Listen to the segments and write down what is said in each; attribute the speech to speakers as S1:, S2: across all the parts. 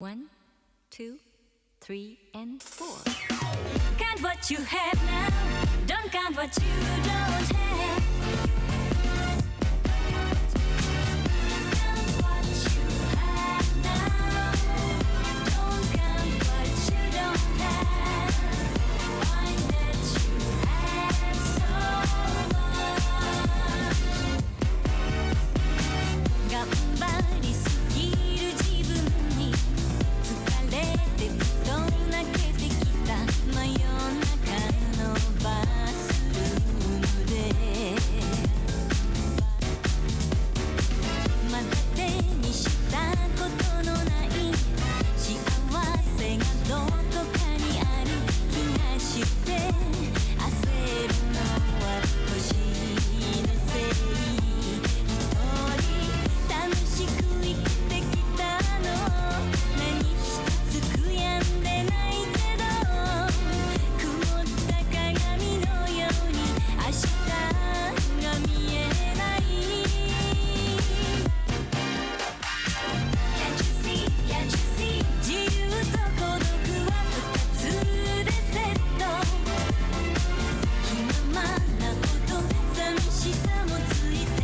S1: One, two, three, and four. Count what you have now. Don't count what you don't have. Count what you have now. Don't count what you don't have. Find that you have so much. 頑張りすぎる自分に疲れてぶっと泣けてきた真夜中のバスルームでまだ手にしたことのない幸せがどこかにある気がして焦るのは年のせい一人楽しく生きてきたの何一つ悔やんでないけど曇った鏡のように明日が見えない Can't you see, can't you see 自由と孤独は二つでセット気ままなほど寂しさもついて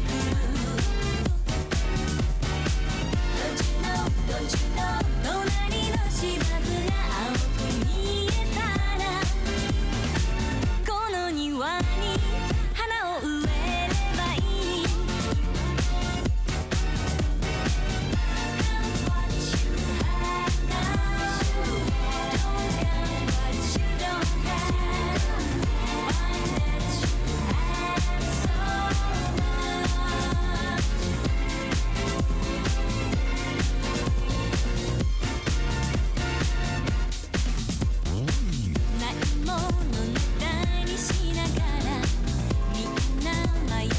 S1: くるDon't you know, don't you know 隣の芝生が青く見えたらこの庭に花を植えればいい Count what you have now Don't count what you don't have Find that you have so muchないものネタにしながらみんな迷っ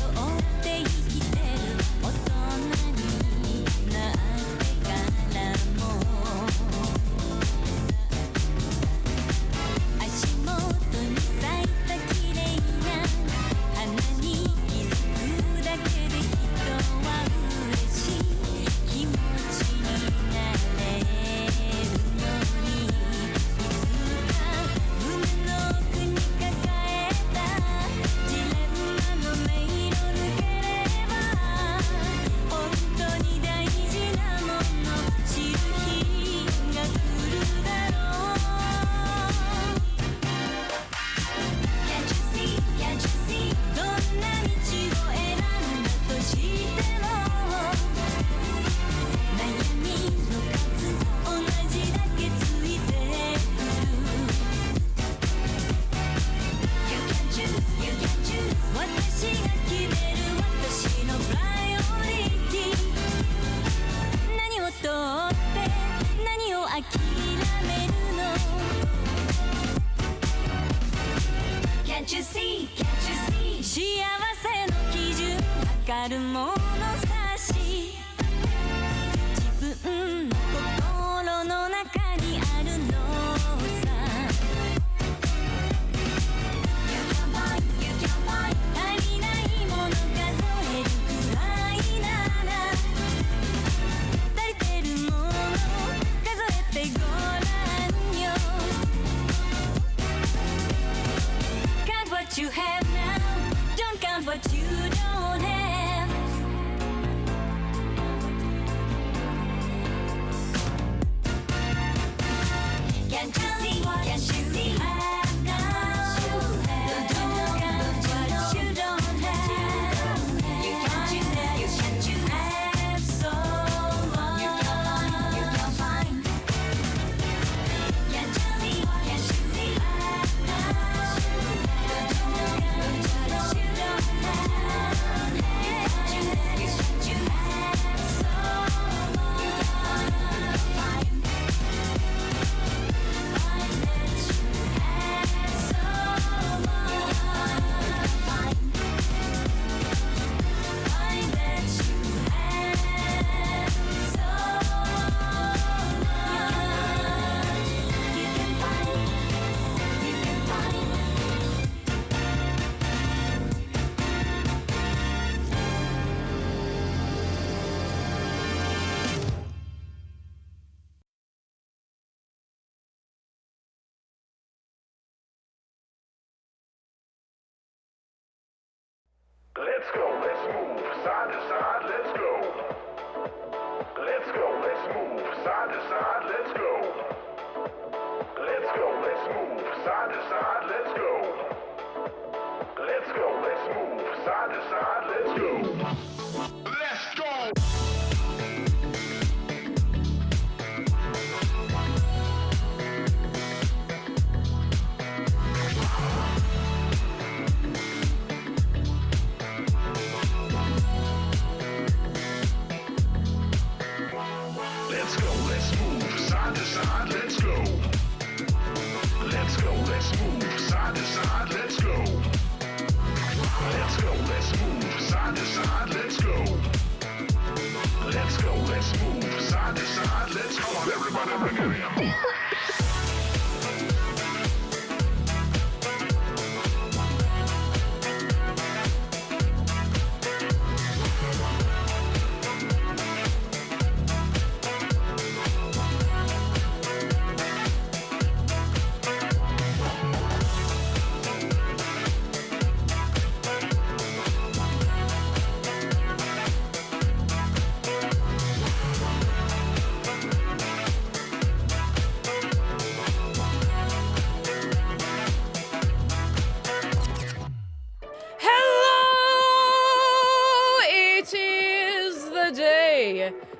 S1: て生きてる大人になってからも足元に咲いた綺麗な花に気づくだけで人は嬉しい気持ちになれるのにいつか胸の奥に抱えたジレンマの迷路抜ければ本当に大事なもの知る日が来るだろう Can't you see, can't you see どんな道を選んだとしても悩みの数同じだけついてくる You can choose, you can choose 私が決める私のプライオリティ何を取って何を諦めるの Can't you see, can't you see 幸せの基準測るものさし自分の心の中にあるのさ You can find, you can find 足りないもの数えるくらいなら足りてるもの数えてごらんよ Count what you have now Don't count what you don't have Can't you see, can't you see have now Don't count what you don't have You can't choose, you can't choose have so much You can find Can't you see, can't you see have now Don't count what you don't have
S2: Let's go, let's move, side to side, let's go. Let's go, let's move, side to side, let's go. Let's go, let's move, side to side, let's go. Let's go, let's move, side to side, let's go. Let's go! Let's go, let's move, side to side, let's go. Let's go, let's move, side to side, let's go. Let's go, let's move, side to side, let's go. Let's go, let's move, side to side, let's go. Come on, everybody, bring it in.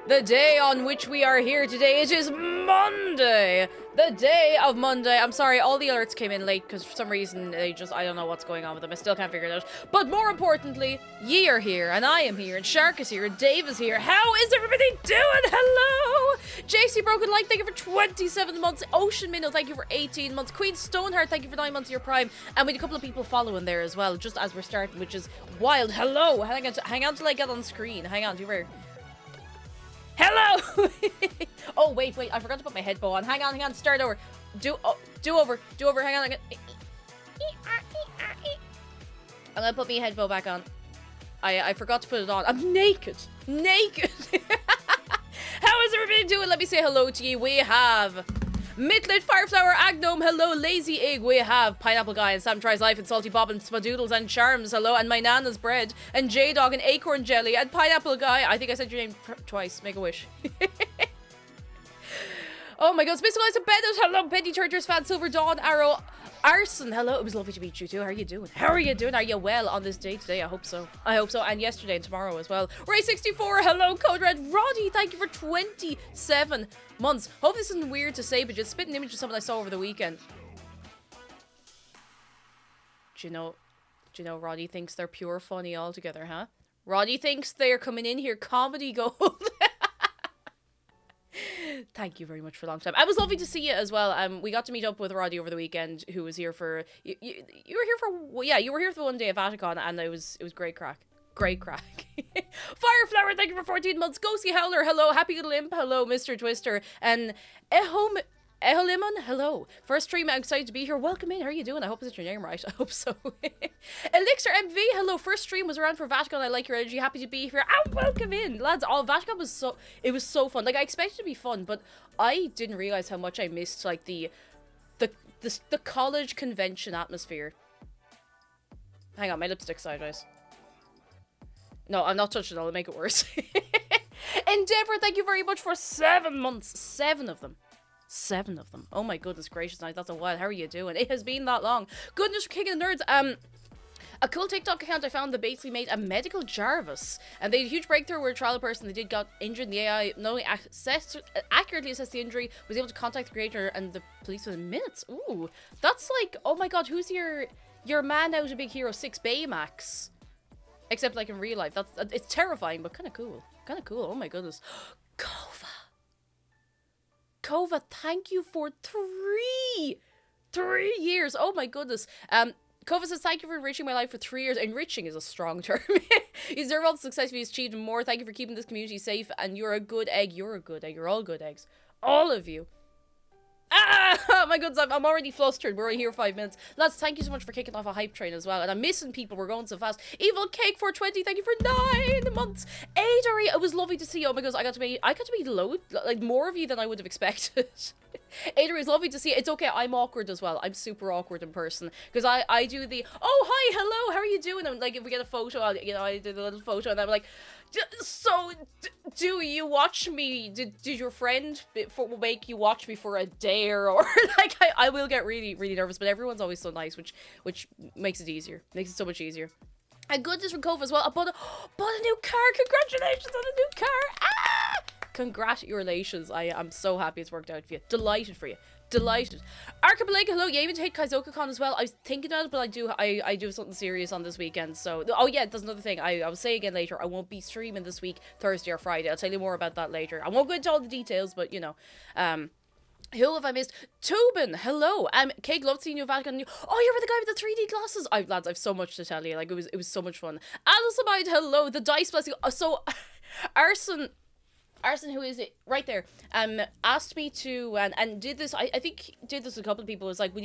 S3: The day on which we are here today. It is Monday. The day of Monday. I'm sorry, all the alerts came in late because for some reason I don't know what's going on with them. I still can't figure it out. But more importantly, ye are here, and I am here, and Shark is here, and Dave is here. How is everybody doing? Hello! JC Broken Light, thank you for 27 months. Ocean Minnow, thank you for 18 months. Queen Stoneheart, thank you for 9 months of your prime. And we had a couple of people following there as well, just as we're starting, which is wild. Hello! Hang on till I get on screen. Hang on, do you Hello! Oh, wait, I forgot to put my head bow on. Hang on, start over. Do over, hang on. I'm gonna put my head bow back on. I forgot to put it on. I'm naked! How is everybody doing? Let me say hello to you. We have Midlit, Fireflower, Agnome, hello, Lazy Egg, we have Pineapple Guy, and Sam Tries Life, and Salty Bob, and Spadoodles, and Charms, hello, and My Nana's Bread, and J-Dog, and Acorn Jelly, and Pineapple Guy. I think I said your name twice. Make a wish. Oh my god, Space Guys, and Bennett, hello, Betty Chargers fan, Silver Dawn, Arrow, Arson, hello, it was lovely to meet you too. How are you doing? Are you well on this day today? I hope so, and yesterday and tomorrow as well. Ray64, hello, Code Red, Roddy, thank you for 27 months. Hope this isn't weird to say, but just spit an image of something I saw over the weekend. Do you know Roddy thinks they're pure funny altogether, huh? Roddy thinks they're coming in here comedy gold. Thank you very much for a long time. It was lovely to see you as well. We got to meet up with Roddy over the weekend, who was here for you were here for you were here for one day at Vaticon, and it was great crack. Fireflower, thank you for 14 months. Ghosty Howler, hello. Happy Little Imp, hello. Mr. Twister, and Eholimon, hello. First stream, I'm excited to be here. Welcome in. How are you doing? I hope I said your name right. I hope so. Elixir MV, hello. First stream was around for Vatican. I like your energy. Happy to be here. And welcome in, lads. Vatican was so fun. Like, I expected it to be fun, but I didn't realize how much I missed, like, the college convention atmosphere. Hang on, my lipstick's sideways. No, I'm not touching it. I'll make it worse. Endeavor, thank you very much for 7 months. 7 of them. 7 of them. Oh my goodness gracious, that's a while. How are you doing? It has been that long. Goodness for King of the Nerds. A cool TikTok account I found that basically made a medical Jarvis, and they had a huge breakthrough where a trial person they did got injured, and the AI not only accurately assessed the injury, was able to contact the creator and the police within minutes. Ooh, that's like, oh my god, who's your man out of Big Hero 6 Baymax? Except like in real life. It's terrifying, but kind of cool. Oh my goodness. Kova, thank you for 3 years. Oh my goodness. Kova says, thank you for enriching my life for 3 years. Enriching is a strong term. You deserve all the success you've achieved and more. Thank you for keeping this community safe. And you're a good egg. You're a good egg. You're all good eggs. All of you. Ah, my goodness, I'm already flustered. We're only here 5 minutes. Lads, thank you so much for kicking off a hype train as well. And I'm missing people. We're going so fast. Evil Cake 420, thank you for 9 months. Adari, it was lovely to see you. Oh my goodness, I got to meet loads, like more of you than I would have expected. Adrian, it's lovely to see you. It's okay, I'm awkward as well. I'm super awkward in person. Because I do the, oh, hi, hello, how are you doing? And like, if we get a photo, I do the little photo, and I'm like, so, do you watch me? Did your friend make you watch me for a day? Or like, I will get really, really nervous, but everyone's always so nice, which makes it easier. Makes it so much easier. And goodness from Cove as well. I bought a new car. Congratulations on a new car. Ah! Congratulations. I'm so happy it's worked out for you. Delighted for you. Delighted. Archipelago, hello. You even take KaizokaCon as well. I was thinking about it, but I do something serious on this weekend. So, oh yeah, that's another thing. I will say again later, I won't be streaming this week, Thursday or Friday. I'll tell you more about that later. I won't go into all the details, but you know. Who have I missed? Tobin, hello. Kate, loved seeing you at Vatican. Oh, you were the guy with the 3D glasses. Lads, I've so much to tell you. Like, it was so much fun. Alice, hello. The dice blessing. So, Arson, who is it? Right there. Asked me to and did this. I think did this with a couple of people. Was like, will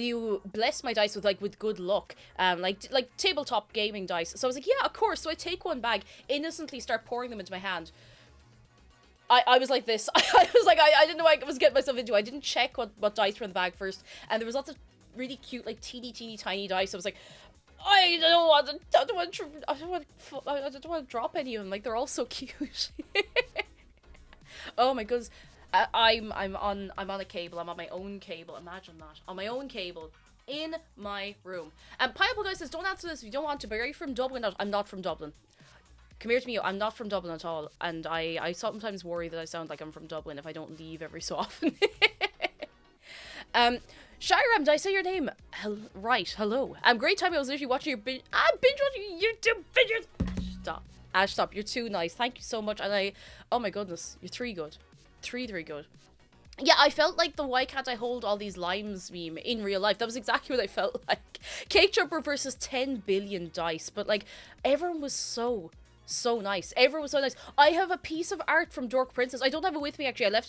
S3: you bless my dice with good luck? Like tabletop gaming dice. So I was like, yeah, of course. So I take one bag, innocently start pouring them into my hand. I was like this. I was like, I didn't know what I was getting myself into. I didn't check what dice were in the bag first. And there was lots of really cute, like, teeny tiny dice. I was like, I don't want to drop any of them. Like, they're all so cute. Oh my goodness. I'm on a cable. I'm on my own cable. Imagine that. On my own cable. In my room. And Pineapple Guy says, don't answer this if you don't want to, but are you from Dublin? I'm not from Dublin. Come here to me, I'm not from Dublin at all, and I sometimes worry that I sound like I'm from Dublin if I don't leave every so often. Shiram, did I say your name? Right, hello. Great time, I was literally watching your binge watching YouTube videos. Stop, you're too nice, thank you so much, and oh my goodness, you're three good. Three good. Yeah, I felt like the why can't I hold all these limes meme in real life. That was exactly what I felt like. Cake Jumper versus 10 billion dice, but like, everyone was so nice. Everyone was so nice. I have a piece of art from Dork Princess. I don't have it with me actually. I left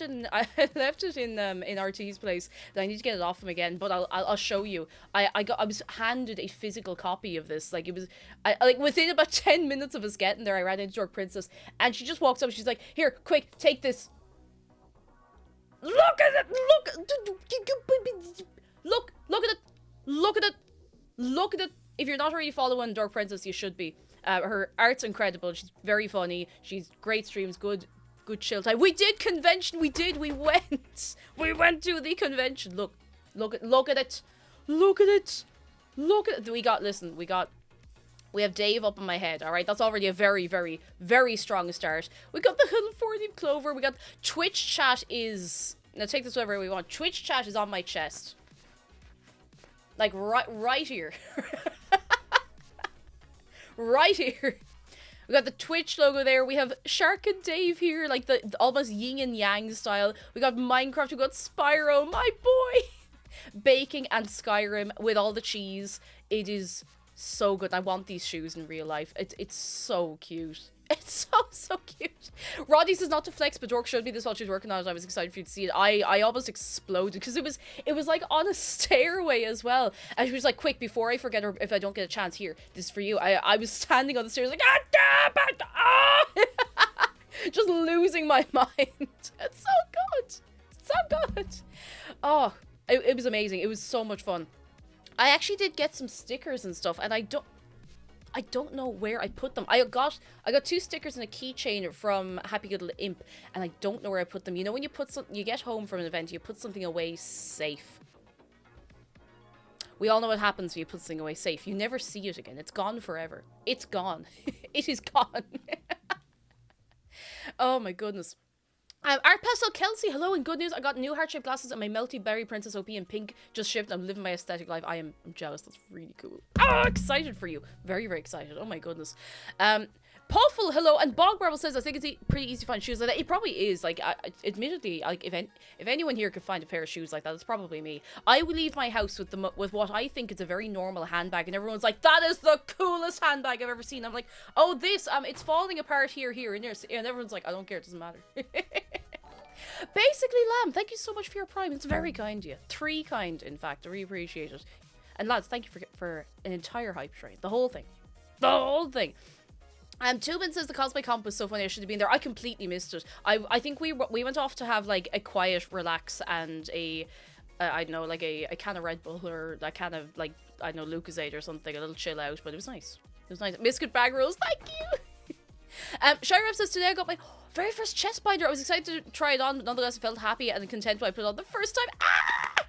S3: it in RT's place. I need to get it off him again, but I'll show you. I was handed a physical copy of this. Like, it was like within about 10 minutes of us getting there, I ran into Dork Princess and she just walks up. She's like, "Here, quick, take this. Look at it. Look at it. If you're not already following Dork Princess, you should be. Her art's incredible. She's very funny. She's great streams. Good chill time. We did convention. We went. We went to the convention. Look at it. We have Dave up on my head. All right, that's already a very, very, very strong start. We got the Hill 40 Clover. We got Twitch chat is. Now take this wherever we want. Twitch chat is on my chest. Like right here. Right here. We got the Twitch logo there. We have Shark and Dave here, like the almost yin and yang style. We got Minecraft. We got Spyro, my boy. Baking and Skyrim with all the cheese. It is so good. I want these shoes in real life. It's so cute. It's so cute. Roddy says not to flex, but Dork showed me this while she was working on it. I was excited for you to see it. I almost exploded because it was like on a stairway as well. And she was like, quick, before I forget or if I don't get a chance, here, this is for you. I was standing on the stairs like, just losing my mind. It's so good. Oh, it was amazing. It was so much fun. I actually did get some stickers and stuff, and I don't know where I put them. I got 2 stickers and a keychain from Happy Good Little Imp, and I don't know where I put them. You know when you get home from an event, you put something away safe. We all know what happens when you put something away safe. You never see it again. It's gone forever. It's gone. It is gone. Oh my goodness. Art Pastel Kelsey, hello, and good news. I got new heart-shaped glasses and my Melty Berry Princess OP in pink just shipped. I'm living my aesthetic life. I'm jealous. That's really cool. Oh, excited for you. Very, very excited. Oh my goodness. Puffle, hello, and Bog Marble says, I think it's pretty easy to find shoes like that. It probably is. Like, admittedly, like if anyone here could find a pair of shoes like that, it's probably me. I will leave my house with what I think is a very normal handbag, and everyone's like, that is the coolest handbag I've ever seen. I'm like, oh, this, it's falling apart here, and there, and everyone's like, I don't care, it doesn't matter. Basically, Lamb, thank you so much for your Prime. It's very kind of you. 3 kind, in fact. I really appreciate it. And lads, thank you for an entire hype train. The whole thing. Tubin says the cosplay comp was so funny. I should have been there. I completely missed it. I think we went off to have like a quiet relax and a I don't know, like a can of Red Bull or a can of like, I don't know, Lucozade or something, a little chill out. But it was nice. It was nice. Biscuit bag rules. Thank you. Shiref says today I got my very first chest binder. I was excited to try it on, but nonetheless I felt happy and content when I put it on the first time. Ah!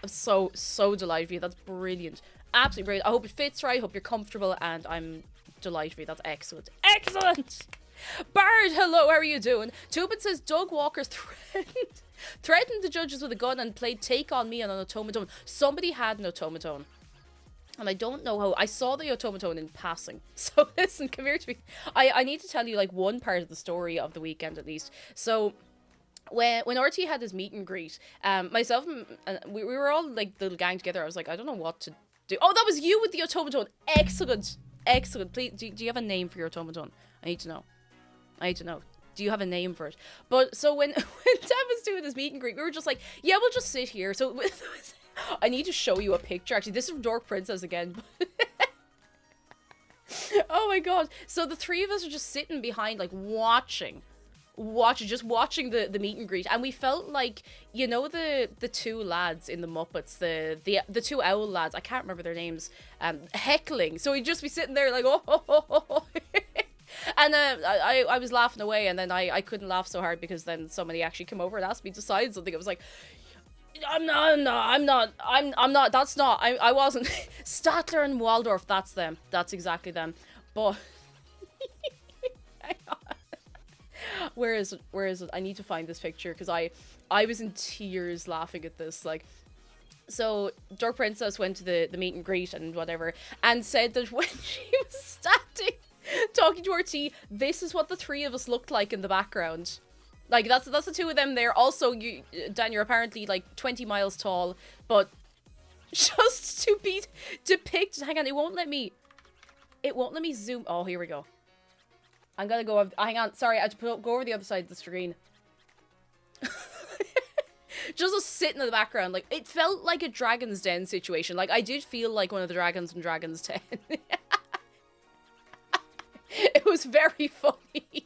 S3: I'm so delighted for you. That's brilliant. Absolutely brilliant. I hope it fits right. I hope you're comfortable, and I'm delighted for you. That's excellent. Excellent! Bard, hello, how are you doing? Tubin says Doug Walker threatened the judges with a gun and played Take On Me on an automaton. Somebody had an automaton. And I don't know how. I saw the automaton in passing. So listen, come here to me. I need to tell you like one part of the story of the weekend at least. So when RT had his meet and greet, myself and we were all like the little gang together. I was like, I don't know what to do. Oh, that was you with the automaton. Excellent. Excellent. Please, do you have a name for your automaton? I need to know. Do you have a name for it? But so when Deb was doing this meet and greet, we were just like, yeah, we'll just sit here. So I need to show you a picture. Actually, this is from Dork Princess again. Oh my god. So the three of us are just sitting behind, like, watching the meet and greet, and we felt like, you know, the two lads in the Muppets, the two owl lads, I can't remember their names, heckling. So we'd just be sitting there like, oh. And I was laughing away, and then I couldn't laugh so hard because then somebody actually came over and asked me to sign something. I was like, I'm not, that's not, I wasn't. Statler and Waldorf, that's them. That's exactly them. But, hang on. Where is it? I need to find this picture, because I was in tears laughing at this, like. So, Dark Princess went to the meet and greet and whatever, and said that when she was standing, talking to RT, this is what the three of us looked like in the background. Like, that's the two of them there. Also, you, Dan, you're apparently, like, 20 miles tall, but just to be depicted... Hang on, it won't let me zoom... Oh, here we go. I'm gonna go... Hang on, sorry, I have to go over the other side of the screen. Just us sitting in the background, like, it felt like a Dragon's Den situation. Like, I did feel like one of the dragons in Dragon's Den. It was very funny.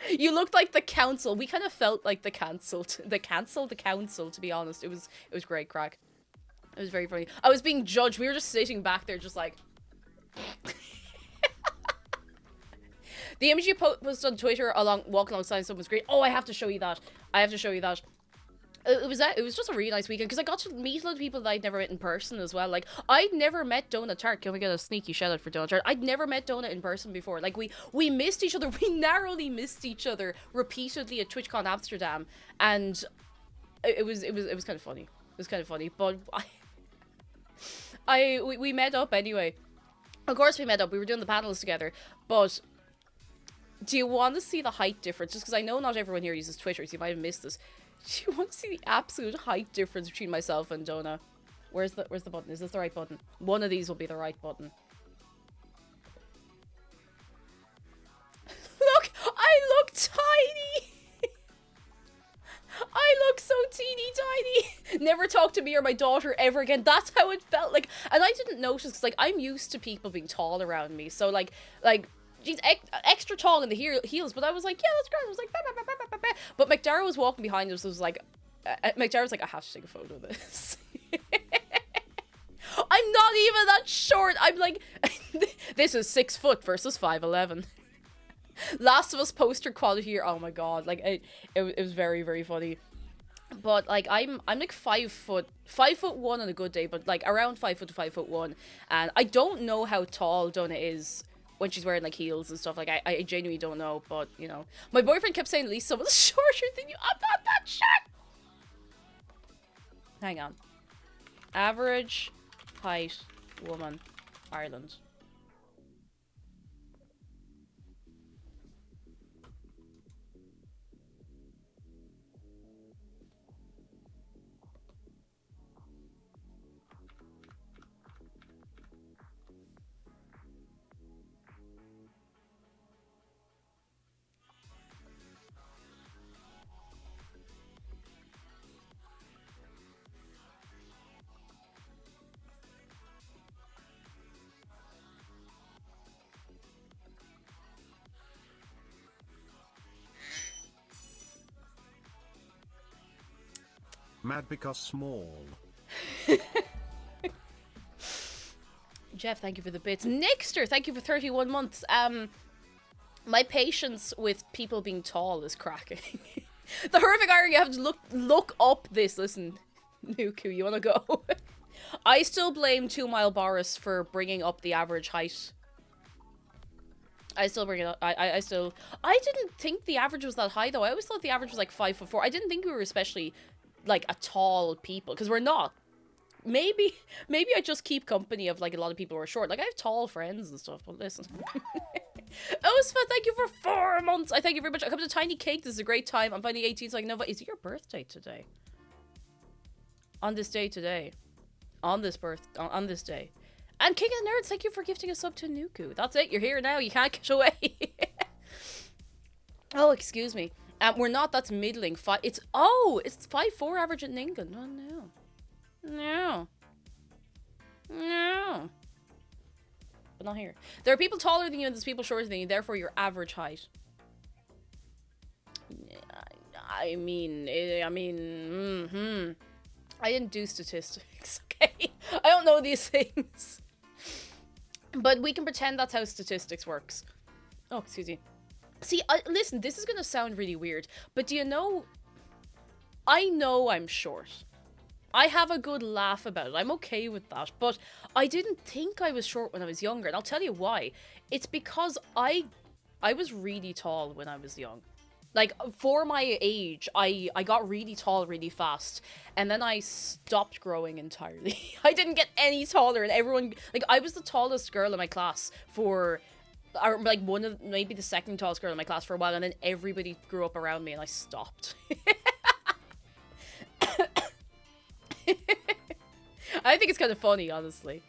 S3: You looked like the council. We kind of felt like the council, to be honest. It was great crack. It was very funny. I was being judged. We were just sitting back there just like... The image you posted on Twitter walking alongside someone's great. Oh, I have to show you that. It was just a really nice weekend, because I got to meet a lot of people that I'd never met in person as well. Like, I'd never met Donut Tart. Can we get a sneaky shout out for Donut Tart? I'd never met Donut in person before. Like, we missed each other. We narrowly missed each other repeatedly at TwitchCon Amsterdam, and it was kind of funny. It was kind of funny, but we met up anyway. Of course we met up. We were doing the panels together, but do you want to see the height difference? Just because I know not everyone here uses Twitter, so you might have missed this. Do you want to see the absolute height difference between myself and Donna? Where's the button? Is this the right button? One of these will be the right button. Look! I look tiny! I look so teeny tiny! Never talk to me or my daughter ever again. That's how it felt like. And I didn't notice, because, like, I'm used to people being tall around me. So, like... She's extra tall in the heels, but I was like, yeah, that's great. I was like, bah, bah, bah, bah, bah, bah. But McDara was walking behind us. Was like, McDara was like, I have to take a photo of this. I'm not even that short. I'm like, this is 6 foot versus 5'11". Last of Us poster quality here. Oh my god, like it was very, very funny. But like I'm like 5'1" on a good day, but like around 5 foot to 5'1", and I don't know how tall Donna is when she's wearing like heels and stuff. Like I genuinely don't know, but you know, my boyfriend kept saying at least someone's shorter than you. I'm not that short. Hang on. Average height woman, Ireland.
S4: Mad because small.
S3: Jeff, thank you for the bits. Nixter, thank you for 31 months. My patience with people being tall is cracking. The horrific irony, you have to look up this. Listen, Nuku, you wanna go? I still blame 2 Mile Boris for bringing up the average height. I still bring it up. I didn't think the average was that high though. I always thought the average was like 5'4". I didn't think we were especially like a tall people, because we're not. Maybe I just keep company of like a lot of people who are short. Like I have tall friends and stuff, but listen. Osfa, thank you for 4 months. I thank you very much. I come to Tiny Cake. This is a great time. I'm finding 18, so I can know. Is it your birthday today? On this day today. On this day. And King of the Nerds, thank you for gifting a sub to Nuku. That's it. You're here now. You can't get away. Oh, excuse me. We're not. That's middling. It's 5'4" average in England. Oh no. No. No. But not here. There are people taller than you and there's people shorter than you, therefore your average height. I mean, I didn't do statistics, okay? I don't know these things. But we can pretend that's how statistics works. Oh, excuse me. See, listen, this is gonna sound really weird, but do you know... I know I'm short. I have a good laugh about it. I'm okay with that. But I didn't think I was short when I was younger. And I'll tell you why. It's because I was really tall when I was young. Like, for my age, I got really tall really fast. And then I stopped growing entirely. I didn't get any taller. And everyone... Like, I was the tallest girl in my class for... Or, like, maybe the second tallest girl in my class for a while. And then everybody grew up around me and I stopped. I think it's kind of funny, honestly.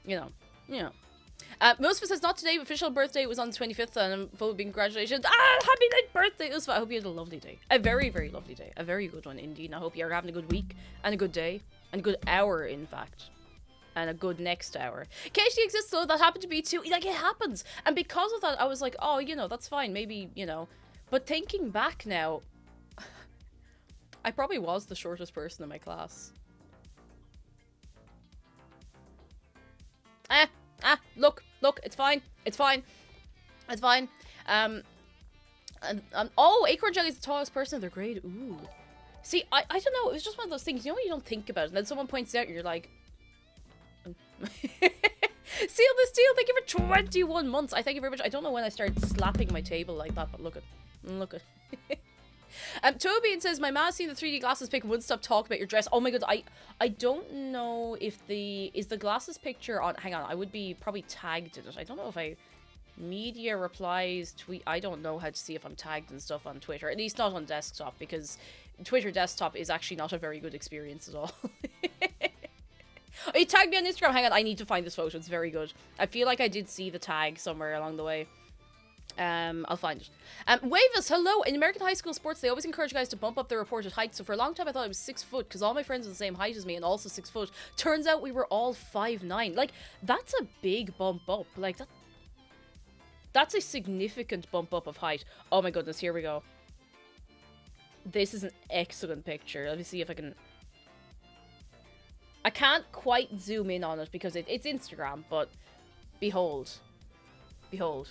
S3: You know. Most of us says not today, but official birthday was on the 25th, and I'm full of congratulations. Happy late birthday, Usva. I hope you had a lovely day. A very, very lovely day. A very good one, indeed. And I hope you're having a good week, and a good day, and a good hour, in fact. And a good next hour. Occasionally exists, though, that happened to be too. Like, it happens. And because of that, I was like, oh, you know, that's fine. Maybe, you know. But thinking back now, I probably was the shortest person in my class. Look, it's fine. It's fine. Oh, Acorn Jelly's the tallest person of their grade. Ooh. See, I don't know. It was just one of those things, you know, when you don't think about it, and then someone points it out, and you're like... Seal this deal, thank you for 21 months. I thank you very much. I don't know when I started slapping my table like that, but look at. Toby says, my man seen the 3D glasses pic and wouldn't stop talking about your dress. Oh my god, I don't know if is the glasses picture on, hang on, I would be probably tagged in it. I don't know if media replies, tweet, I don't know how to see if I'm tagged and stuff on Twitter, at least not on desktop, because Twitter desktop is actually not a very good experience at all. Oh, you tagged me on Instagram, hang on, I need to find this photo, it's very good. I feel like I did see the tag somewhere along the way. I'll find it. Wavis, hello. In American high school sports, they always encourage guys to bump up their reported height. So for a long time, I thought I was 6 foot because all my friends are the same height as me and also 6 foot. Turns out we were all 5'9". Like, that's a big bump up. Like, that's a significant bump up of height. Oh my goodness, here we go. This is an excellent picture. Let me see if I can... I can't quite zoom in on it because it's Instagram, but behold. Behold.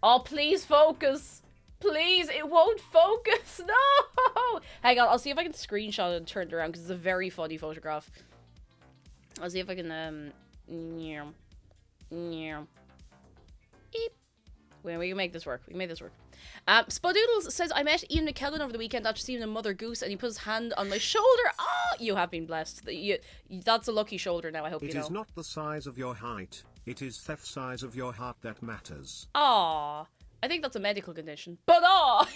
S3: Oh, please focus. Please, it won't focus. No! Hang on, I'll see if I can screenshot it and turn it around because it's a very funny photograph. I'll see if I can, Eep. We can make this work. We can make this work. Spadoodles says, I met Ian McKellen over the weekend after seeing a Mother Goose and he put his hand on my shoulder. Ah, you have been blessed. That's a lucky shoulder now, I hope you know.
S4: It is not the size of your height. It is the size of your heart that matters.
S3: Aw. I think that's a medical condition. But aw!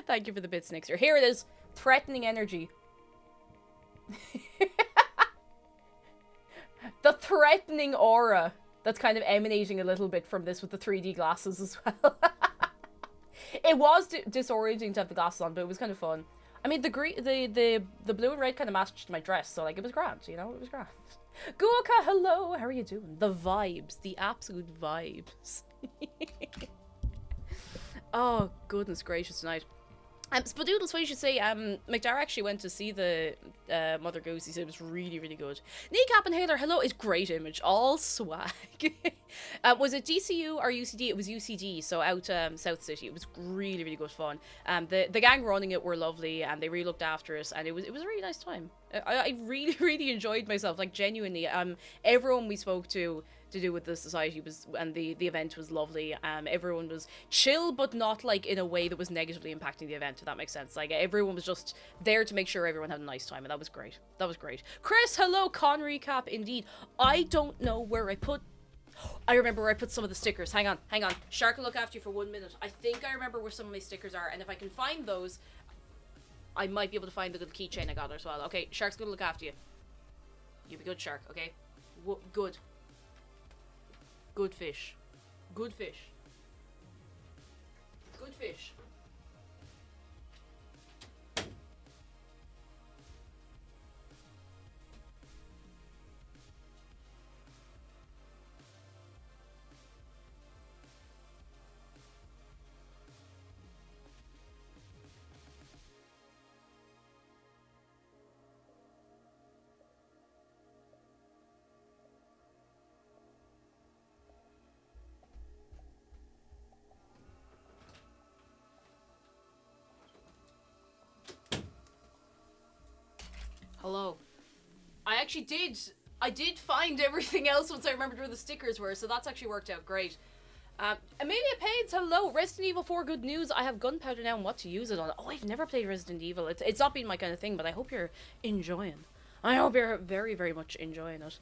S3: Thank you for the bits, Nixer. Here it is. Threatening energy. The threatening aura that's kind of emanating a little bit from this with the 3D glasses as well. It was disorienting to have the glasses on, but it was kind of fun. I mean, the blue and red kind of matched my dress, so like it was grand, you know, it was grand. Guoka, hello, how are you doing? The vibes, the absolute vibes. Oh, goodness gracious tonight. Spadoodle, so you should say, McDara actually went to see the Mother Goose. He said it was really, really good. Kneecap Inhaler, hello, is great image. All swag. Was it DCU or UCD? It was UCD, so out South City. It was really, really good fun. The gang running it were lovely, and they really looked after us, and it was a really nice time. I really, really enjoyed myself, like, genuinely. Everyone we spoke to do with the society was, and the event was lovely. Everyone was chill, but not like in a way that was negatively impacting the event, if that makes sense. Like, everyone was just there to make sure everyone had a nice time, and that was great. That was great. Chris, hello, con recap indeed. I don't know where I remember where I put some of the stickers. Hang on. Shark will look after you for 1 minute. I think I remember where some of my stickers are, and if I can find those, I might be able to find the little keychain I got as well. Okay, Shark's gonna look after you. You be good, Shark, okay? Good. Good fish. Good fish. Good fish. Hello. I did find everything else once I remembered where the stickers were, so that's actually worked out great. Amelia Paynes, hello. Resident Evil 4, good news. I have gunpowder now and what to use it on. Oh, I've never played Resident Evil. It's not been my kind of thing, but I hope you're enjoying. I hope you're very, very much enjoying it.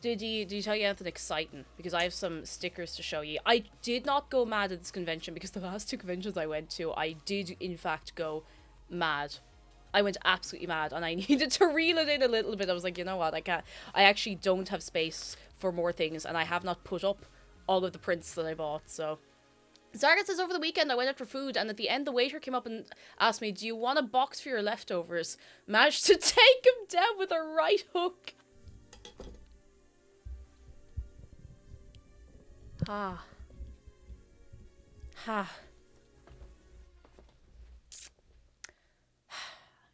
S3: Did you tell you anything exciting? Because I have some stickers to show you. I did not go mad at this convention because the last two conventions I went to, I did in fact go mad. I went absolutely mad, and I needed to reel it in a little bit. I was like, you know what, I actually don't have space for more things, and I have not put up all of the prints that I bought, so. Zargat says, over the weekend I went out for food, and at the end the waiter came up and asked me, do you want a box for your leftovers? Managed to take him down with a right hook.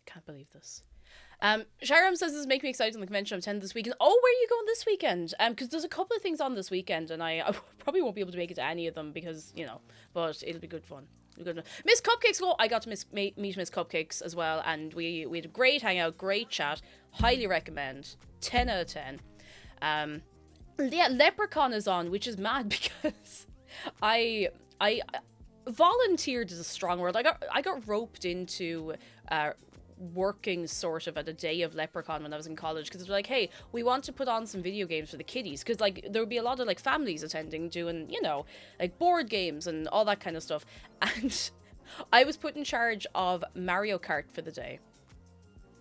S3: Can't believe this. Sharam says, this is making me excited on the convention I'm attending this weekend. Oh, where are you going this weekend? Because there's a couple of things on this weekend, and I probably won't be able to make it to any of them because, you know, but it'll be good fun. Miss Cupcakes, I got to meet Miss Cupcakes as well, and we had a great hangout, great chat. Highly recommend. 10 out of 10. Yeah, Leprechaun is on, which is mad because I volunteered is a strong word. I got roped into working sort of at a day of Leprechaun when I was in college, because it's like, hey, we want to put on some video games for the kiddies, because like there would be a lot of like families attending, doing, you know, like board games and all that kind of stuff, and I was put in charge of Mario Kart for the day.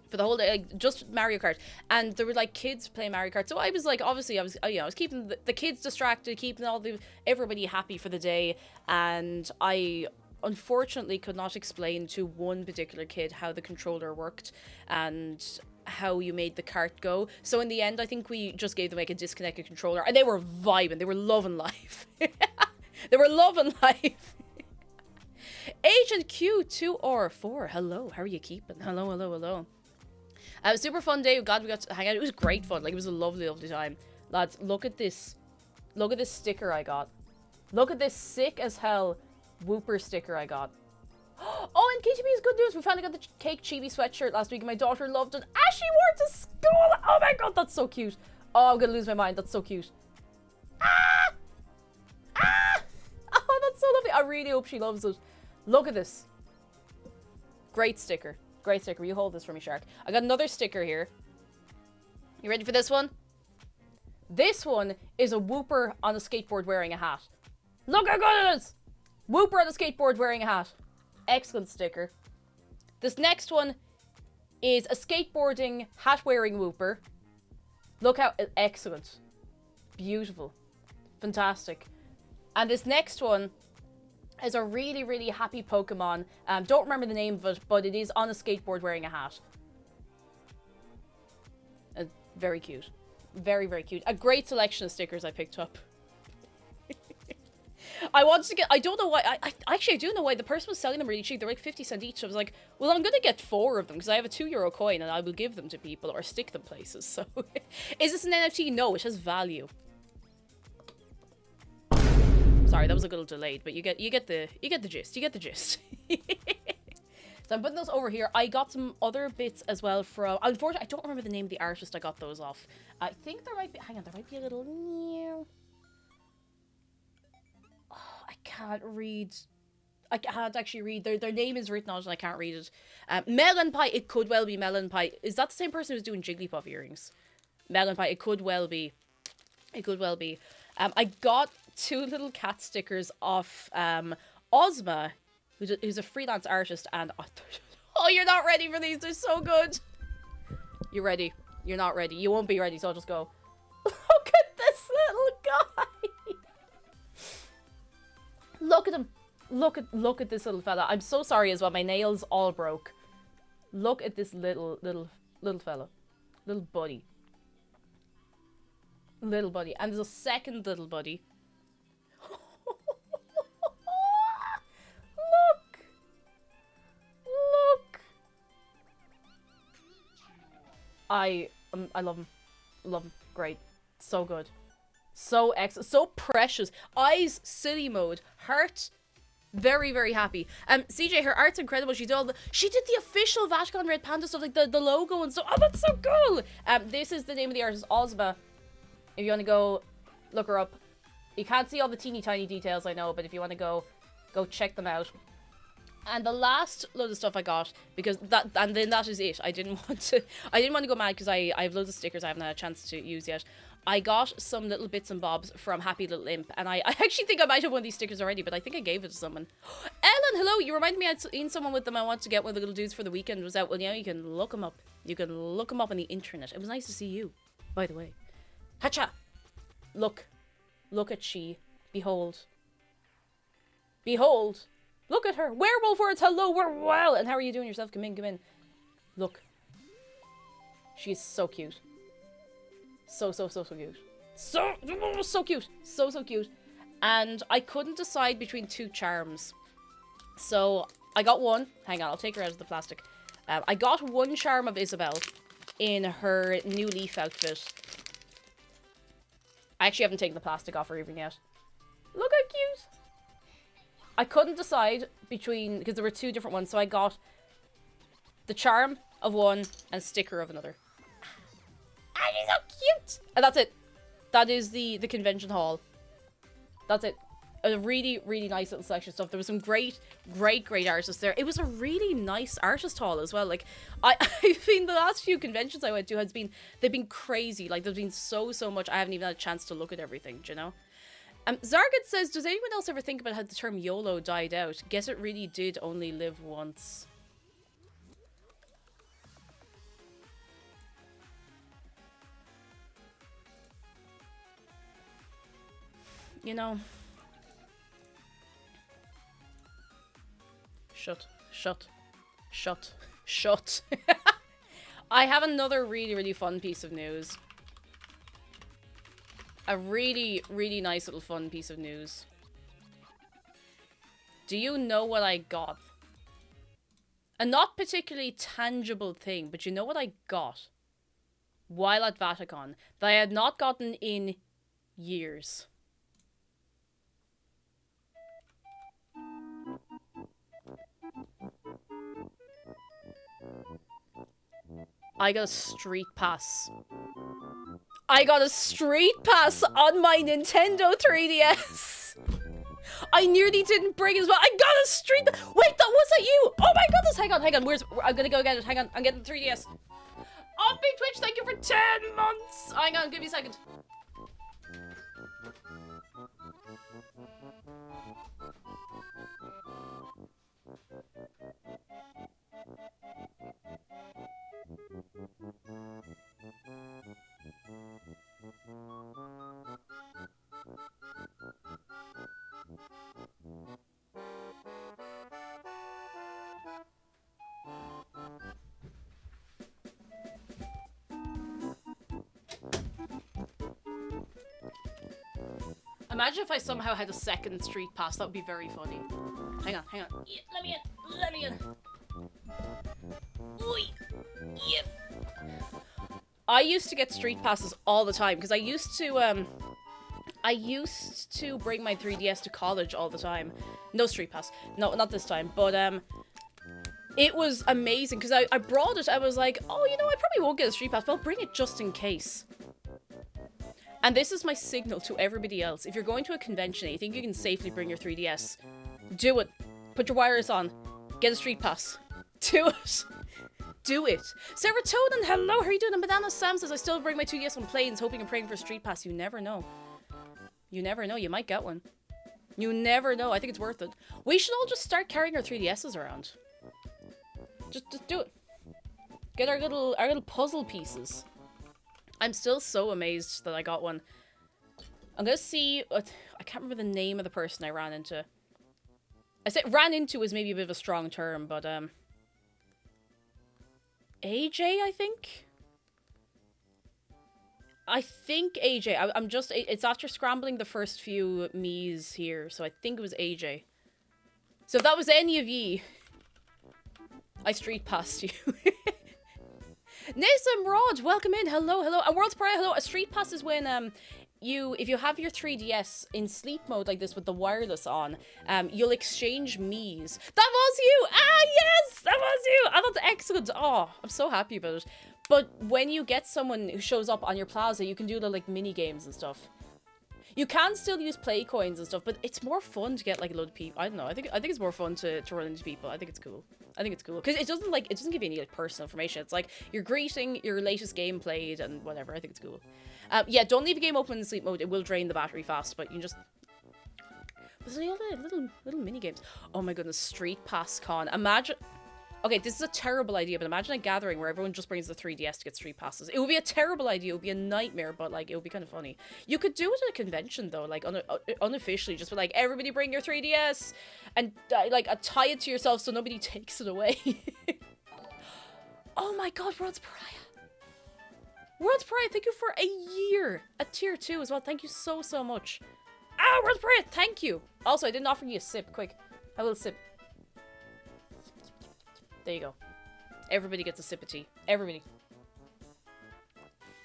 S3: For the whole day, like, just Mario Kart. And there were, like, kids playing Mario Kart. So I was, like, obviously, I was keeping the kids distracted, keeping everybody happy for the day. And I, unfortunately, could not explain to one particular kid how the controller worked and how you made the cart go. So in the end, I think we just gave them, like, a disconnected controller. And they were vibing. They were loving life. They were loving life. Agent Q2R4. Hello, how are you keeping? Hello. It was a super fun day. God, we got to hang out. It was great fun. Like, it was a lovely, lovely time. Lads, look at this. Look at this sticker I got. Look at this sick as hell Whooper sticker I got. Oh, and KTB is good news. We finally got the Cake Chibi sweatshirt last week, and my daughter loved it. Ashley wore it to school. Oh my god, that's so cute. Oh, I'm gonna lose my mind. That's so cute. Ah! Oh, that's so lovely. I really hope she loves it. Look at this. Great sticker. Great sticker. You hold this for me, Shark. I got another sticker here. You ready for this one? This one is a Whooper on a skateboard wearing a hat. Look how good it is! Whooper on a skateboard wearing a hat. Excellent sticker. This next one is a skateboarding, hat-wearing Whooper. Look how excellent. Beautiful. Fantastic. And this next one is a really, really happy Pokemon. Don't remember the name of it, but it is on a skateboard wearing a hat. Very cute. Very, very cute. A great selection of stickers I picked up. I wanted to get, I don't know why, actually I do know why, the person was selling them really cheap, they're like 50 cents each, so I was like, well I'm gonna get 4 of them, because I have a €2 coin, and I will give them to people, or stick them places, so. Is this an NFT? No, it has value. Sorry, that was a little delayed, but you get the gist. So I'm putting those over here. I got some other bits as well from, unfortunately, I don't remember the name of the artist I got those off. I think there might be, hang on, there might be a little, oh, I can't read. I can't actually read. Their name is written on it and I can't read it. Melon Pie, it could well be Melon Pie. Is that the same person who's doing Jigglypuff earrings? Melon Pie, it could well be. It could well be. I got 2 little cat stickers off Ozma, who's a freelance artist, and oh, you're not ready for these. They're so good. You're ready. You're not ready. You won't be ready, so I'll just go. Look at this little guy. Look at him. Look at this little fella. I'm so sorry as well. My nails all broke. Look at this little fella. Little buddy. Little buddy. And there's a second little buddy. Look. I love him. Love him. Great. So good. So excellent. So precious. Eyes silly mode. Heart very, very happy. CJ, her art's incredible. She did the official Vatican Red Panda stuff, like the logo and stuff. Oh, that's so cool. This is the name of the artist, Ozma. If you want to go look her up. You can't see all the teeny tiny details, I know, but if you want to go check them out. And the last load of stuff I got, because and then that is it. I didn't want to go mad because I have loads of stickers I haven't had a chance to use yet. I got some little bits and bobs from Happy Little Imp, and I actually think I might have one of these stickers already, but I think I gave it to someone. Ellen, hello! You reminded me I'd seen someone with them. I want to get one of the little dudes for the weekend. Was out. Well, you can look them up. You can look them up on the internet. It was nice to see you, by the way. Hacha! Look at she. Behold. Look at her. Werewolf words. Hello, we're well. And how are you doing yourself? Come in. Look. She's so cute. So cute. So cute. So cute. And I couldn't decide between 2 charms. So I got one. Hang on, I'll take her out of the plastic. I got one charm of Isabel in her new leaf outfit. I actually haven't taken the plastic off her even yet. Look how cute. I couldn't decide between, because there were 2 different ones, so I got the charm of one and sticker of another. And she's so cute! And that's it. That is the convention hall. That's it. A really, really nice little selection of stuff. There was some great artists there. It was a really nice artist hall as well. Like, I've been, the last few conventions I went to they've been crazy. Like, there's been so much. I haven't even had a chance to look at everything, do you know? Zargat says, does anyone else ever think about how the term YOLO died out? Guess it really did only live once. You know. Shut. I have another really fun piece of news. A really nice little fun piece of news. Do you know what I got? A not particularly tangible thing, but you know what I got while at Vatican that I had not gotten in years. I got a street pass. I got a street pass on my Nintendo 3DS. I nearly didn't bring it as well. I got a street. Wait, was that you? Oh my goodness! Hang on. I'm gonna go get it. Hang on. I'm getting the 3DS. Off Big Twitch, thank you for 10 months. Hang on, give me a second. Imagine if I somehow had a second street pass. That would be very funny. Hang on. Yeah, let me in. Oi. Yep. I used to get street passes all the time because I used to bring my 3DS to college all the time. No street pass. No, not this time. But it was amazing because I brought it. I was like, oh, you know, I probably won't get a street pass, but I'll bring it just in case. And this is my signal to everybody else. If you're going to a convention and you think you can safely bring your 3DS, do it. Put your wires on. Get a street pass. Do it. Do it. Serotonin, hello, how are you doing? And Banana Sam says, I still bring my 2DS on planes, hoping and praying for a street pass. You never know. You never know. You might get one. You never know. I think it's worth it. We should all just start carrying our 3DSs around. Just do it. Get our little puzzle pieces. I'm still so amazed that I got one. I'm gonna see what, I can't remember the name of the person I ran into. I said ran into is maybe a bit of a strong term, but AJ, I think? I think AJ. I'm just, it's after scrambling the first few Mii's here, so I think it was AJ. So if that was any of ye, I street passed you. Nisam Rod, welcome in. Hello, hello. And World's Prayer, hello. A street pass is when if you have your 3DS in sleep mode like this with the wireless on, you'll exchange Mii's. That was you! Ah, yes! That was you! Oh, that's excellent. Oh, I'm so happy about it. But when you get someone who shows up on your plaza, you can do the, like, mini games and stuff. You can still use play coins and stuff, but it's more fun to get, like, a load of people. I don't know. I think it's more fun to run into people. I think it's cool. I think it's cool. Because it doesn't give you any, like, personal information. It's like, you're greeting your latest game played and whatever. I think it's cool. Yeah, don't leave a game open in sleep mode. It will drain the battery fast, but you can just... There's little mini games. Oh my goodness, Street Pass Con. Imagine... Okay, this is a terrible idea, but imagine a gathering where everyone just brings the 3DS to get street passes. It would be a terrible idea. It would be a nightmare, but, like, it would be kind of funny. You could do it at a convention, though, like, unofficially. Just be like, everybody bring your 3DS! And, like, tie it to yourself so nobody takes it away. Oh my god, World's Pariah! World's Pariah, thank you for a year at tier 2 as well. Thank you so, so much. Ah, World's Pariah, thank you! Also, I didn't offer you a sip. Quick. Have a little sip. There you go. Everybody gets a sip of tea. Everybody.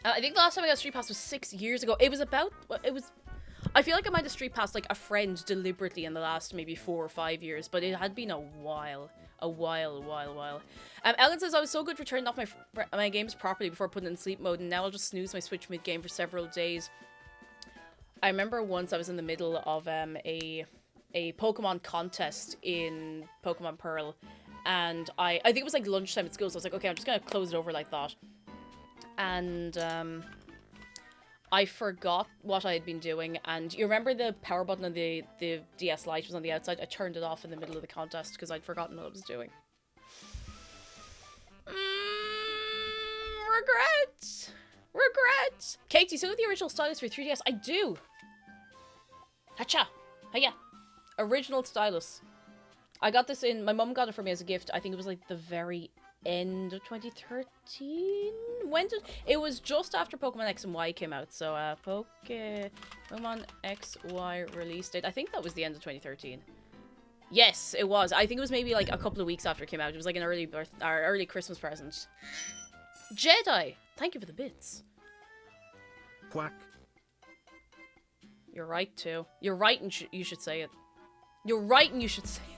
S3: I think the last time I got a street pass was 6 years ago. It was about... It was... I feel like I might have street passed, like, a friend deliberately in the last maybe 4 or 5 years, but it had been a while. A while. Ellen says, I was so good for turning off my games properly before putting it in sleep mode, and now I'll just snooze my Switch mid-game for several days. I remember once I was in the middle of a Pokemon contest in Pokemon Pearl, and I think it was like lunchtime at school, so I was like, okay, I'm just gonna close it over like that. And I forgot what I had been doing, and you remember the power button on the DS Lite was on the outside? I turned it off in the middle of the contest because I'd forgotten what I was doing. Regret! Kate, do you still have the original stylus for 3DS? I do! Hacha! Hiya! Original stylus. I got this in... My mum got it for me as a gift. I think it was like the very end of 2013? When did... It was just after Pokemon X and Y came out. So, Pokemon X, Y release date. I think that was the end of 2013. Yes, it was. I think it was maybe like a couple of weeks after it came out. It was like an early Christmas present. Jedi! Thank you for the bits.
S4: Quack.
S3: You're right, too. You're right and you should say it. You're right and you should say it.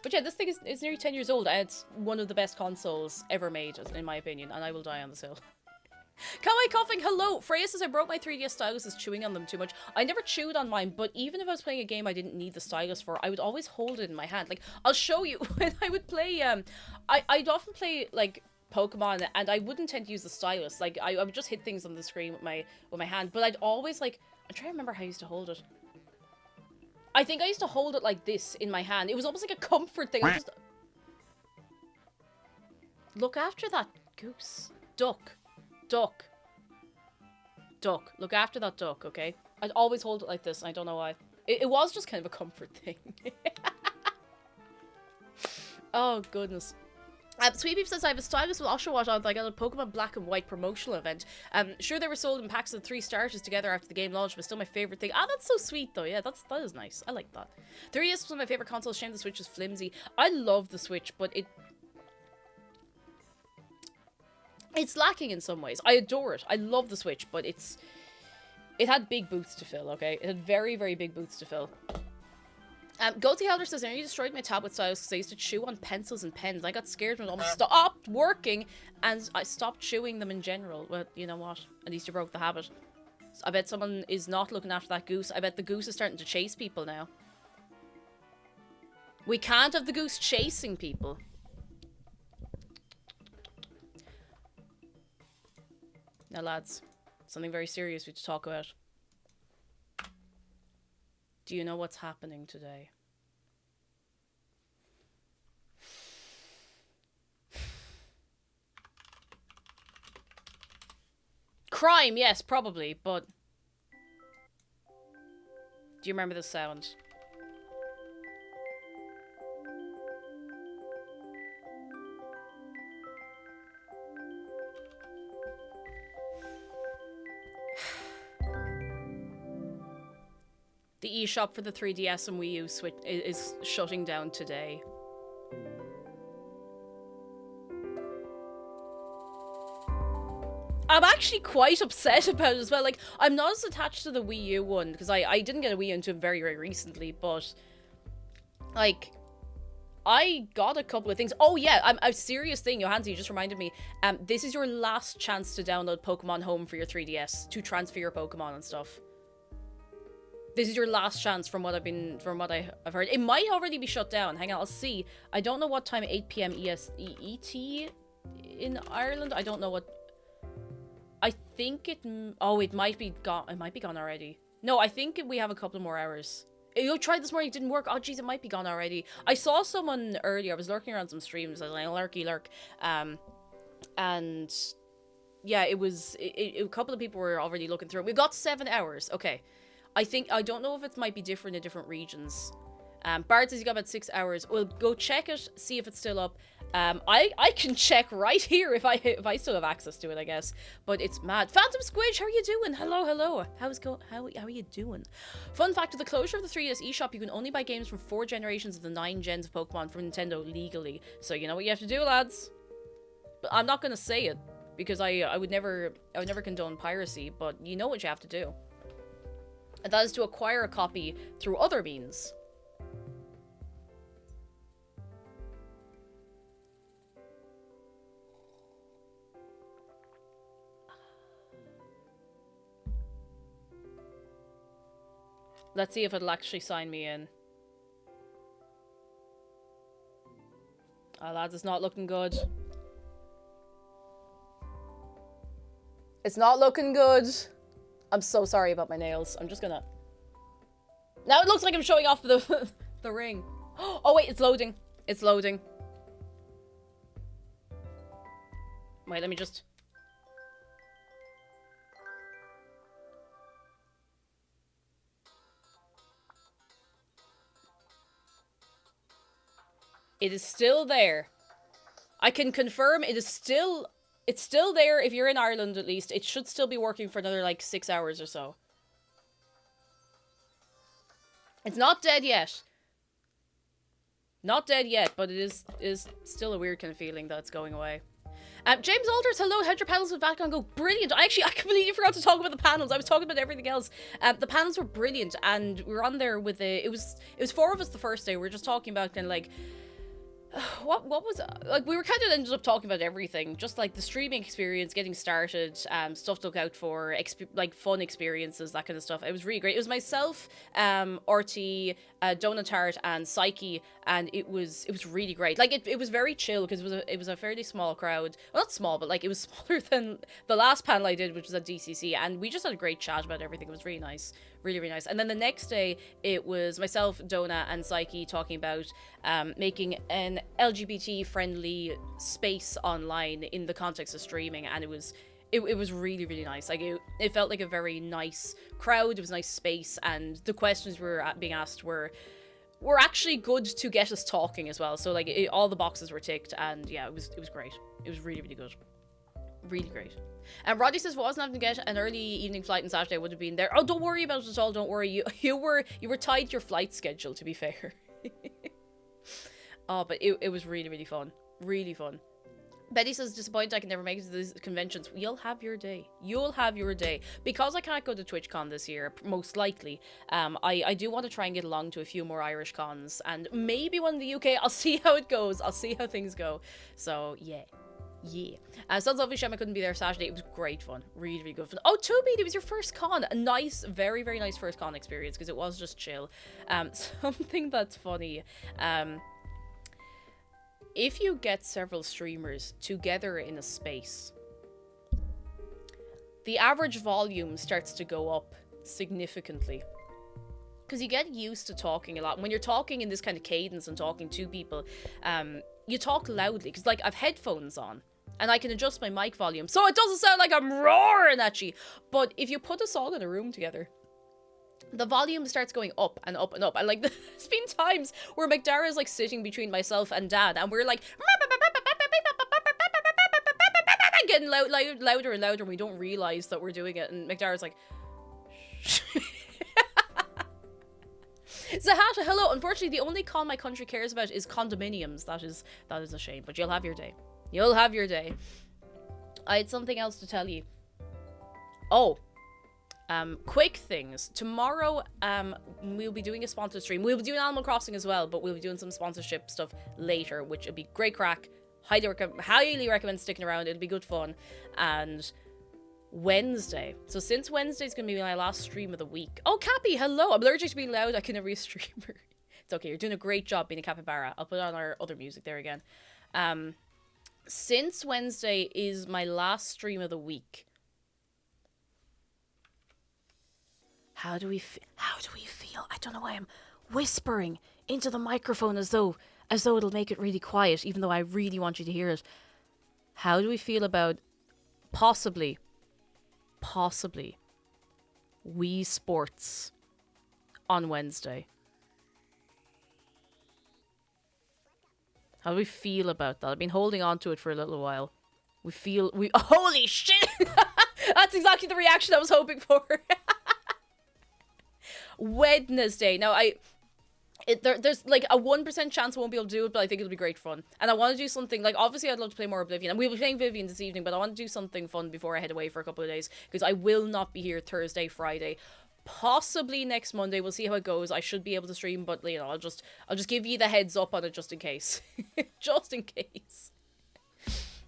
S3: But yeah, this thing is nearly 10 years old, and it's one of the best consoles ever made, in my opinion, and I will die on this hill. Kawaii Coughing, hello! Freya says, I broke my 3DS stylus is chewing on them too much. I never chewed on mine, but even if I was playing a game I didn't need the stylus for, I would always hold it in my hand. Like, I'll show you, when I would play, I'd often play, like, Pokemon, and I wouldn't tend to use the stylus. Like, I would just hit things on the screen with my hand, but I'd always, like, I'm trying to remember how I used to hold it. I think I used to hold it like this in my hand. It was almost like a comfort thing. I just... Look after that goose. Duck. Look after that duck, okay? I'd always hold it like this. I don't know why. It was just kind of a comfort thing. Oh, goodness. Sweet Peep says, I have a stylus with Oshawott on. I got a Pokemon Black and White promotional event. Sure, they were sold in packs of 3 starters together after the game launched, but still my favorite thing. Ah, that's so sweet, though. Yeah, that is nice. I like that. 3DS was one of my favorite consoles. Shame the Switch is flimsy. I love the Switch, but it's lacking in some ways. I adore it. I love the Switch, but it had big boots to fill, okay? It had very, very big boots to fill. Goatee Helder says, I nearly destroyed my tablet stylus because I used to chew on pencils and pens. I got scared when it almost stopped working, and I stopped chewing them in general. Well, you know what? At least you broke the habit. So I bet someone is not looking after that goose. I bet the goose is starting to chase people now. We can't have the goose chasing people. Now, lads, something very serious we have to talk about. Do you know what's happening today? Crime, yes, probably, but... Do you remember the sound? The eShop for the 3DS and Wii U Switch is shutting down today. I'm actually quite upset about it as well. Like, I'm not as attached to the Wii U one, because I didn't get a Wii U until very, very recently, but... Like, I got a couple of things. Oh yeah, a serious thing, Johansi, you just reminded me. This is your last chance to download Pokemon Home for your 3DS, to transfer your Pokemon and stuff. This is your last chance from what I've heard. It might already be shut down. Hang on, I'll see. I don't know what time 8 p.m. ET in Ireland. I don't know what. I think it. Oh, it might be gone. It might be gone already. No, I think we have a couple more hours. You tried this morning, it didn't work. Oh, jeez, it might be gone already. I saw someone earlier. I was lurking around some streams. I was like, lurky lurk. And yeah, it was. A couple of people were already looking through it. We've got 7 hours. Okay. I don't know if it might be different in different regions. Bard says you got about 6 hours. We'll go check it, see if it's still up. I can check right here if I still have access to it, I guess. But it's mad. Phantom Squidge, how are you doing? Hello. How are you doing? Fun fact, with the closure of the 3DS eShop, you can only buy games from 4 generations of the 9 gens of Pokemon from Nintendo legally. So you know what you have to do, lads. But I'm not gonna say it because I would never condone piracy. But you know what you have to do. And that is to acquire a copy through other means. Let's see if it'll actually sign me in. Oh, lads, it's not looking good. It's not looking good. I'm so sorry about my nails. I'm just gonna... Now it looks like I'm showing off the the ring. Oh wait, it's loading. It's loading. Wait, let me just... It is still there. I can confirm it is still... It's still there if you're in Ireland, at least. It should still be working for another, like, 6 hours or so. It's not dead yet. Not dead yet, but it is still a weird kind of feeling that it's going away. James Alders, hello. How'd your panels with Vatican go? Brilliant. I completely forgot to talk about the panels. I was talking about everything else. The panels were brilliant, and we were on there with a... It was 4 of us the first day. We were just talking about kind of, like... What was like we were kind of ended up talking about everything, just like the streaming experience, getting started, stuff to look out for, like fun experiences, that kind of stuff. It was really great. It was myself, RT, Donatart, and Psyche, and it was really great. Like it was very chill because it was a fairly small crowd. Well, not small, but like it was smaller than the last panel I did, which was at DCC, and we just had a great chat about everything. It was really nice. Really, really nice. And then the next day, it was myself, Dona, and Psyche talking about making an LGBT-friendly space online in the context of streaming, and it was really, really nice. Like it felt like a very nice crowd. It was a nice space, and the questions we were being asked were were actually good to get us talking as well. So like all the boxes were ticked, and yeah, it was great. It was really, really good. Really great. And Roddy says, if I wasn't having to get an early evening flight on Saturday, I would have been there. Oh, don't worry about it at all. Don't worry. You were tied to your flight schedule, to be fair. Oh, but it was really, really fun. Really fun. Betty says, disappointed I can never make it to these conventions. You'll have your day. You'll have your day. Because I can't go to TwitchCon this year, most likely, I do want to try and get along to a few more Irish cons. And maybe one in the UK. I'll see how it goes. I'll see how things go. So, yeah. Yeah. Sons of Hashem, I couldn't be there Saturday. It was great fun. Really, really good fun. Oh, Toby, it was your first con. A nice, very, very nice first con experience, because it was just chill. Something that's funny. If you get several streamers together in a space, the average volume starts to go up significantly. Because you get used to talking a lot. When you're talking in this kind of cadence and talking to people, you talk loudly. Because, like, I've headphones on. And I can adjust my mic volume. So it doesn't sound like I'm roaring at you. But if you put us all in a room together, the volume starts going up and up and up. And, like, there's been times where McDara's, like, sitting between myself and Dad. And we're, like, getting louder and louder. And we don't realize that we're doing it. And McDara's like... Zahata, hello. Unfortunately, the only con my country cares about is condominiums. That is a shame. But you'll have your day. You'll have your day. I had something else to tell you. Oh. Quick things. Tomorrow, we'll be doing a sponsored stream. We'll be doing Animal Crossing as well, but we'll be doing some sponsorship stuff later, which will be great crack. Highly recommend sticking around. It'll be good fun. And Wednesday. So since Wednesday's going to be my last stream of the week. Oh, Cappy, hello. I'm allergic to being loud. I can never be a streamer. It's okay. You're doing a great job being a capybara. I'll put on our other music there again. Since Wednesday is my last stream of the week, how do we feel? I don't know why I'm whispering into the microphone as though it'll make it really quiet, even though I really want you to hear it. How do we feel about possibly Wii Sports on Wednesday? How do we feel about that? I've been holding on to it for a little while. Holy shit! That's exactly the reaction I was hoping for. Wednesday. Now, there's like a 1% chance I won't be able to do it, but I think it'll be great fun. And I want to do something, like, obviously I'd love to play more Oblivion, and we'll be playing Vivian this evening, but I want to do something fun before I head away for a couple of days, because I will not be here Thursday, Friday. Possibly next Monday. We'll see how it goes. I should be able to stream, but, you know, I'll just give you the heads up on it just in case. Just in case.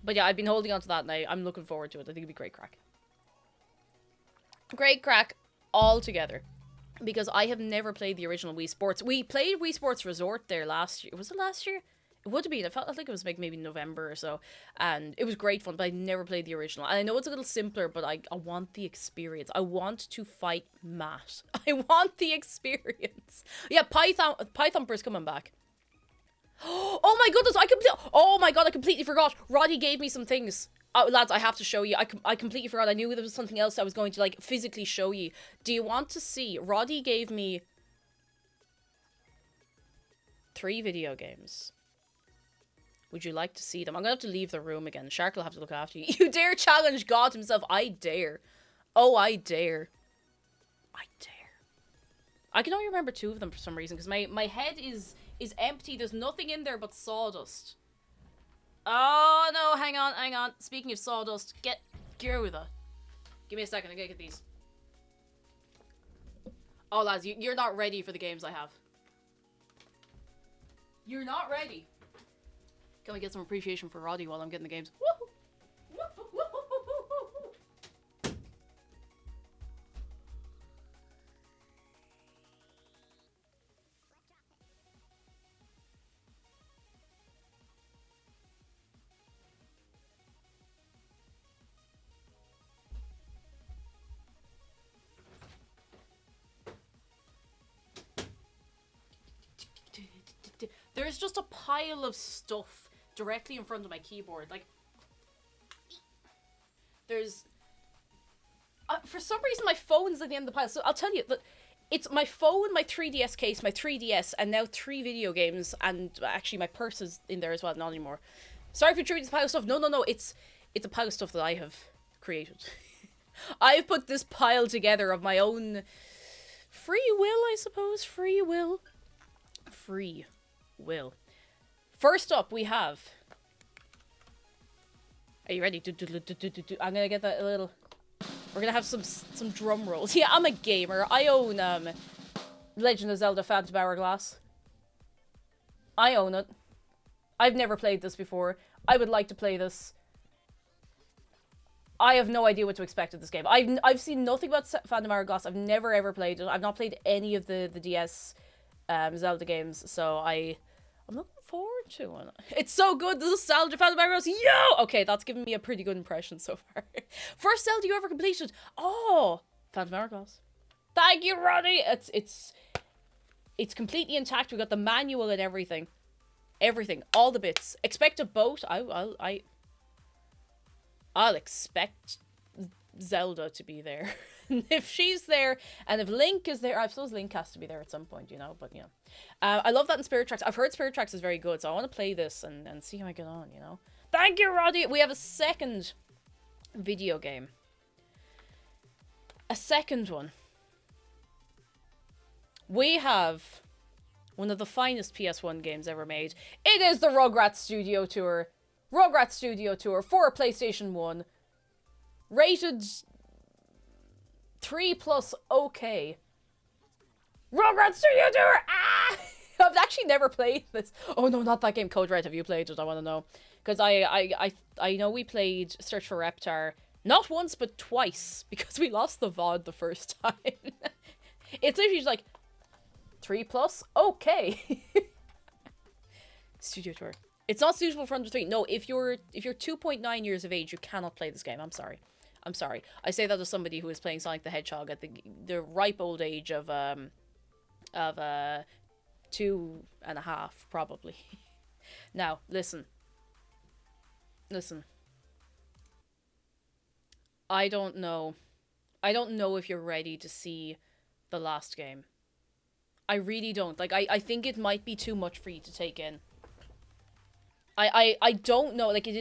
S3: But yeah, I've been holding on to that, and I'm looking forward to it. I think it'll be great crack. Great crack all together. Because I have never played the original Wii Sports. We played Wii Sports Resort there last year. Was it last year? It would have been. I think it was like maybe November or so. And it was great fun, but I never played the original. And I know it's a little simpler, but I want the experience. I want to fight Matt. I want the experience. Yeah, Pythumper's coming back. Oh my goodness, oh my god, I completely forgot. Roddy gave me some things. Oh, lads, I have to show you. I completely forgot. I knew there was something else I was going to, like, physically show you. Do you want to see? Roddy gave me 3 video games. Would you like to see them? I'm going to have to leave the room again. Shark will have to look after you. You dare challenge God himself? I dare. Oh, I dare. I dare. I can only remember 2 of them for some reason, because my head is empty. There's nothing in there but sawdust. Oh, no, hang on. Speaking of sawdust, get with it. Give me a second, I'm gonna get these. Oh, lads, you're not ready for the games I have. You're not ready. Can we get some appreciation for Roddy while I'm getting the games? Woohoo! There's just a pile of stuff directly in front of my keyboard. Like, there's... for some reason, my phone's at the end of the pile. So I'll tell you that it's my phone, my 3DS case, my 3DS, and now 3 video games, and actually my purse is in there as well. Not anymore. Sorry for intruding this pile of stuff. No. It's a pile of stuff that I have created. I've put this pile together of my own free will, I suppose. Free will. First up, we have. Are you ready? I'm gonna get that a little. We're gonna have some drum rolls. Yeah, I'm a gamer. I own Legend of Zelda Phantom Hourglass. I own it. I've never played this before. I would like to play this. I have no idea what to expect of this game. I've seen nothing about Phantom Hourglass. I've never ever played it. I've not played any of the DS Zelda games, so I'm looking forward to it. It's so good. The nostalgia Phantom Hourglass. Yo! Okay, that's given me a pretty good impression so far. First Zelda you ever completed. Oh, Phantom Hourglass. Thank you, Ronnie. It's completely intact. We got the manual and everything. Everything, all the bits. Expect a boat. I'll expect Zelda to be there. If she's there, and if Link is there, I suppose Link has to be there at some point, you know, but, you know. I love that in Spirit Tracks. I've heard Spirit Tracks is very good, so I want to play this and see how I get on, you know. Thank you, Roddy! We have a second video game. A second one. We have one of the finest PS1 games ever made. It is the Rugrats Studio Tour. Rugrats Studio Tour for PlayStation 1. Rated 3+ OK. Rugrats Studio Tour! Ah! I've actually never played this. Oh no, not that game. Code Red, have you played it? I want to know. Because I know we played Search for Reptar not once but twice because we lost the VOD the first time. It's literally just like 3+? Okay. Studio Tour. It's not suitable for under 3. No, if you're 2.9 years of age, you cannot play this game. I'm sorry. I'm sorry. I say that as somebody who is playing Sonic the Hedgehog at the ripe old age of 2.5, probably. Now, listen. Listen. I don't know. I don't know if you're ready to see the last game. I really don't. Like, I think it might be too much for you to take in. I don't know. Like, it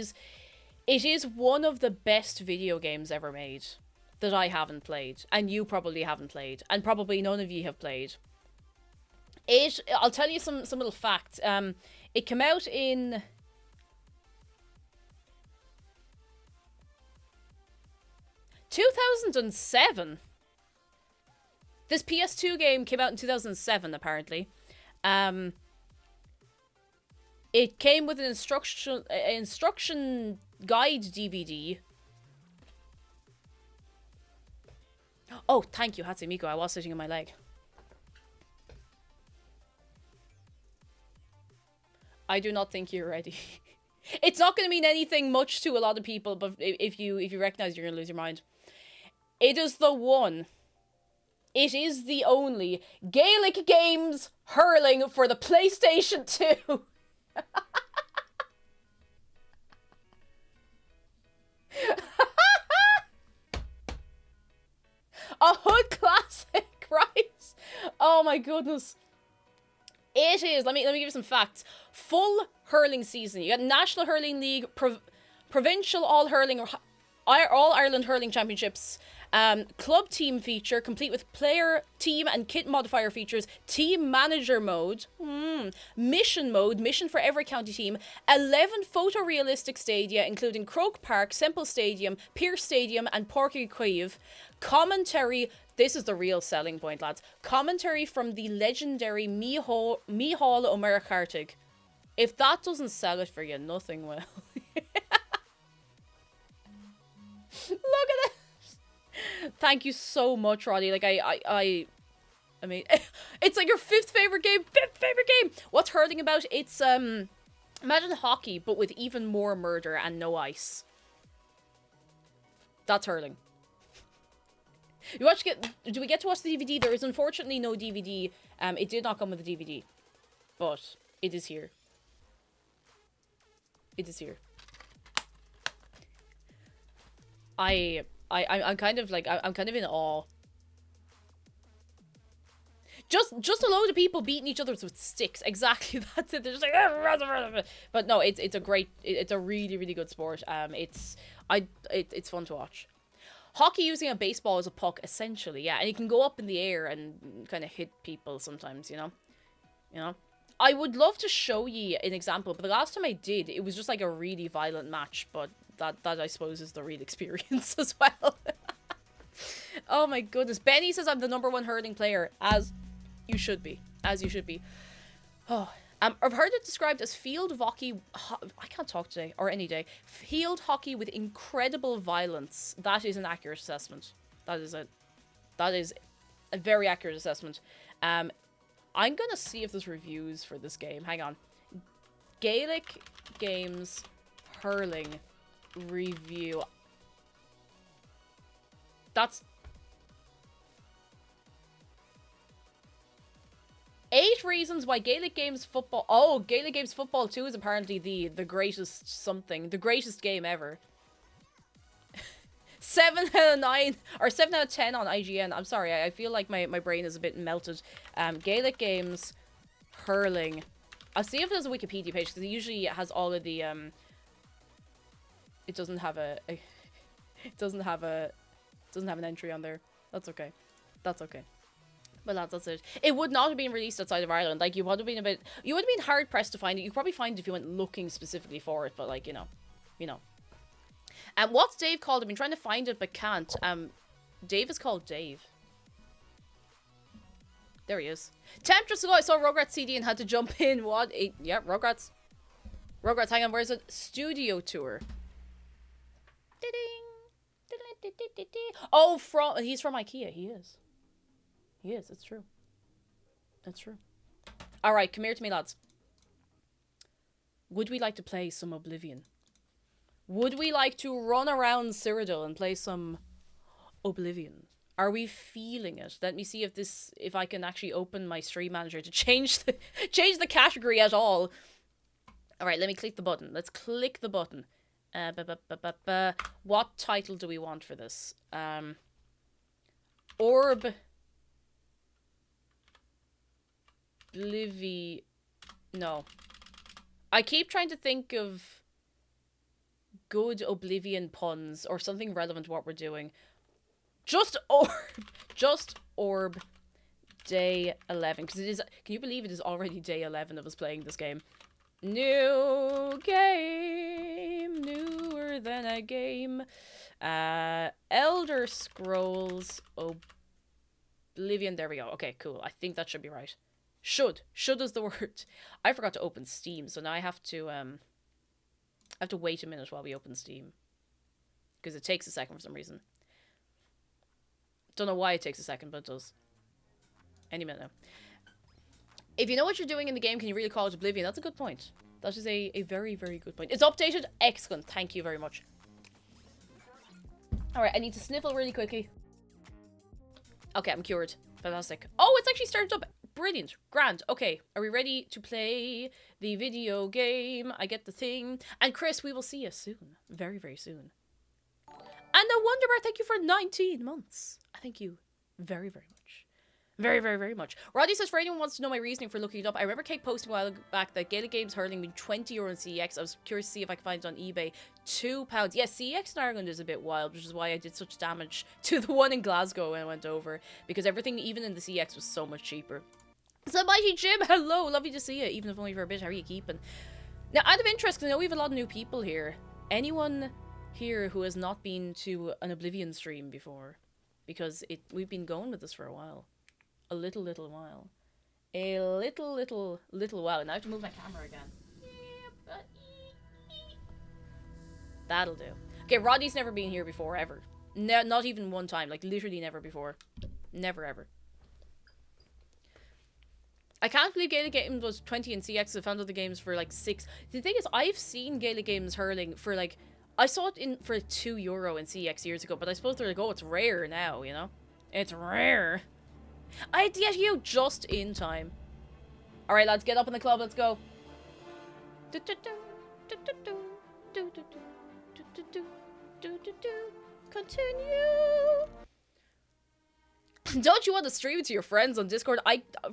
S3: is one of the best video games ever made that I haven't played. And you probably haven't played. And probably none of you have played. I'll tell you some little facts. It came out in 2007. This PS2 game came out in 2007, apparently. It came with an instruction guide DVD. Oh, thank you, Hatsumiko. I was sitting on my leg. I do not think you're ready. It's not going to mean anything much to a lot of people, but if you recognize, you're going to lose your mind. It is the one. It is the only Gaelic Games hurling for the PlayStation 2. A hood classic, right? Oh my goodness. It is. Let me give you some facts. Full hurling season. You got National Hurling League, Provincial All Ireland Hurling Championships, club team feature, complete with player, team, and kit modifier features, team manager mode, mission mode, mission for every county team, 11 photorealistic stadia, including Croke Park, Semple Stadium, Pierce Stadium, and Páirc Uí Chaoimh. Commentary, this is the real selling point, lads. Commentary from the legendary Mícheál Ó Muircheartaigh. If that doesn't sell it for you, nothing will. Look at it. Thank you so much, Roddy. Like, I mean, it's like your fifth favorite game. What's hurling about? It's, imagine hockey, but with even more murder and no ice. That's hurling. Do we get to watch the DVD? There is unfortunately no DVD. It did not come with a DVD, but it is here. It is here. I'm kind of like, I'm kind of in awe. Just a load of people beating each other with sticks. Exactly, that's it. They're just like, but no, it's a great, it's a really really good sport. It's fun to watch. Hockey using a baseball as a puck, essentially, yeah, and you can go up in the air and kind of hit people sometimes, you know. I would love to show you an example, but the last time I did, it was just like a really violent match, but that I suppose is the real experience as well. Oh my goodness. Benny says I'm the #1 hurling player, as you should be. As you should be. Oh, I've heard it described as field hockey. I can't talk today, or any day. Field hockey with incredible violence. That is an accurate assessment. That is a very accurate assessment. I'm gonna see if there's reviews for this game. Hang on. Gaelic Games hurling review. That's 8 reasons why Gaelic Games football. Oh, Gaelic Games football 2 is apparently the greatest something, the greatest game ever. 7 out of 9 or 7 out of 10 on IGN. I'm sorry, I feel like my brain is a bit melted. Gaelic Games hurling. I'll see if there's a Wikipedia page, because it usually has all of the it doesn't have an entry on there. That's okay. That's okay. But that's it. It would not have been released outside of Ireland. Like, you would have been hard pressed to find it. You could probably find it if you went looking specifically for it, but like, you know. What's Dave called? I've been trying to find it but can't. Dave is called Dave. There he is. Temptress ago, I saw Rugrats CD and had to jump in. What? Yeah, Rugrats. Rugrats, hang on, where's it? Studio tour. Oh, he's from IKEA. He is. It's true. That's true. Alright, come here to me, lads. Would we like to play some Oblivion? Would we like to run around Cyrodiil and play some Oblivion? Are we feeling it? Let me see if I can actually open my stream manager to change the category at all. Alright, let me click the button. Let's click the button. What title do we want for this? Orb Oblivion. No. I keep trying to think of good Oblivion puns or something relevant to what we're doing. Just Orb Day 11. Because it is, can you believe it is already day 11 of us playing this game? New game, newer than a game. Elder Scrolls Oblivion. There we go. Okay, cool. I think that should be right. Should is the word. I forgot to open Steam, so now I have to wait a minute while we open Steam, because it takes a second for some reason. Don't know why it takes a second, but it does. Any minute now. If you know what you're doing in the game, can you really call it Oblivion? That's a good point. That is a very, very good point. It's updated. Excellent. Thank you very much. Alright, I need to sniffle really quickly. Okay, I'm cured. Fantastic. Oh, it's actually started up. Brilliant. Grand. Okay, are we ready to play the video game? I get the thing. And Chris, we will see you soon. Very, very soon. And the Wonderbar, thank you for 19 months. Thank you very, very much. Very, very, very much. Roddy says, for anyone who wants to know my reasoning for looking it up, I remember Kate posting a while back that Gaelic Games hurling me €20 in CEX. I was curious to see if I could find it on eBay. £2. Yeah, CEX in Ireland is a bit wild, which is why I did such damage to the one in Glasgow when I went over. Because everything, even in the CEX, was so much cheaper. So, Mighty Jim, hello, lovely to see you, even if only for a bit. How are you keeping? Now, out of interest, because I know we have a lot of new people here. Anyone here who has not been to an Oblivion stream before? Because we've been going with this for a while. A little while. A little while. And I have to move my camera again. That'll do. Okay, Roddy's never been here before, ever. No, not even one time. Like, literally never before. Never, ever. I can't believe Gaelic Games was 20 in CX. I found other games for like 6. The thing is, I've seen Gaelic Games hurling for like... I saw it for €2 in CX years ago, but I suppose they're like, oh, it's rare now, you know? It's rare. I had to get you just in time. Alright, lads, get up in the club, let's go. Continue. Don't you want to stream it to your friends on Discord?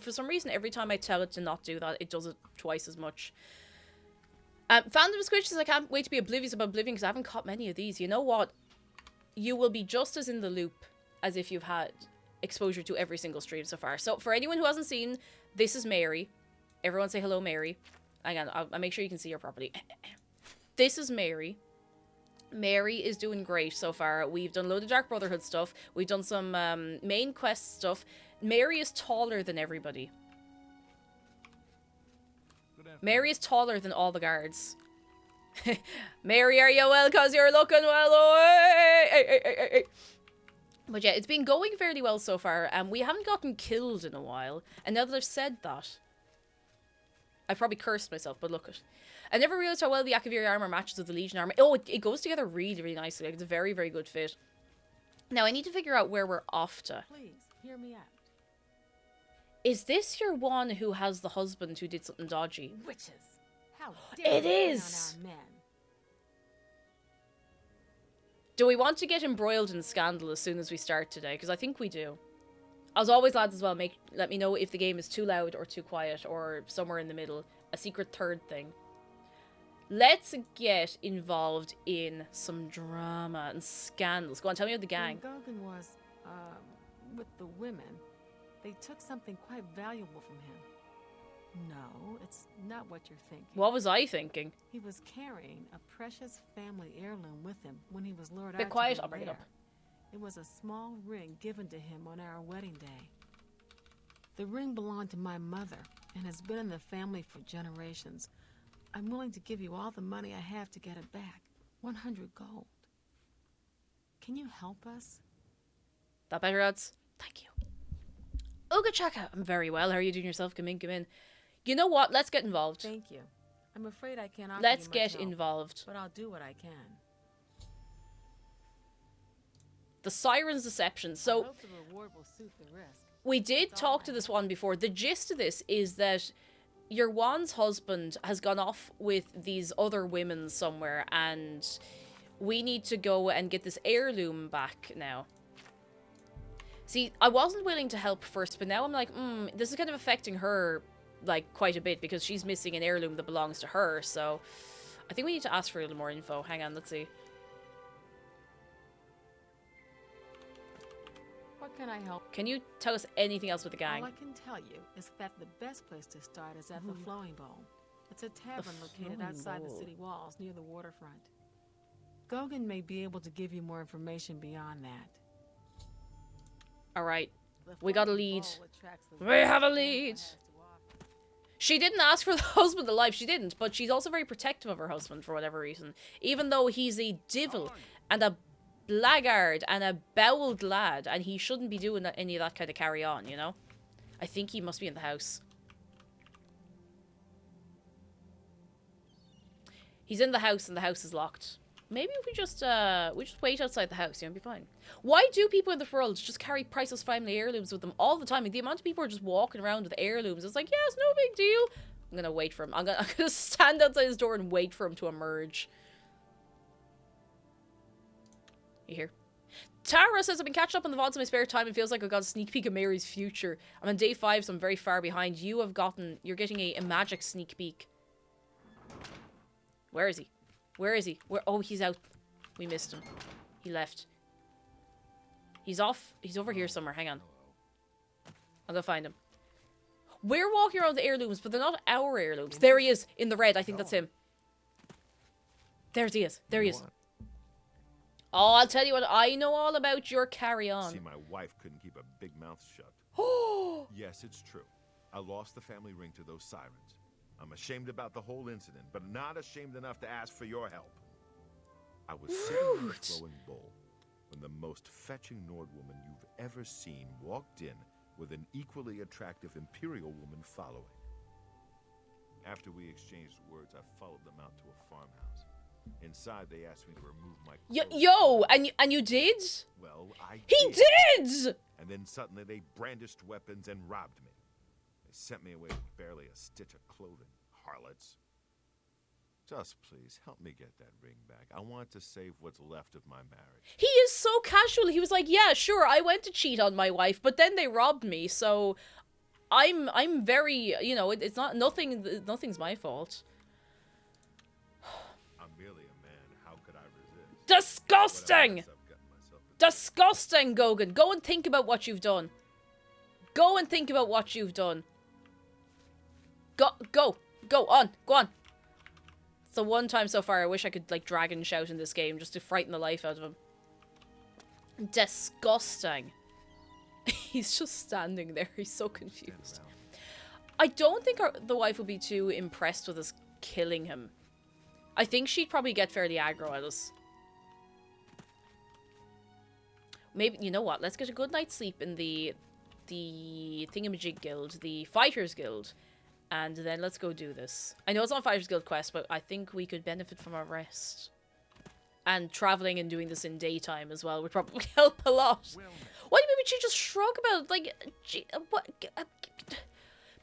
S3: For some reason, every time I tell it to not do that, it does it twice as much. Fandom Squidge says, I can't wait to be oblivious about Oblivion because I haven't caught many of these. You know what? You will be just as in the loop as if you've had exposure to every single stream so far. So for anyone who hasn't seen, this is Mary. Everyone say hello, Mary. Hang on, I'll make sure you can see her properly. This is Mary. Mary is doing great so far. We've done a load of Dark Brotherhood stuff. We've done some main quest stuff. Mary is taller than everybody. Mary is taller than all the guards. Mary, are you well? Because you're looking well. Oh, But yeah, it's been going fairly well so far. We haven't gotten killed in a while. And now that I've said that, I probably cursed myself, but look at. I never realized how well the Akaviri armor matches with the Legion armor. Oh, it goes together really, really nicely. Like, it's a very, very good fit. Now, I need to figure out where we're off to.
S5: Please, hear me out.
S3: Is this your one who has the husband who did something dodgy?
S5: Witches. How dare
S3: It
S5: you bring
S3: is!
S5: on our men?
S3: Do we want to get embroiled in scandal as soon as we start today? Because I think we do. As always, lads, as well, let me know if the game is too loud or too quiet or somewhere in the middle. A secret third thing. Let's get involved in some drama and scandals. Go on, tell me about the gang.
S5: When Gogan was, with the women, they took something quite valuable from him. No, it's not what you're thinking.
S3: What was I thinking?
S5: He was carrying a precious family heirloom with him when he was lured out.
S3: Bit
S5: to
S3: quiet,
S5: the
S3: I'll bring it
S5: lair.
S3: up.
S5: It was a small ring given to him on our wedding day. The ring belonged to my mother and has been in the family for generations. I'm willing to give you all the money I have to get it back. 100 gold. Can you help us?
S3: That better, lads? Thank you. Uga Chaka, I'm very well. How are you doing yourself? Come in, come in. You know what? Let's get involved.
S5: Thank you. I'm afraid I can't offer
S3: Let's
S5: you much
S3: get
S5: help,
S3: involved.
S5: but I'll do what I can.
S3: The Siren's Deception.
S5: I
S3: So,
S5: hope the reward will suit the risk.
S3: we did
S5: That's all
S3: talk
S5: I
S3: to this
S5: have.
S3: one before. The gist of this is that your Juan's husband has gone off with these other women somewhere, and we need to go and get this heirloom back now. See, I wasn't willing to help first, but now I'm like, this is kind of affecting her, like, quite a bit, because she's missing an heirloom that belongs to her, so I think we need to ask for a little more info. Hang on, let's see.
S5: What can I help?
S3: Can you tell us anything else with the gang?
S5: All I can tell you is that the best place to start is at the Flowing Bowl. It's a tavern located
S3: Flowing
S5: outside the
S3: Bowl.
S5: city walls near the waterfront. Gogan may be able to give you more information beyond that.
S3: Alright.
S5: The
S3: We got a
S5: Flowing
S3: lead.
S5: Bowl attracts the
S3: We have a
S5: best
S3: lead.
S5: has to offer.
S3: She didn't ask for the husband alive, she didn't, but she's also very protective of her husband for whatever reason. Even though he's a divil and a blackguard and a bowelled lad, and he shouldn't be doing any of that kind of carry on, you know? I think he must be in the house. He's in the house and the house is locked. Maybe if we just wait outside the house, you know, be fine. Why do people in the world just carry priceless family heirlooms with them all the time? Like, the amount of people are just walking around with heirlooms, it's like, yeah, it's no big deal. I'm gonna wait for him. I'm gonna stand outside his door and wait for him to emerge. You hear? Tara says, I've been catching up on the VODs in my spare time. It feels like I've got a sneak peek of Mary's future. I'm on day 5, so I'm very far behind. You're getting a magic sneak peek. Where is he? Where is he? Oh, he's out. We missed him. He left. He's off. He's over here somewhere. Hang on. I'll go find him. We're walking around the heirlooms, but they're not our heirlooms. There he is, in the red. I think that's him. There he is. There he is. Oh, I'll tell you what. I know all about your carry-on.
S6: See, my wife couldn't keep a big mouth shut.
S3: Oh!
S6: Yes, it's true. I lost the family ring to those sirens. I'm ashamed about the whole incident, but not ashamed enough to ask for your help. I was sitting in the
S3: Rude.
S6: flowing bowl when the most fetching Nord woman you've ever seen walked in with an equally attractive Imperial woman following. After we exchanged words, I followed them out to a farmhouse. Inside, they asked me to remove my clothes.
S3: Yo, and you did?
S6: Well, I
S3: He did!
S6: And then suddenly they brandished weapons and robbed me. They sent me away with barely a stitch of clothing, harlots. Just please, help me get that ring back. I want to save what's left of my marriage.
S3: He is so casual. He was like, yeah, sure, I went to cheat on my wife, but then they robbed me, so I'm very, you know, it's not, nothing's my fault.
S6: I'm merely a man. How could I resist?
S3: Disgusting!
S6: What a mess I've gotten myself into.
S3: Disgusting, Gogan. Go and think about what you've done. Go and think about what you've done. Go on. It's the one time so far I wish I could, like, dragon shout in this game just to frighten the life out of him. Disgusting. He's just standing there. He's so confused. I don't think the wife would be too impressed with us killing him. I think she'd probably get fairly aggro at us. Maybe, you know what? Let's get a good night's sleep in the Thingamajig Guild, the Fighters Guild. And then let's go do this. I know it's on Fighters Guild quest, but I think we could benefit from a rest. And traveling and doing this in daytime as well would probably help a lot. Why did she just shrug about it? Like, what?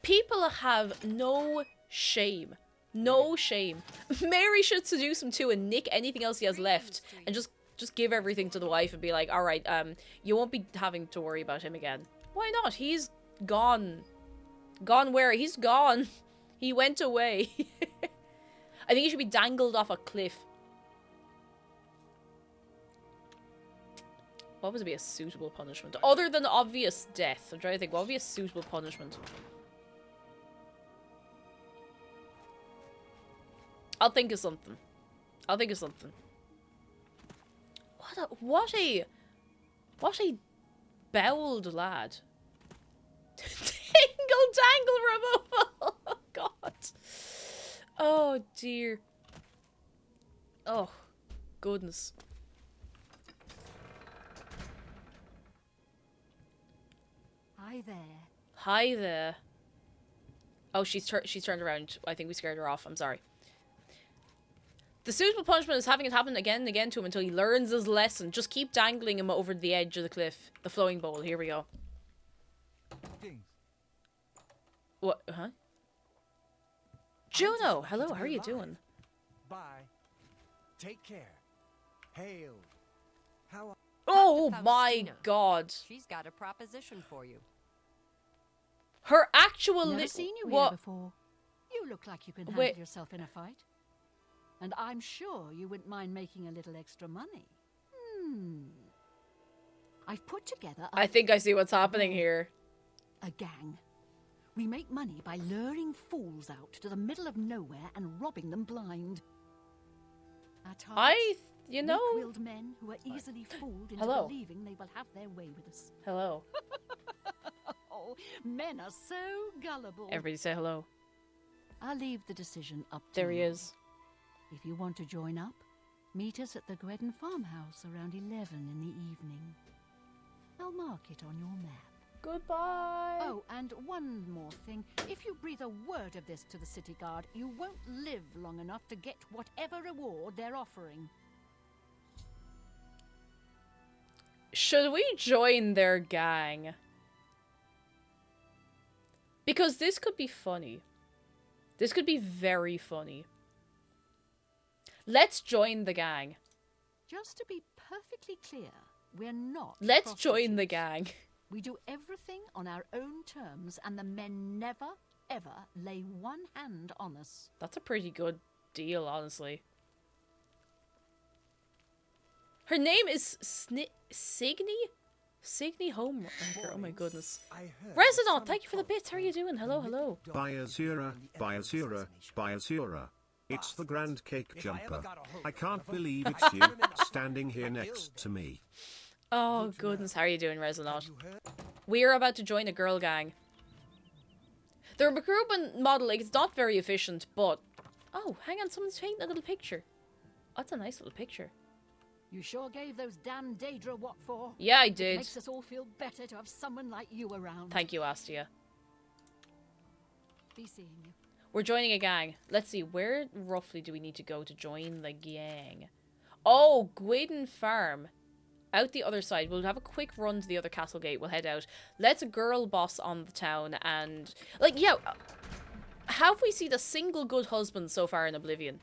S3: People have no shame. No shame. Mary should seduce him too and nick anything else he has left. And just give everything to the wife and be like, alright, you won't be having to worry about him again. Why not? He's gone. Gone where? He's gone. He went away. I think he should be dangled off a cliff. What would be a suitable punishment? Other than obvious death. I'm trying to think. What would be a suitable punishment? I'll think of something. What a boweled lad. Dangle removal. Oh god. Oh dear. Oh goodness.
S7: Hi there.
S3: Hi there. Oh, she's turned around. I think we scared her off. I'm sorry. The suitable punishment is having it happen again and again to him until he learns his lesson. Just keep dangling him over the edge of the cliff. The flowing bowl. Here we go. What? Huh? Juno! Hello, how are you doing?
S8: Bye. Take care. Hail. How
S3: Oh
S7: Dr.
S3: my
S7: Faustina.
S3: god.
S7: She's got a proposition for you.
S3: Her actual
S9: Never seen you here
S3: what?
S9: before. You look like you can handle
S3: Wait.
S9: yourself in a fight. And I'm sure you wouldn't mind making a little extra money. I've put together
S3: I think I see what's happening here.
S9: a gang. We make money by luring fools out to the middle of nowhere and robbing them blind. Our targets,
S3: You know.
S9: weak-willed men who are easily fooled into
S3: Hello.
S9: believing they will have their way with us.
S3: Hello.
S9: Oh, men are so gullible.
S3: Everybody say hello.
S9: I'll leave the decision up to
S3: There he
S9: you.
S3: is.
S9: If you want to join up, meet us at the Gredden farmhouse around 11 in the evening. I'll mark it on your map.
S3: Goodbye.
S9: Oh, and one more thing. If you breathe a word of this to the city guard, you won't live long enough to get whatever reward they're offering.
S3: Should we join their gang? Because this could be funny. This could be very funny. Let's join the gang.
S9: Just to be perfectly clear, we're not
S3: Let's join the
S9: prostitutes.
S3: gang.
S9: We do everything on our own terms, and the men never, ever lay one hand on us.
S3: That's a pretty good deal, honestly. Her name is Signy? Signy Homewrecker. Oh my goodness. Resident, thank you for the bits. How are you doing? Hello, hello.
S4: Biazura, Biazura, Biazura. It's the Grand Cake Jumper. I can't believe it's you, standing here next to me.
S3: Oh goodness, how are you doing, Resident? We are about to join a girl gang. The recruitment model, like, it's not very efficient, but... Oh, hang on, someone's painting a little picture. That's a nice little picture.
S9: You sure gave those damn Daedra what for?
S3: Yeah, I
S9: It
S3: did.
S9: makes us all feel better to have someone like you around.
S3: Thank you, Astia.
S9: Be seeing you.
S3: We're joining a gang. Let's see, where roughly do we need to go to join the gang? Oh, Gwydden Farm. Out the other side. We'll have a quick run to the other castle gate. We'll head out. Let's girl boss on the town and... Like, yeah, have we seen a single good husband so far in Oblivion?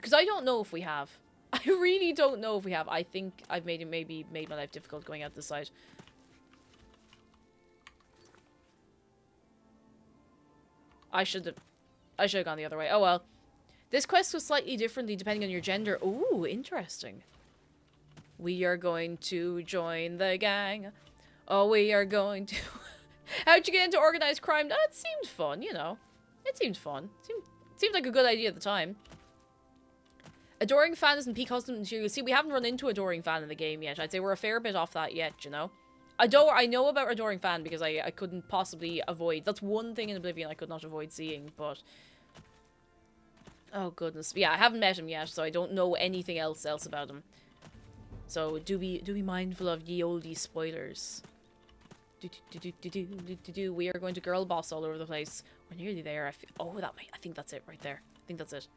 S3: Because I don't know if we have. I really don't know if we have. I think I've maybe made my life difficult going out this side. I should have gone the other way. Oh well. This quest was slightly differently depending on your gender. Ooh, interesting. We are going to join the gang. Oh, we are going to... How'd you get into organized crime? That seemed fun, you know. It seemed fun. Seemed like a good idea at the time. Adoring fan isn't peak custom material. See, we haven't run into Adoring fan in the game yet. I'd say we're a fair bit off that yet, you know. I know about Adoring fan because I couldn't possibly avoid. That's one thing in Oblivion I could not avoid seeing, but... Oh, goodness. Yeah, I haven't met him yet, so I don't know anything else about him. So, do be mindful of ye olde spoilers. We are going to girl boss all over the place. We're nearly there. I think that's it right there. I think that's it.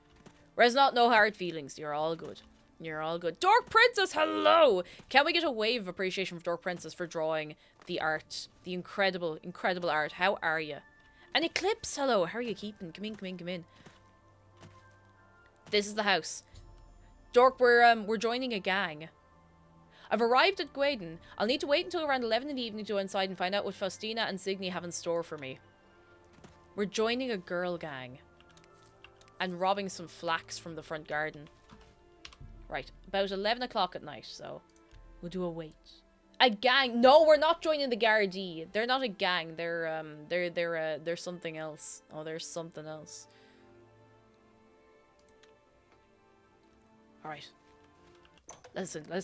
S3: Res not, no hard feelings. You're all good. You're all good. Dork Princess, hello! Can we get a wave of appreciation for Dork Princess for drawing the art? The incredible, incredible art. How are you? And Eclipse, hello. How are you keeping? Come in, come in, come in. This is the house. Dork, we're joining a gang. I've arrived at Gwaden. I'll need to wait until around 11 in the evening to go inside and find out what Faustina and Signy have in store for me. We're joining a girl gang. And robbing some flax from the front garden. Right, about 11 o'clock at night, so we'll do a wait. A gang? No, we're not joining the Gardaí. They're not a gang. They're something else. Oh, there's something else. All right. Listen.
S9: I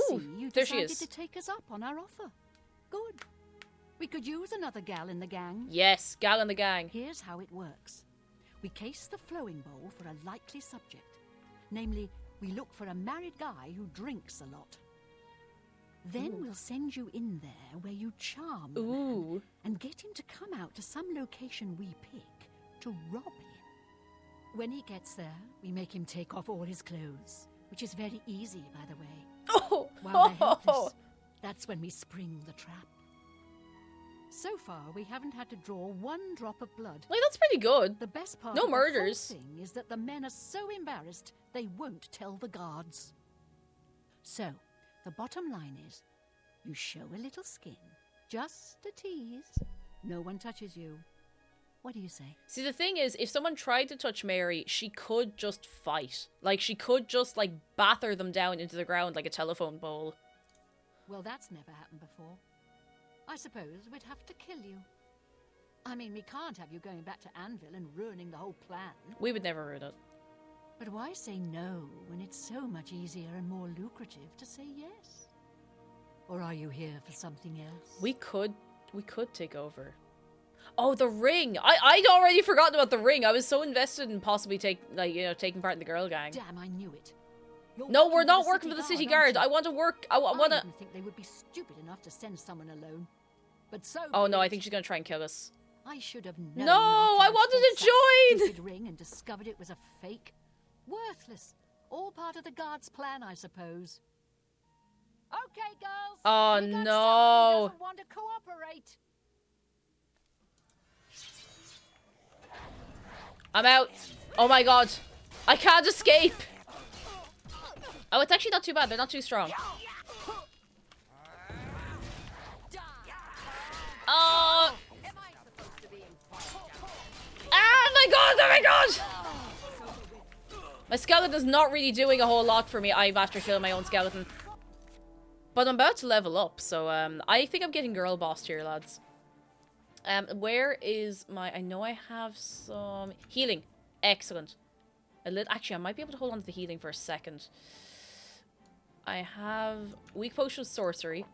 S9: see you
S3: there she
S9: decided
S3: is.
S9: to take us up on our offer. Good. We could use another gal in the gang.
S3: Yes, gal in the gang.
S9: Here's how it works. We case the flowing bowl for a likely subject. Namely, we look for a married guy who drinks a lot. Then we'll send you in there where you charm the man and get him to come out to some location we pick to rob him. When he gets there, we make him take off all his clothes, which is very easy, by the way. While they're helpless, that's when we spring the trap. So far, we haven't had to draw one drop of blood.
S3: Like, that's pretty good.
S9: The best part
S3: No
S9: of
S3: murders.
S9: the whole thing is that the men are so embarrassed they won't tell the guards. So, the bottom line is, you show a little skin, just a tease. No one touches you. What do you say?
S3: See, the thing is, if someone tried to touch Mary, she could just fight. Like, she could just, like, batter them down into the ground like a telephone pole.
S9: Well, that's never happened before. I suppose we'd have to kill you. I mean, we can't have you going back to Anvil and ruining the whole plan.
S3: We would never ruin it.
S9: But why say no when it's so much easier and more lucrative to say yes? Or are you here for something else?
S3: We could take over. Oh, the ring! I'd already forgotten about the ring. I was so invested in possibly taking part in the girl gang.
S9: Damn, I knew it.
S3: No, we're not working for the city guard. I want to work. I want to.
S9: I didn't think they would be stupid enough to send someone alone. But so.
S3: Oh no, I think she's gonna try and kill us.
S9: I should have known.
S3: No, I wanted to join.
S9: Stupid ring and discovered it was a fake. Worthless. All part of the guard's plan, I suppose. Okay, girls.
S3: Oh
S9: we got someone who
S3: no.
S9: doesn't want to cooperate.
S3: I'm out. Oh my god. I can't escape. Oh, it's actually not too bad. They're not too strong. Oh. Ah, my god. Oh my god. My skeleton's not really doing a whole lot for me. I'm after killing my own skeleton. But I'm about to level up, so I think I'm getting girl bossed here, lads. Where is my... I know I have some... Healing. Excellent. Actually, I might be able to hold on to the healing for a second. I have weak potion of sorcery.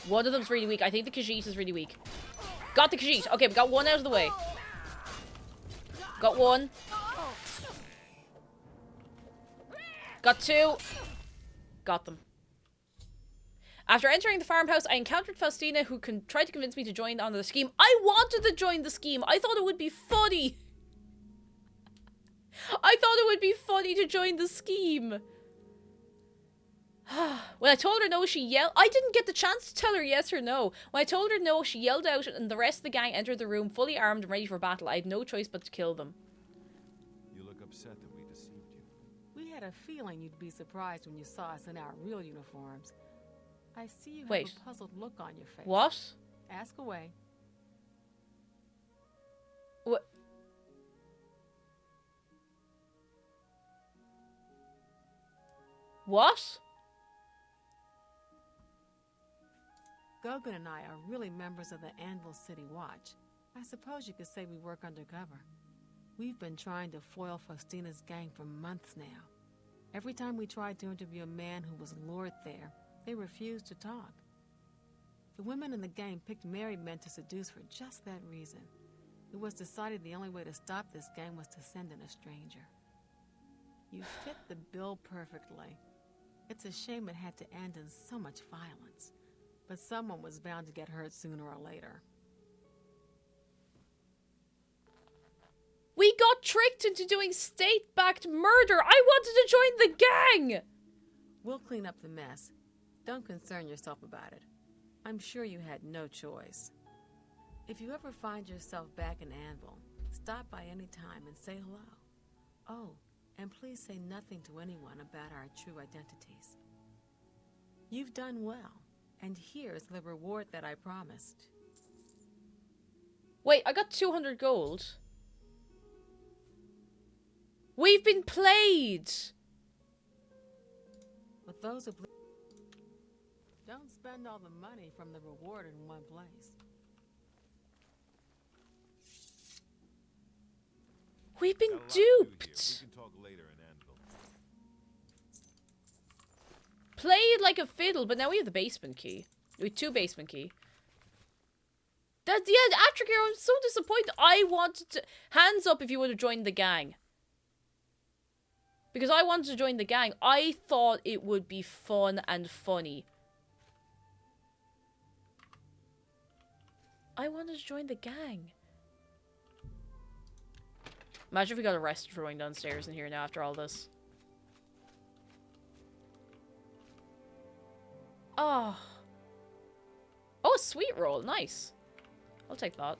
S3: One of them's really weak. I think the Khajiit is really weak. Got the Khajiit. Okay, we got one out of the way. Got one. Got two. Got them. After entering the farmhouse, I encountered Faustina, who tried to convince me to join on the scheme. I wanted to join the scheme. I thought it would be funny. I thought it would be funny to join the scheme. When I told her no, she yelled. I didn't get the chance to tell her yes or no. When I told her no, she yelled out, and the rest of the gang entered the room fully armed and ready for battle. I had no choice but to kill them.
S6: You look upset that we deceived you.
S5: We had a feeling you'd be surprised when you saw us in our real uniforms. I see you have
S3: Wait.
S5: a puzzled look on your face.
S3: What?
S5: Ask away.
S3: What? What?
S5: Gogan and I are really members of the Anvil City Watch. I suppose you could say we work undercover. We've been trying to foil Faustina's gang for months now. Every time we tried to interview a man who was lured there, they refused to talk. The women in the gang picked married men to seduce for just that reason. It was decided the only way to stop this gang was to send in a stranger. You fit the bill perfectly. It's a shame it had to end in so much violence. But someone was bound to get hurt sooner or later.
S3: We got tricked into doing state-backed murder. I wanted to join the gang.
S5: We'll clean up the mess. Don't concern yourself about it. I'm sure you had no choice. If you ever find yourself back in Anvil, stop by any time and say hello. Oh, and please say nothing to anyone about our true identities. You've done well. And here's the reward that I promised.
S3: Wait, I got 200 gold. We've been played.
S5: With those don't spend all the money from the reward in one place.
S3: We've been
S6: Got a lot to do here.
S3: duped.
S6: We can talk later in Anvil.
S3: Played like a fiddle, but now we have the basement key. We have 2 basement key. Yeah, Atrigger, I'm so disappointed. I wanted to... Hands up if you would have joined the gang. Because I wanted to join the gang. I thought it would be fun and funny. I wanted to join the gang. Imagine if we got arrested for going downstairs in here now after all this. Oh. Oh, a sweet roll. Nice. I'll take that.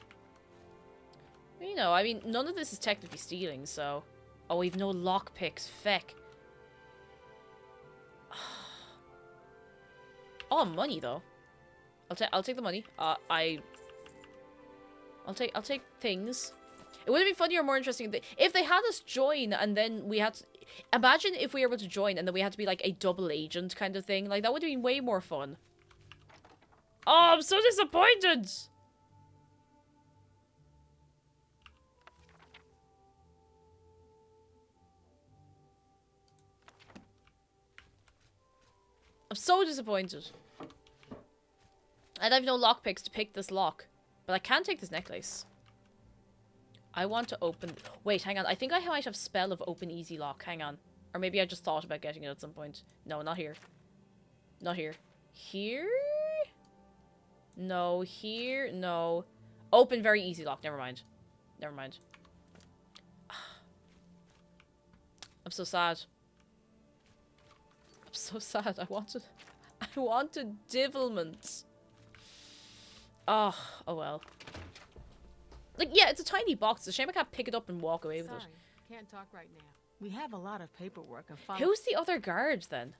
S3: You know, I mean, none of this is technically stealing, so... Oh, we've no lockpicks. Feck. Oh, money, though. I'll take the money. I'll take things. It would have been funnier or more interesting if they had us join and then we had to... Imagine if we were able to join and then we had to be like a double agent kind of thing. Like, that would have been way more fun. Oh, I'm so disappointed! I'm so disappointed. I have no lockpicks to pick this lock. But I can take this necklace. I want to open... Wait, hang on. I think I might have spell of open easy lock. Hang on. Or maybe I just thought about getting it at some point. No, not here. Not here. Here? No, here. No. Open very easy lock. Never mind. Never mind. I'm so sad. I'm so sad. I wanted divilment. Oh well. Like, yeah, it's a tiny box. It's a shame I can't pick it up and walk away with it.
S5: Sorry, can't talk right now. We have a lot of paperwork and file.
S3: Who's the other guard then?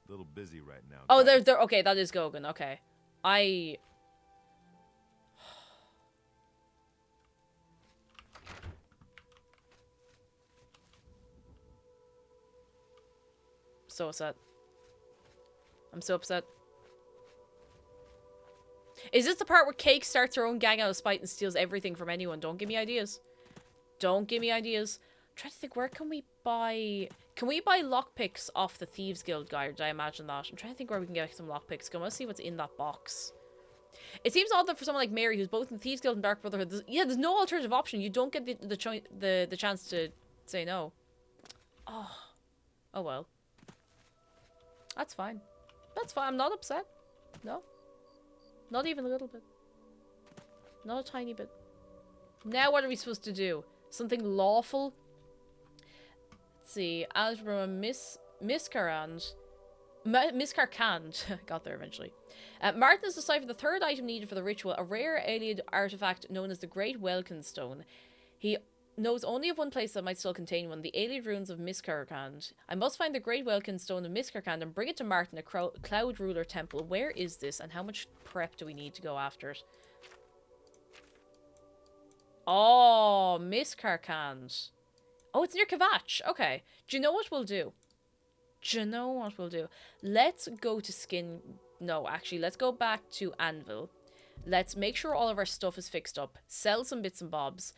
S6: A little busy right now.
S3: Oh,
S6: guys.
S3: they're okay. That is Gogan. Okay, so upset. I'm so upset. Is this the part where Cake starts her own gang out of spite and steals everything from anyone? Don't give me ideas. Don't give me ideas. I'm trying to think, where can we buy... Can we buy lockpicks off the Thieves Guild guide? I imagine that. I'm trying to think where we can get some lockpicks. I want to see what's in that box. It seems odd that for someone like Mary, who's both in the Thieves Guild and Dark Brotherhood, there's no alternative option. You don't get the chance to say no. Oh well. That's fine. That's fine. I'm not upset. No. Not even a little bit. Not a tiny bit. Now what are we supposed to do? Something lawful? Let's see. Algebra Miscarand. Miss Carcand got there eventually. Martin has deciphered the third item needed for the ritual, a rare alien artifact known as the Great Welkin Stone. He knows only of one place that might still contain one, the alien ruins of Miscarcand. I must find the Great Welkin Stone of Miscarcand and bring it to Martin at Cloud Ruler Temple. Where is this, and how much prep do we need to go after it? Oh, Miscarcand. Oh, it's near Kvatch. Okay. Do you know what we'll do? Do you know what we'll do? Let's go to Skin... No, actually, let's go back to Anvil. Let's make sure all of our stuff is fixed up. Sell some bits and bobs.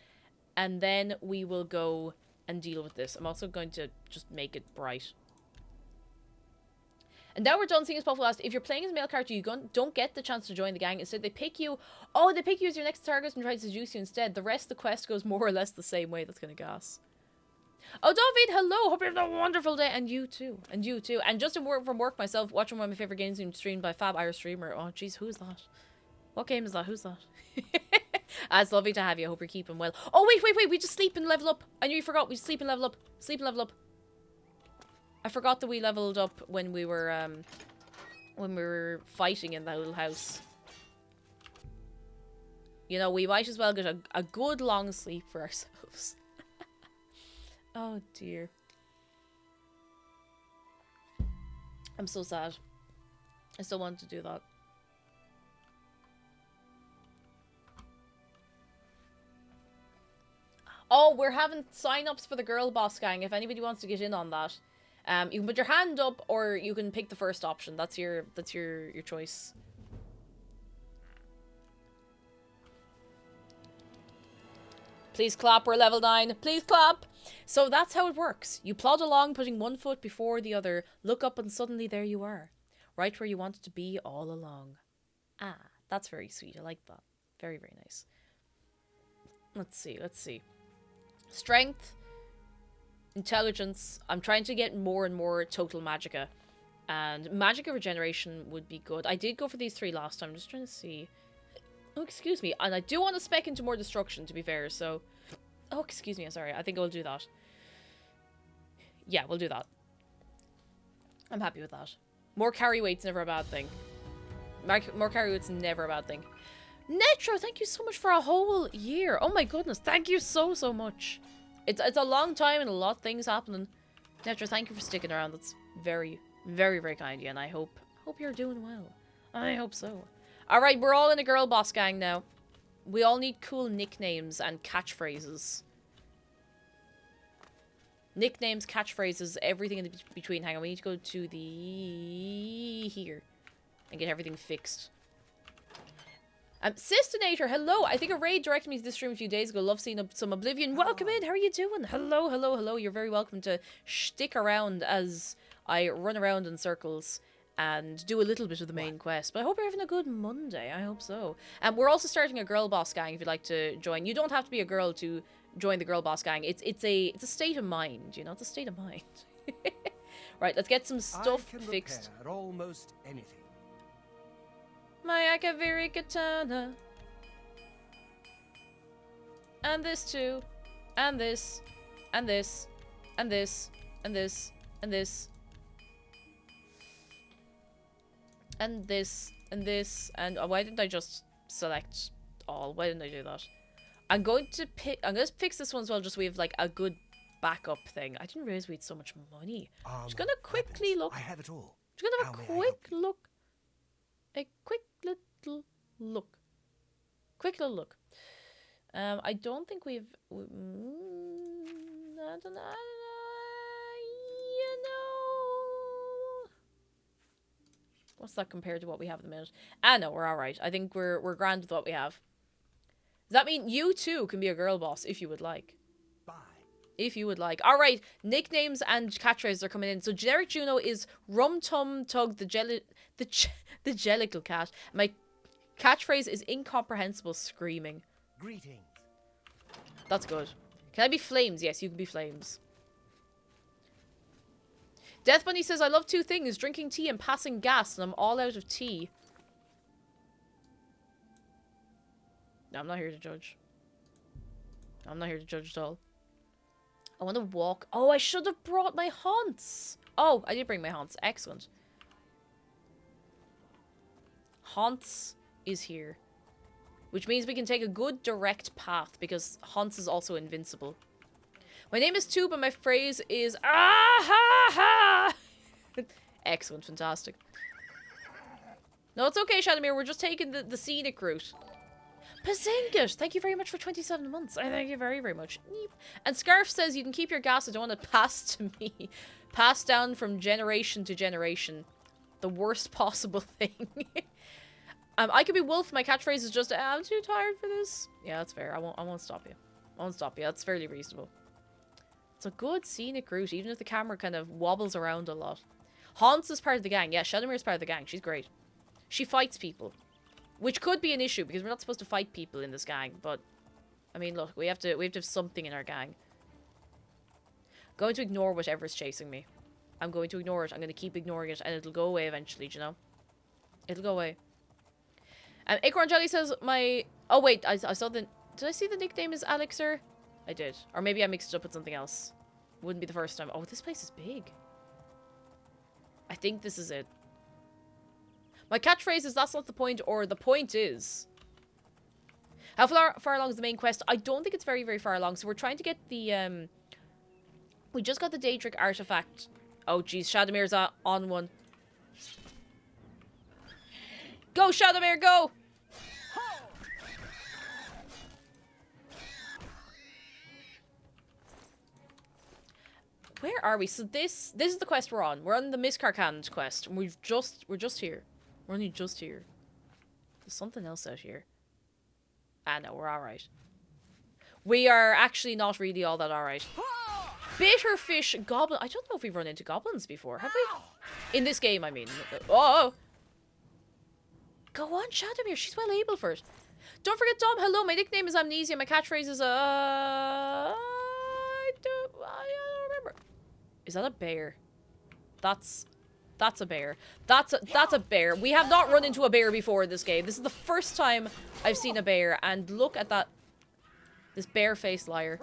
S3: And then we will go and deal with this. I'm also going to just make it bright. And now we're done seeing as Puffle asked, if you're playing as a male character, you don't get the chance to join the gang. Instead, they pick you... Oh, they pick you as your next target and try to seduce you instead. The rest of the quest goes more or less the same way. That's kind of gas. Oh, David, hello. Hope you're having a wonderful day. And you too. And you too. And just from work myself, watching one of my favorite games being streamed by Fab Irish streamer. Oh, jeez, who's that? What game is that? Who's that? It's lovely to have you. I hope you're keeping well. Oh, wait. We just sleep and level up. I knew you forgot. We sleep and level up. Sleep and level up. I forgot that we leveled up when we were fighting in that little house. You know, we might as well get a good long sleep for ourselves. Oh dear. I'm so sad. I still want to do that. Oh, we're having sign-ups for the girl boss gang. If anybody wants to get in on that, you can put your hand up or you can pick the first option. That's your choice. Please clap, we're level 9. Please clap! So that's how it works. You plod along, putting one foot before the other, look up and suddenly there you are. Right where you wanted to be all along. Ah, that's very sweet. I like that. Very, very nice. Let's see. Strength. Intelligence. I'm trying to get more and more total magicka. And magicka regeneration would be good. I did go for these 3 last time. I'm just trying to see. Oh, excuse me. And I do want to spec into more destruction, to be fair, so... Oh, excuse me. I'm sorry. I think I'll do that. Yeah, we'll do that. I'm happy with that. More carry weight's never a bad thing. More carry weight's never a bad thing. Netro, thank you so much for a whole year. Oh my goodness. Thank you so much. It's a long time and a lot of things happening. Netro, thank you for sticking around. That's very, very, very kind of you. And I hope you're doing well. I hope so. Alright, we're all in a girl boss gang now. We all need cool nicknames and catchphrases. Nicknames, catchphrases, everything in between. Hang on, we need to go to the... here. And get everything fixed. Systinator, hello. I think a raid directed me to this stream a few days ago. Love seeing some Oblivion. Welcome in. How are you doing? Hello. You're very welcome to stick around as I run around in circles and do a little bit of the main quest. But I hope you're having a good Monday. I hope so. We're also starting a girl boss gang if you'd like to join. You don't have to be a girl to join the girl boss gang. It's a state of mind, you know? It's a state of mind. Right, let's get some stuff fixed.
S8: Repair almost anything.
S3: My Akaviri katana. And this too. And this. And this. And this. And this. And this. And this. And this. And why didn't I just select all? Why didn't I do that? I'm going to fix this one as well, just so we have like a good backup thing. I didn't realize we had so much money. Just gonna quickly look.
S8: I have it all.
S3: Just gonna have a quick look. A quick little look. Quick little look. I don't think we've... I don't know. You know... What's that compared to what we have at the minute? No, we're alright. I think we're grand with what we have. Does that mean you too can be a girl boss if you would like?
S8: Bye.
S3: If you would like. Alright, nicknames and catchphrases are coming in. So generic Juno is Rum Tum Tug the Jellicle Cat. My catchphrase is incomprehensible screaming.
S8: Greetings.
S3: That's good. Can I be Flames? Yes, you can be Flames. Death Bunny says, I love 2 things, drinking tea and passing gas, and I'm all out of tea. No, I'm not here to judge. I'm not here to judge at all. I want to walk. Oh, I should have brought my haunts. Oh, I did bring my haunts. Excellent. Haunts is here. Which means we can take a good direct path because Haunts is also invincible. My name is Tube and my phrase is ah ha ha. Excellent, fantastic. No, it's okay, Shadowmere. We're just taking the scenic route. Pazingus, thank you very much for 27 months. I thank you very, very much. And Scarf says you can keep your gas. I don't want to pass to me. Pass down from generation to generation. The worst possible thing. I could be Wolf. My catchphrase is just, I'm too tired for this. Yeah, that's fair. I won't stop you. I won't stop you. That's fairly reasonable. It's a good scenic route, even if the camera kind of wobbles around a lot. Haunts is part of the gang. Yeah, Shadowmere is part of the gang. She's great. She fights people. Which could be an issue, because we're not supposed to fight people in this gang. But, I mean, look, we have to have something in our gang. Going to ignore whatever's chasing me. I'm going to ignore it. I'm going to keep ignoring it, and it'll go away eventually, do you know? It'll go away. Acorn Jelly says my... Oh, wait, I saw the... Did I see the nickname is Alexer? I did. Or maybe I mixed it up with something else. Wouldn't be the first time. Oh, this place is big. I think this is it. My catchphrase is that's not the point, or the point is... How far along is the main quest? I don't think it's very, very far along. So we're trying to get the... We just got the Daedric artifact. Oh, jeez. Shadowmere's on one. Go, Shadowmere, go! Where are we? So this is the quest we're on. We're on the Miscarcand quest. And we're just here. We're only just here. There's something else out here. Ah, no, we're alright. We are actually not really all that alright. Bitterfish goblin. I don't know if we've run into goblins before, have we? In this game, I mean. Oh! Go on, Shadowmere. She's well able for it. Don't forget, Dom. Hello, my nickname is Amnesia. My catchphrase is, I don't remember. Is that a bear? That's a bear. That's a bear. We have not run into a bear before in this game. This is the first time I've seen a bear. And look at that. This bare-faced liar.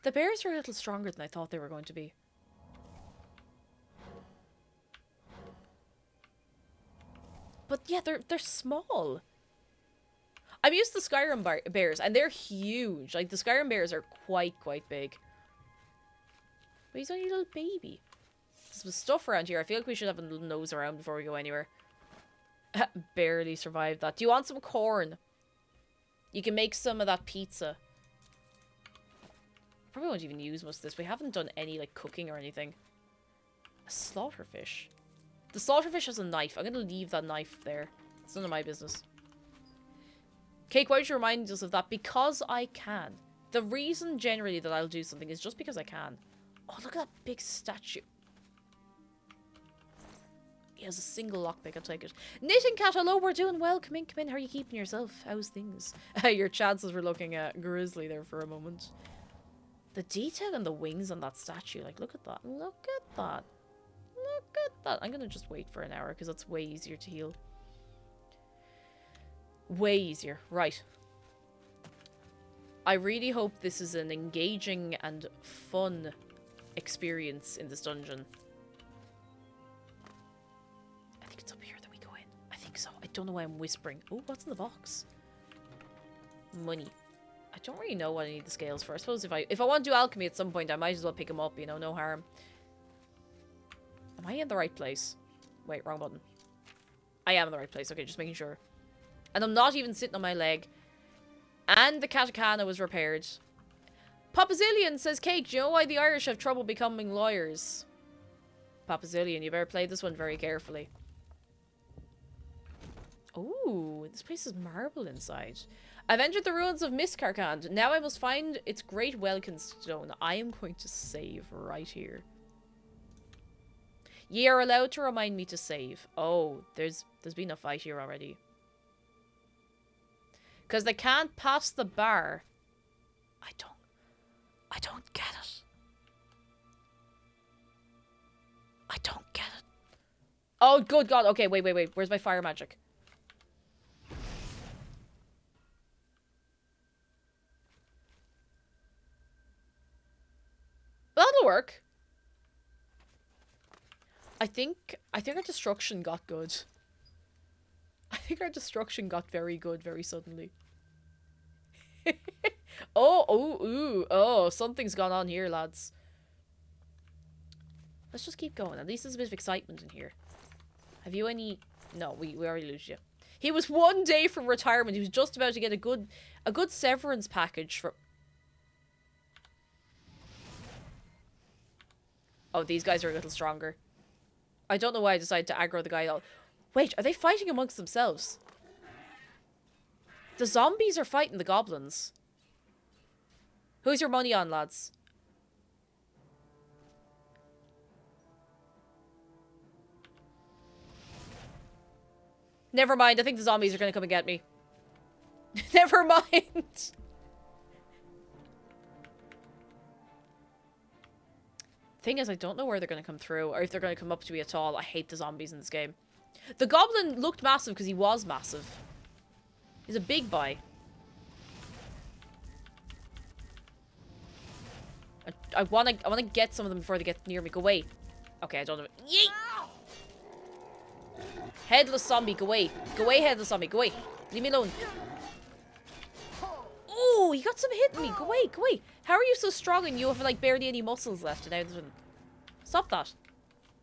S3: The bears are a little stronger than I thought they were going to be. But yeah, they're small. I'm used to Skyrim bears, and they're huge. Like, the Skyrim bears are quite big. But he's only a little baby. There's some stuff around here. I feel like we should have a little nose around before we go anywhere. Barely survived that. Do you want some corn? You can make some of that pizza. Probably won't even use most of this. We haven't done any, like, cooking or anything. A slaughterfish. The slaughterfish has a knife. I'm going to leave that knife there. It's none of my business. Cake, why would you remind us of that? Because I can. The reason generally that I'll do something is just because I can. Oh, look at that big statue. He has a single lockpick, I'll take it. Knitting Cat, hello, we're doing well. Come in, come in. How are you keeping yourself? How's things? Your chances were looking grisly there for a moment. The detail on the wings on that statue. Like, look at that. Look at that. Look at that. I'm going to just wait for an hour because that's way easier to heal. Way easier. Right. I really hope this is an engaging and fun experience in this dungeon. I think it's up here that we go in. I think so. I don't know why I'm whispering. Oh, what's in the box? Money. I don't really know what I need the scales for. I suppose if I want to do alchemy at some point, I might as well pick them up, you know, no harm. Am I in the right place? Wait, wrong button. I am in the right place. Okay, just making sure. And I'm not even sitting on my leg. And the katakana was repaired. Papazillion says, Cake, do you know why the Irish have trouble becoming lawyers? Papazillion, you better play this one very carefully. Ooh, this place is marble inside. I've entered the ruins of Miscarcand. Now I must find its great Welkin stone. I am going to save right here. Ye are allowed to remind me to save. Oh, there's been a fight here already. Because they can't pass the bar. I don't get it. I don't get it. Oh, good God. Okay, wait. Where's my fire magic? That'll work. I think our destruction got good. I think our destruction got very good very suddenly. Something's gone on here, lads. Let's just keep going. At least there's a bit of excitement in here. Have you any... No, we already lose you. He was 1 day from retirement. He was just about to get a good severance package for... Oh, these guys are a little stronger. I don't know why I decided to aggro the guy. Wait, are they fighting amongst themselves? The zombies are fighting the goblins. Who's your money on, lads? Never mind, I think the zombies are going to come and get me. Never mind. Thing is, I don't know where they're going to come through, or if they're going to come up to me at all. I hate the zombies in this game. The goblin looked massive because he was massive. He's a big boy. I wanna get some of them before they get near me. Go away. Okay, I don't know. Yeet! Headless zombie, go away. Go away, headless zombie, go away. Leave me alone. Oh, you got some hitting me. Go away, go away. How are you so strong and you have like barely any muscles left? And now stop that.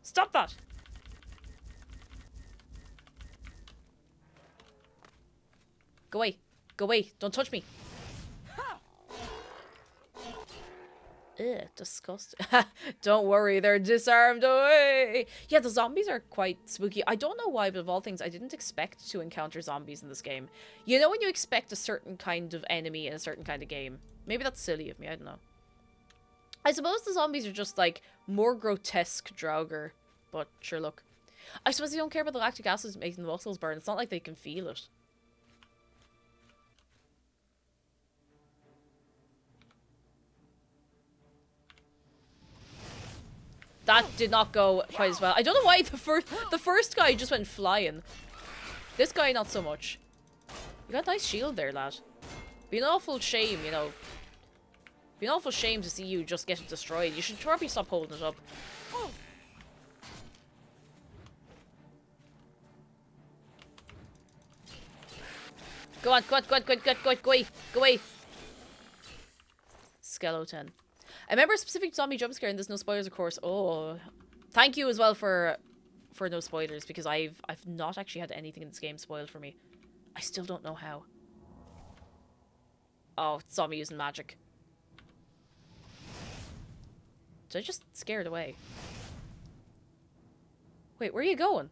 S3: Stop that. Go away. Go away. Don't touch me. Ugh, disgusting. Don't worry, they're disarmed away. Yeah, the zombies are quite spooky. I don't know why, but of all things, I didn't expect to encounter zombies in this game. You know when you expect a certain kind of enemy in a certain kind of game? Maybe that's silly of me, I don't know. I suppose the zombies are just, like, more grotesque Draugr. But, sure, look. I suppose they don't care about the lactic acid making the muscles burn. It's not like they can feel it. That did not go quite as well. I don't know why the first guy just went flying. This guy, not so much. You got a nice shield there, lad. Be an awful shame, you know. Be an awful shame to see you just get destroyed. You should probably stop holding it up. Go on, go on, go on, go on, go on, go on, go away, go away. Skeleton. I remember a specific zombie jump scare, and there's no spoilers, of course. Oh, thank you as well for no spoilers, because I've not actually had anything in this game spoiled for me. I still don't know how. Oh, zombie using magic. Did I just scare it away? Wait, where are you going?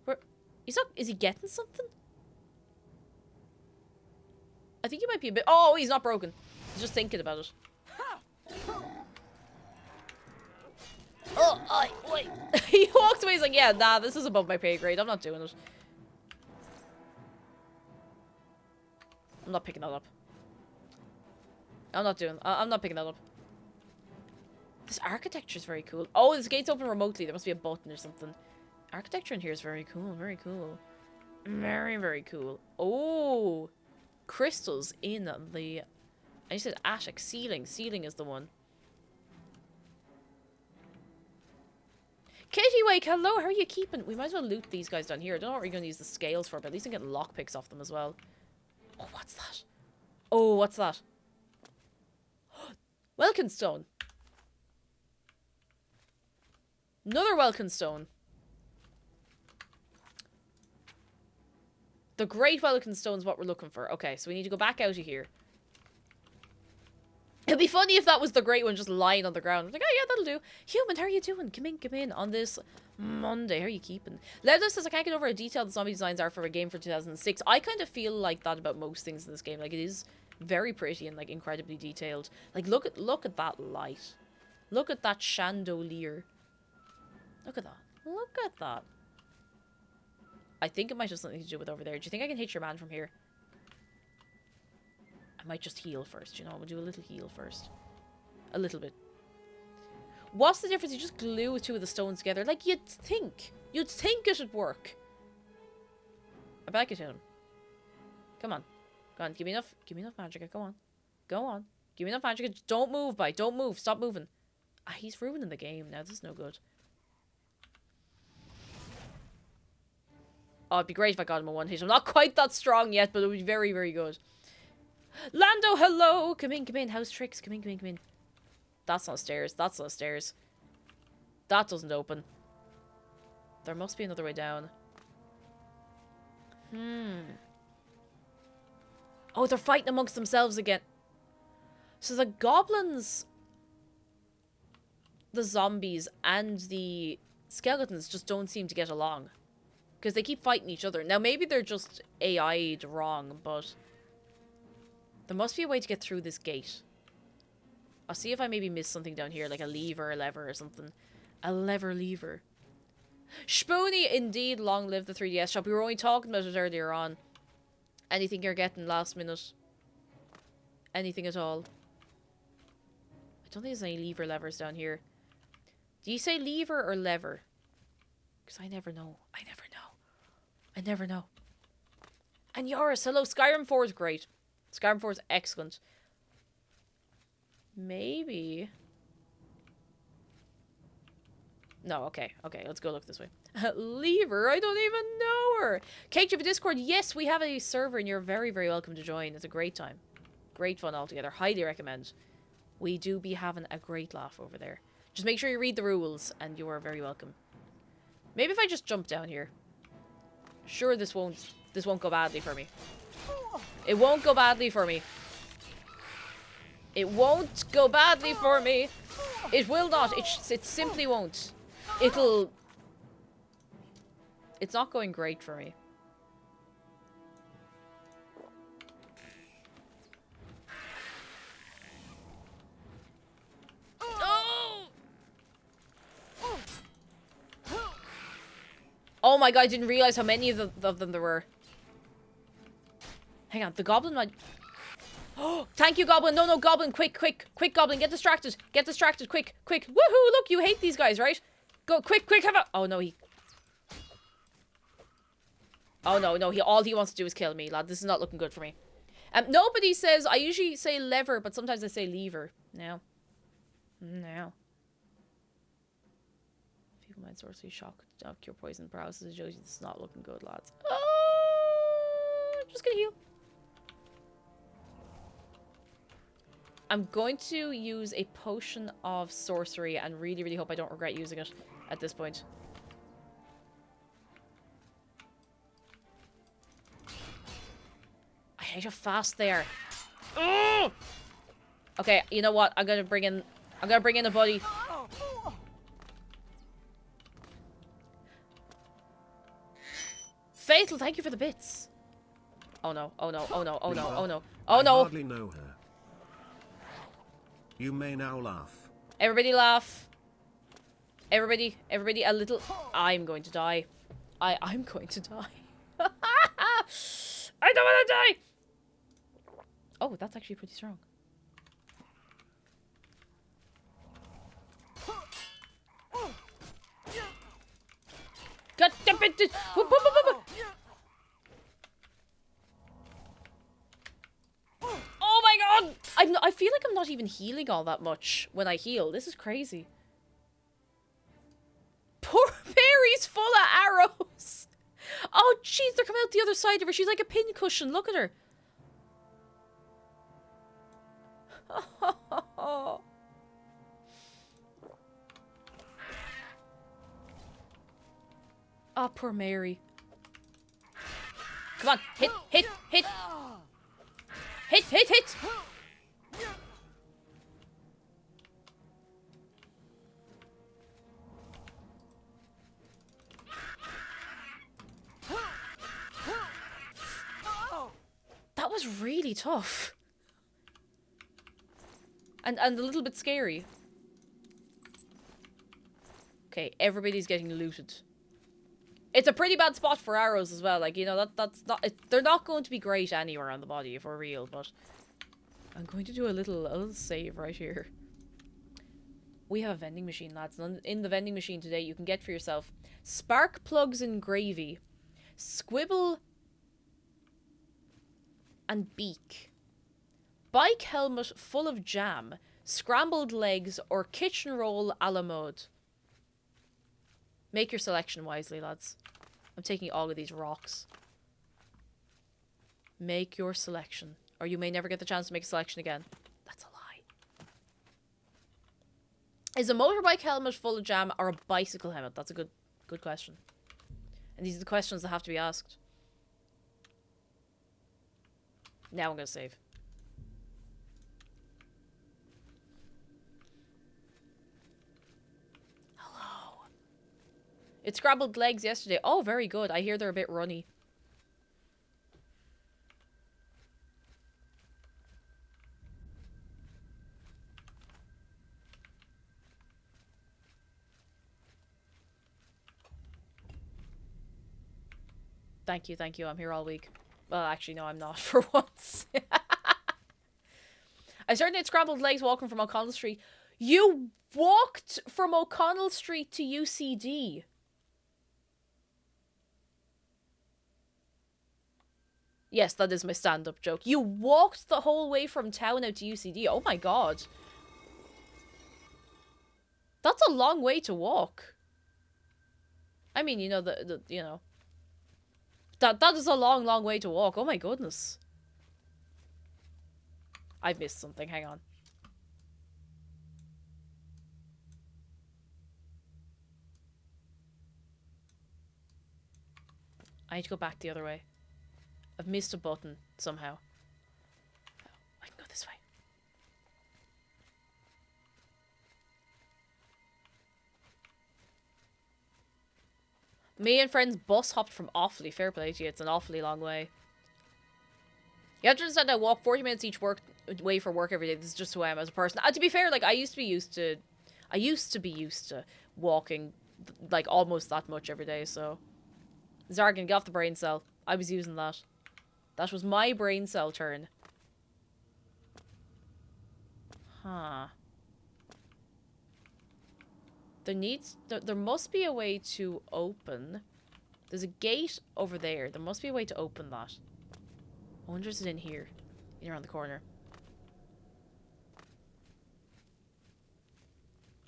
S3: Where? Is he getting something? I think he might be a bit... Oh, he's not broken. He's just thinking about it. Oh, wait. He walked away. He's like, yeah, nah, this is above my pay grade. I'm not doing it. I'm not picking that up. I'm not picking that up. This architecture is very cool. Oh, this gate's open remotely. There must be a button or something. Architecture in here is very cool. Very cool. Very, very cool. Oh, crystals in the... I said attic. Ceiling. Ceiling is the one. Katie Wake, hello, how are you keeping? We might as well loot these guys down here. I don't know what we're going to use the scales for, but at least I can get lockpicks off them as well. Oh, what's that? Oh, what's that? Welkin stone. Another Welkin stone. The Great Welkin stone is what we're looking for. Okay, so we need to go back out of here. It'd be funny if that was the great one just lying on the ground. I'm like, oh yeah, that'll do. Human, how are you doing? Come in on this Monday. How are you keeping? Levdo says, I can't get over how detailed the zombie designs are for a game for 2006. I kind of feel like that about most things in this game. Like, it is very pretty and, like, incredibly detailed. Like, look at that light. Look at that chandelier. Look at that. Look at that. I think it might have something to do with over there. Do you think I can hit your man from here? I might just heal first, you know? We'll do a little heal first. A little bit. What's the difference? You just glue two of the stones together. Like, you'd think. You'd think it'd work. I bet I could hit him. Come on. Go on, give me enough magic. Go on. Go on. Give me enough magic. Don't move, bye. Don't move. Stop moving. Ah, he's ruining the game now. This is no good. Oh, it'd be great if I got him a one hit. I'm not quite that strong yet, but it would be very, very good. Lando, hello! Come in, come in. House tricks. Come in, come in, come in. That's not stairs. That's not stairs. That doesn't open. There must be another way down. Oh, they're fighting amongst themselves again. So the goblins, the zombies, and the skeletons just don't seem to get along. Because they keep fighting each other. Now, maybe they're just AI'd wrong, but there must be a way to get through this gate. I'll see if I maybe missed something down here, like a lever or something. A lever. Spoony, indeed, long live the 3DS shop. We were only talking about it earlier on. Anything you're getting last minute? Anything at all? I don't think there's any lever levers down here. Do you say lever or lever? Because I never know. I never know. And Yoris, hello. Skyrim 4 is great. Skyrim 4 is excellent. Maybe. No, okay. Okay, let's go look this way. Lever, I don't even know her. Kate, you have a Discord? Yes, we have a server and you're very, very welcome to join. It's a great time. Great fun altogether. Highly recommend. We do be having a great laugh over there. Just make sure you read the rules and you are very welcome. Maybe if I just jump down here. Sure, this won't go badly for me. It won't go badly for me. It won't go badly for me. It will not. It simply won't. It's not going great for me. Oh my god, I didn't realize how many of them there were. Hang on, the goblin might... Oh, thank you, goblin. No, goblin, quick, goblin, get distracted, quick. Woohoo, look, you hate these guys, right? Go, quick, have a... Oh no, all he wants to do is kill me, lad. This is not looking good for me. Nobody says... I usually say lever, but sometimes I say lever. No. People might sorcery shock, cure poison, paralysis, agility. This is not looking good, lads. Oh, I'm just gonna heal. I'm going to use a potion of sorcery and really, really hope I don't regret using it at this point. I hate how fast they are. Ugh! Okay, you know what? I'm gonna bring in a buddy. Fatal, thank you for the bits. Oh no.
S4: I hardly know her. You may now laugh.
S3: Everybody laugh. Everybody a little... I'm going to die. I'm going to die. I don't want to die! Oh, that's actually pretty strong. God damn it! Oh my god! I feel like I'm not even healing all that much when I heal. This is crazy. Poor Mary's full of arrows. Oh jeez, they're coming out the other side of her. She's like a pincushion. Look at her. Oh, poor Mary. Come on, hit. Hit. That was really tough. And a little bit scary. Okay, everybody's getting looted. It's a pretty bad spot for arrows as well. Like, you know, that's not... they're not going to be great anywhere on the body if we're real, but... I'm going to do a little save right here. We have a vending machine, lads. And in the vending machine today, you can get for yourself spark plugs and gravy, squibble and beak, bike helmet full of jam, scrambled legs, or kitchen roll a la mode. Make your selection wisely, lads. I'm taking all of these rocks. Make your selection, or you may never get the chance to make a selection again. That's a lie. Is a motorbike helmet full of jam or a bicycle helmet? That's a good question. And these are the questions that have to be asked. Now I'm gonna save. Hello. It scrabbled legs yesterday. Oh, very good. I hear they're a bit runny. Thank you, thank you. I'm here all week. Well, actually, no, I'm not for once. I certainly had scrambled legs walking from O'Connell Street. You walked from O'Connell Street to UCD. Yes, that is my stand-up joke. You walked the whole way from town out to UCD. Oh my god. That's a long way to walk. I mean, you know, you know. That is a long, long way to walk. Oh my goodness. I've missed something. Hang on. I need to go back the other way. I've missed a button somehow. Oh, I can go this way. Me and friends bus hopped from Offaly. Fair play to you. It's an awfully long way. You have to understand I walk 40 minutes each way for work every day. This is just who I am as a person. To be fair, like, I used to be used to walking, like, almost that much every day, so. Zargan, get off the brain cell. I was using that. That was my brain cell turn. Huh. There must be a way to open. There's a gate over there. There must be a way to open that. I wonder if it's in here. In around the corner.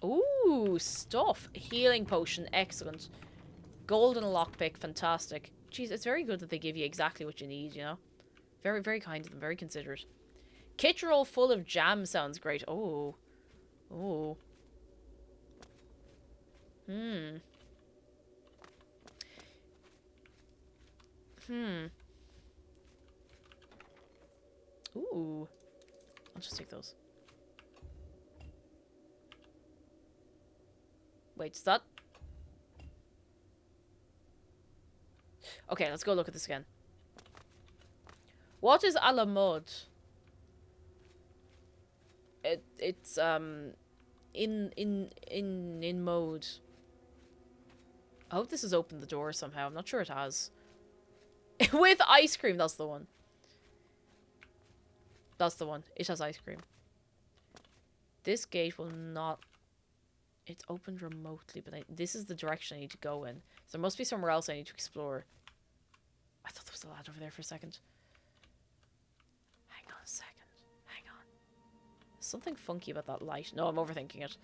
S3: Ooh, stuff. Healing potion. Excellent. Golden lockpick. Fantastic. Jeez, it's very good that they give you exactly what you need, you know? Very, very kind of them. Very considerate. Kitchen roll full of jam sounds great. Oh. Oh. Ooh. I'll just take those. Wait, is that... Okay, let's go look at this again. What is a la mode? It's in mode. I hope this has opened the door somehow. I'm not sure it has. With ice cream, that's the one. That's the one. It has ice cream. This gate will not... It's opened remotely, but this is the direction I need to go in. So there must be somewhere else I need to explore. I thought there was a lad over there for a second. Hang on a second. Hang on. There's something funky about that light. No, I'm overthinking it.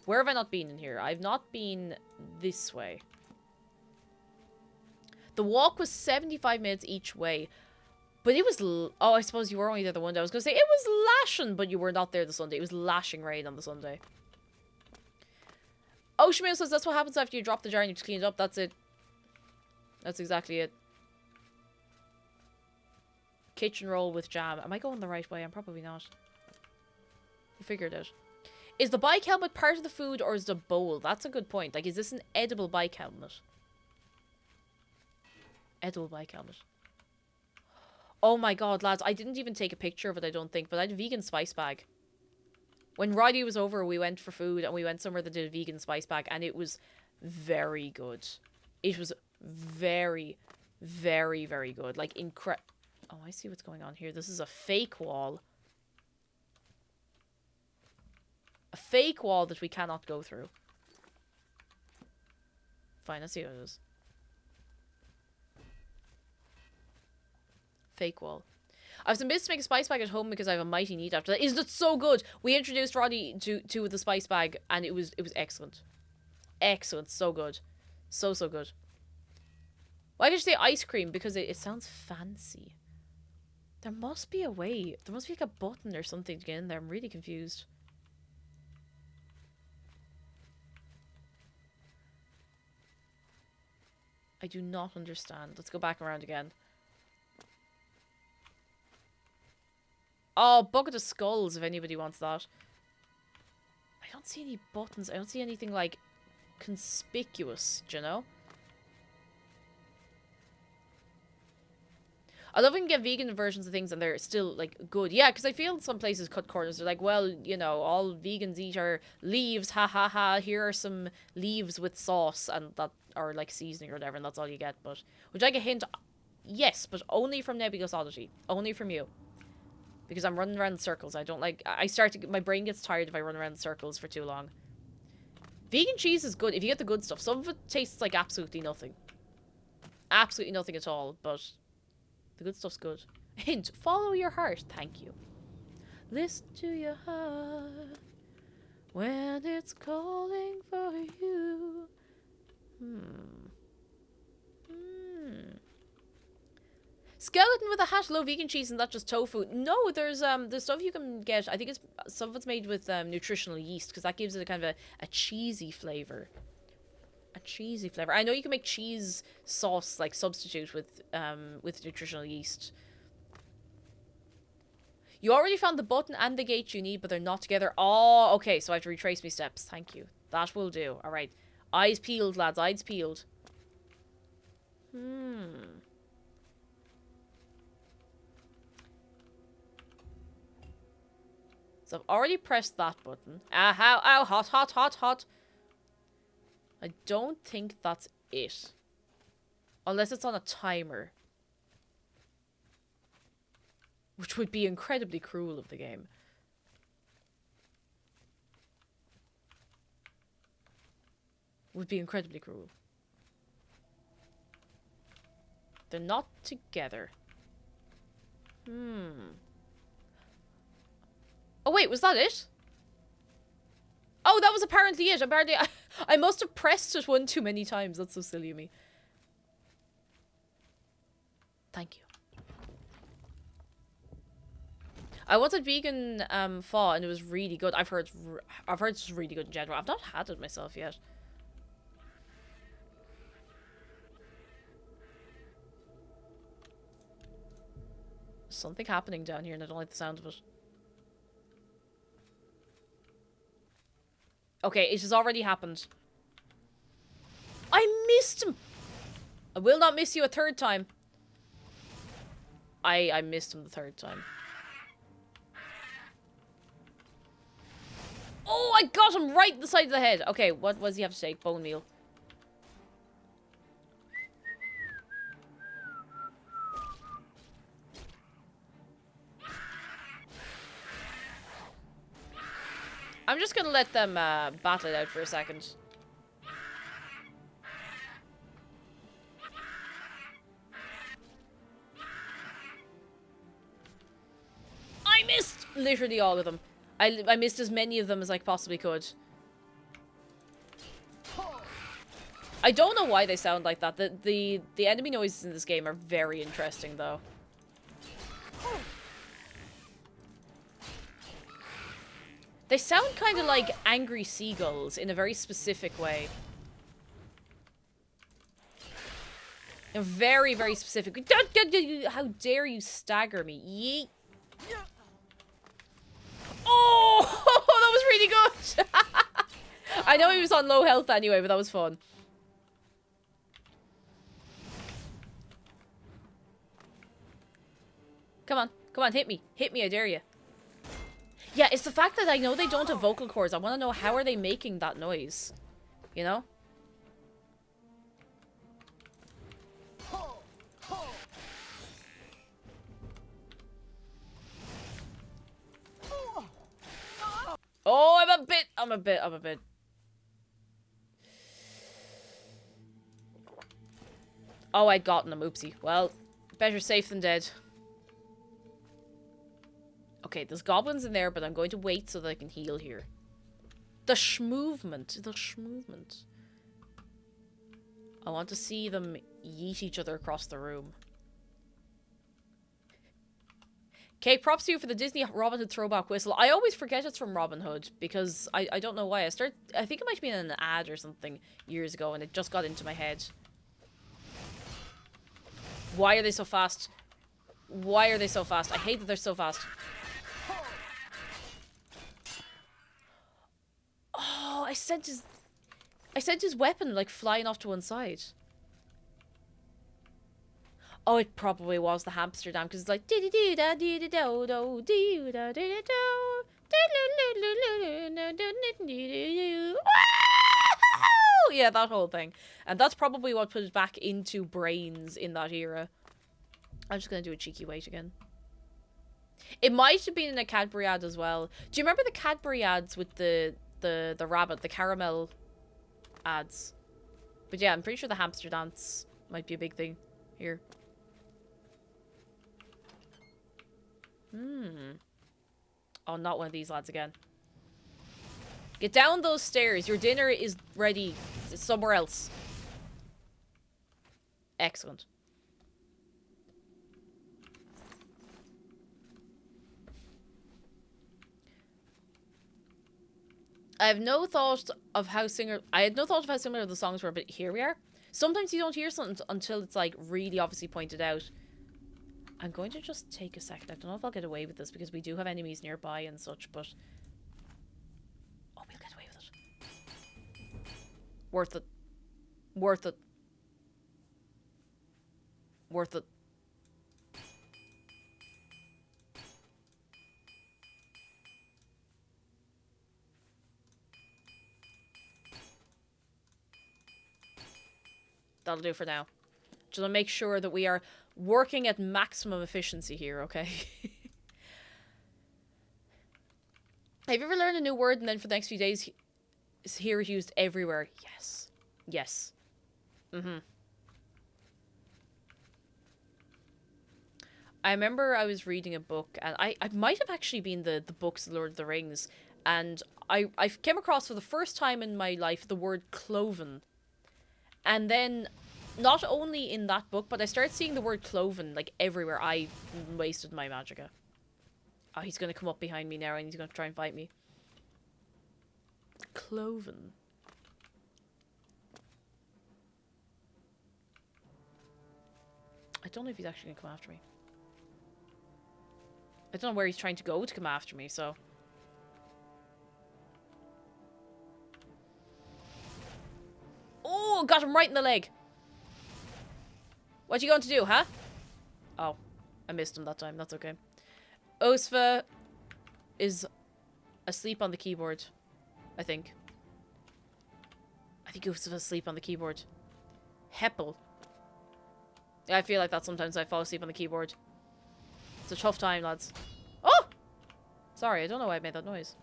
S3: Where have I not been in here? I've not been this way. The walk was 75 minutes each way. But it was... Oh, I suppose you were only there the one day. I was going to say, it was lashing, but you were not there the Sunday. It was lashing rain on the Sunday. Ocean says that's what happens after you drop the jar and you just clean it up. That's it. That's exactly it. Kitchen roll with jam. Am I going the right way? I'm probably not. We'll figure it out. Is the bike helmet part of the food or is it a bowl? That's a good point. Like, is this an edible bike helmet? Edible bike helmet. Oh my god, lads. I didn't even take a picture of it, I don't think. But I had a vegan spice bag. When Roddy was over, we went for food and we went somewhere that did a vegan spice bag. And it was very good. It was very, very, very good. Like, Oh, I see what's going on here. This is a fake wall. A fake wall that we cannot go through. Fine, let's see what it is. Fake wall. I was ambitious to make a spice bag at home because I have a mighty need after that. Isn't it so good? We introduced Roddy to the spice bag and it was excellent. Excellent. So good. So good. Why did you say ice cream? Because it sounds fancy. There must be a way. There must be like a button or something to get in there. I'm really confused. I do not understand. Let's go back around again. Oh, bucket of skulls if anybody wants that. I don't see any buttons. I don't see anything like conspicuous, do you know? I love when you get vegan versions of things and they're still like good. Yeah, because I feel some places cut corners. They're like, well, you know, all vegans eat are leaves. Ha ha ha. Here are some leaves with sauce and that, or like seasoning or whatever, and that's all you get. But would you like a hint? Yes, but only from Nebulosology. Only from you. Because I'm running around in circles. I don't like... my brain gets tired if I run around in circles for too long. Vegan cheese is good if you get the good stuff. Some of it tastes like absolutely nothing. Absolutely nothing at all, but the good stuff's good. Hint, follow your heart. Thank you. Listen to your heart when it's calling for you. Skeleton with a hat, low vegan cheese, and that's just tofu. No, there's stuff you can get. I think it's some of it's made with nutritional yeast because that gives it a kind of a cheesy flavor. A cheesy flavor. I know you can make cheese sauce like substitute with nutritional yeast. You already found the button and the gate you need, but they're not together. Oh, okay. So I have to retrace my steps. Thank you. That will do. All right. Eyes peeled, lads. Eyes peeled. So I've already pressed that button. Ow, ow, hot, hot, hot, hot. I don't think that's it. Unless it's on a timer. Which would be incredibly cruel of the game. Would be incredibly cruel. They're not together. Oh wait, was that it? Oh, that was apparently it. Apparently, I must have pressed it one too many times. That's so silly of me. Thank you. I wanted vegan pho and it was really good. I've heard it's really good in general. I've not had it myself yet. Something happening down here and I don't like the sound of it. Okay, it has already happened. I missed him! I will not miss you a third time. I missed him the third time. Oh, I got him right in the side of the head. Okay, what does he have to take? Bone meal. I'm just gonna let them battle it out for a second. I missed literally all of them. I missed as many of them as I possibly could. I don't know why they sound like that. The enemy noises in this game are very interesting though. They sound kind of like angry seagulls in a very specific way. A very, very specific. How dare you stagger me? Yeet. Oh, that was really good. I know he was on low health anyway, but that was fun. Come on. Come on, hit me. Hit me, I dare you. Yeah, it's the fact that I know they don't have vocal cords. I want to know how are they making that noise. You know? Oh, I'm a bit. Oh, I'd gotten him. Oopsie. Well, better safe than dead. Okay, there's goblins in there, but I'm going to wait so that I can heal here. The schmovement. I want to see them yeet each other across the room. Okay, props to you for the Disney Robin Hood throwback whistle. I always forget it's from Robin Hood because I don't know why. I think it might have been in an ad or something years ago and it just got into my head. Why are they so fast? Why are they so fast? I hate that they're so fast. Oh, I sent his weapon like flying off to one side. Oh, it probably was the hamster dam because it's like dee dee dee da dee dee do do dee da dee do. Yeah, that whole thing. And that's probably what put it back into brains in that era. I'm just gonna do a cheeky wait again. It might have been in a Cadbury ad as well. Do you remember the Cadbury ads with the rabbit, the caramel ads? But yeah, I'm pretty sure the hamster dance might be a big thing here. Oh, not one of these lads again. Get down those stairs. Your dinner is ready. It's somewhere else. Excellent. I had no thought of how similar the songs were, but here we are. Sometimes you don't hear something until it's like really obviously pointed out. I'm going to just take a second. I don't know if I'll get away with this because we do have enemies nearby and such, but oh, we'll get away with it. Worth it. Worth it. Worth it. That'll do for now. Just want to make sure that we are working at maximum efficiency here, okay? Have you ever learned a new word and then for the next few days hear it used everywhere? Yes. Yes. I remember I was reading a book, and I might have actually been the books of Lord of the Rings, and I came across for the first time in my life the word cloven. And then, not only in that book, but I started seeing the word cloven, like, everywhere. I wasted my magicka. Oh, he's going to come up behind me now, and he's going to try and fight me. Cloven. I don't know if he's actually going to come after me. I don't know where he's trying to go to come after me, so... Oh, got him right in the leg. What you going to do, huh? Oh, I missed him that time. That's okay. Osva is asleep on the keyboard, I think. I think Osva's asleep on the keyboard. Heppel. Yeah, I feel like that sometimes. I fall asleep on the keyboard. It's a tough time, lads. Oh! Sorry, I don't know why I made that noise.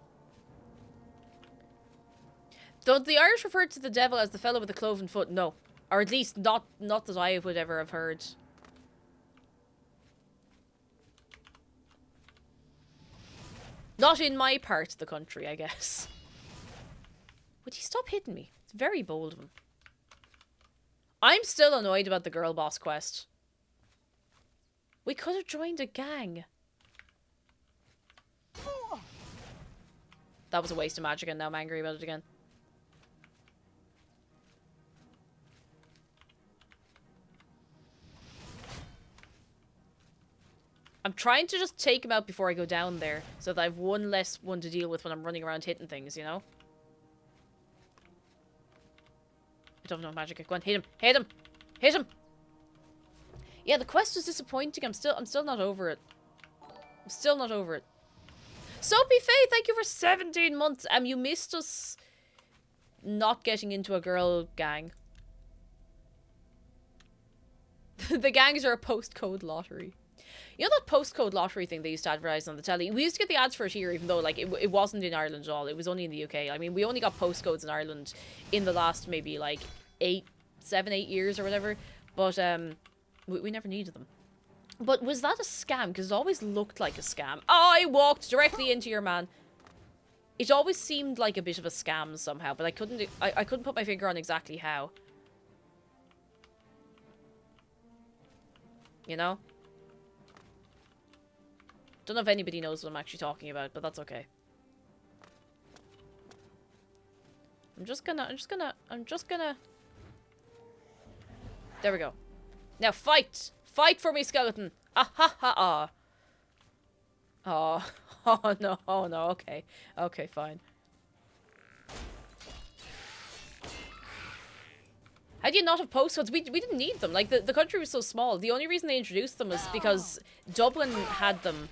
S3: Don't the Irish refer to the devil as the fellow with the cloven foot? No. Or at least not that I would ever have heard. Not in my part of the country, I guess. Would he stop hitting me? It's very bold of him. I'm still annoyed about the girl boss quest. We could have joined a gang. That was a waste of magic and now I'm angry about it again. I'm trying to just take him out before I go down there, so that I have one less one to deal with when I'm running around hitting things, you know? I don't have no magic. Go on, hit him! Hit him! Hit him! Yeah, the quest was disappointing. I'm still not over it. I'm still not over it. Soapy Faye, thank you for 17 months. You missed us not getting into a girl gang. The gangs are a postcode lottery. You know that postcode lottery thing they used to advertise on the telly? We used to get the ads for it here, even though like it wasn't in Ireland at all. It was only in the UK. I mean, we only got postcodes in Ireland in the last maybe like 7, 8 years or whatever. But we never needed them. But was that a scam? Because it always looked like a scam. Oh, I walked directly into your man. It always seemed like a bit of a scam somehow, but I couldn't put my finger on exactly how. You know? Don't know if anybody knows what I'm actually talking about, but that's okay. I'm just gonna... There we go. Now fight! Fight for me, skeleton! Ah ha ha ah! Oh, oh no, oh no, okay. Okay, fine. How do you not have postcodes? We didn't need them. Like, the country was so small. The only reason they introduced them was because Dublin had them.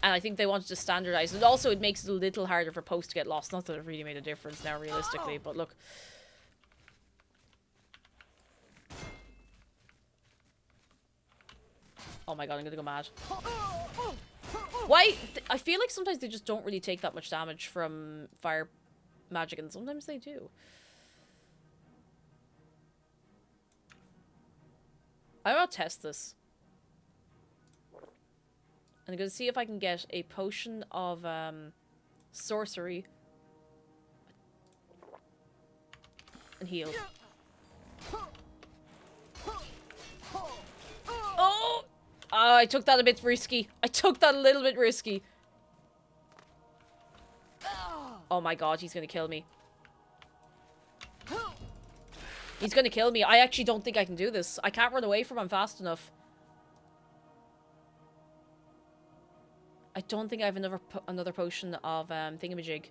S3: And I think they wanted to standardize. And also, it makes it a little harder for posts to get lost. Not that it really made a difference now, realistically. But look. Oh my god, I'm gonna go mad. Why? I feel like sometimes they just don't really take that much damage from fire magic. And sometimes they do. I'm gonna test this. I'm gonna see if I can get a potion of sorcery and heal. Oh! I took that a bit risky. I took that a little bit risky. Oh my god, he's gonna kill me. He's gonna kill me. I actually don't think I can do this. I can't run away from him fast enough. I don't think I have another potion of thingamajig.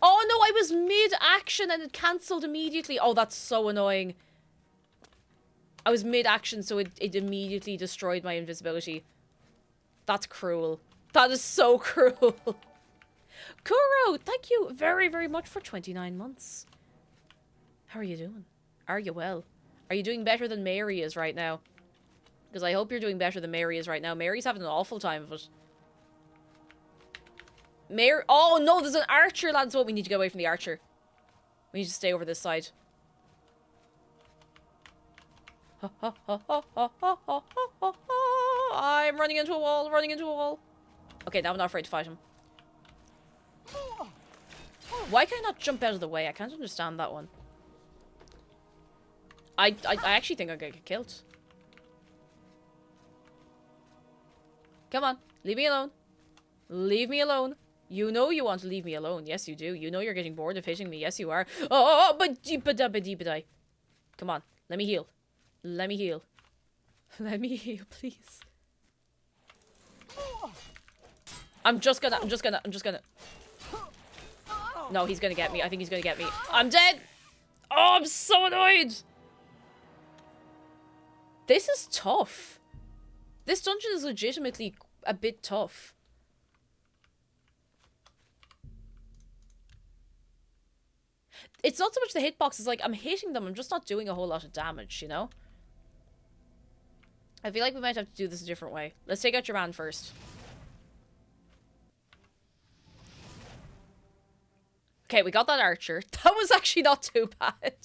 S3: Oh no, I was mid-action and it cancelled immediately. Oh, that's so annoying. I was mid-action, so it immediately destroyed my invisibility. That's cruel. That is so cruel. Kuro, thank you very, very much for 29 months. How are you doing? Are you well? Are you doing better than Mary is right now? Because I hope you're doing better than Mary is right now. Mary's having an awful time of it. Mary... Oh, no, there's an archer, lads. What? We need to get away from the archer. We need to stay over this side. I'm running into a wall, running into a wall. Okay, now I'm not afraid to fight him. Why can I not jump out of the way? I can't understand that one. I actually think I'm gonna get killed. Come on, leave me alone. Leave me alone. You know you want to leave me alone. Yes, you do. You know you're getting bored of hitting me. Yes, you are. Oh, but come on, let me heal. Let me heal. Let me heal, please. I'm just gonna. No, he's gonna get me. I think he's gonna get me. I'm dead. Oh, I'm so annoyed. This is tough. This dungeon is legitimately a bit tough. It's not so much the hitboxes, like, I'm hitting them, I'm just not doing a whole lot of damage, you know? I feel like we might have to do this a different way. Let's take out your man first. Okay, we got that archer. That was actually not too bad.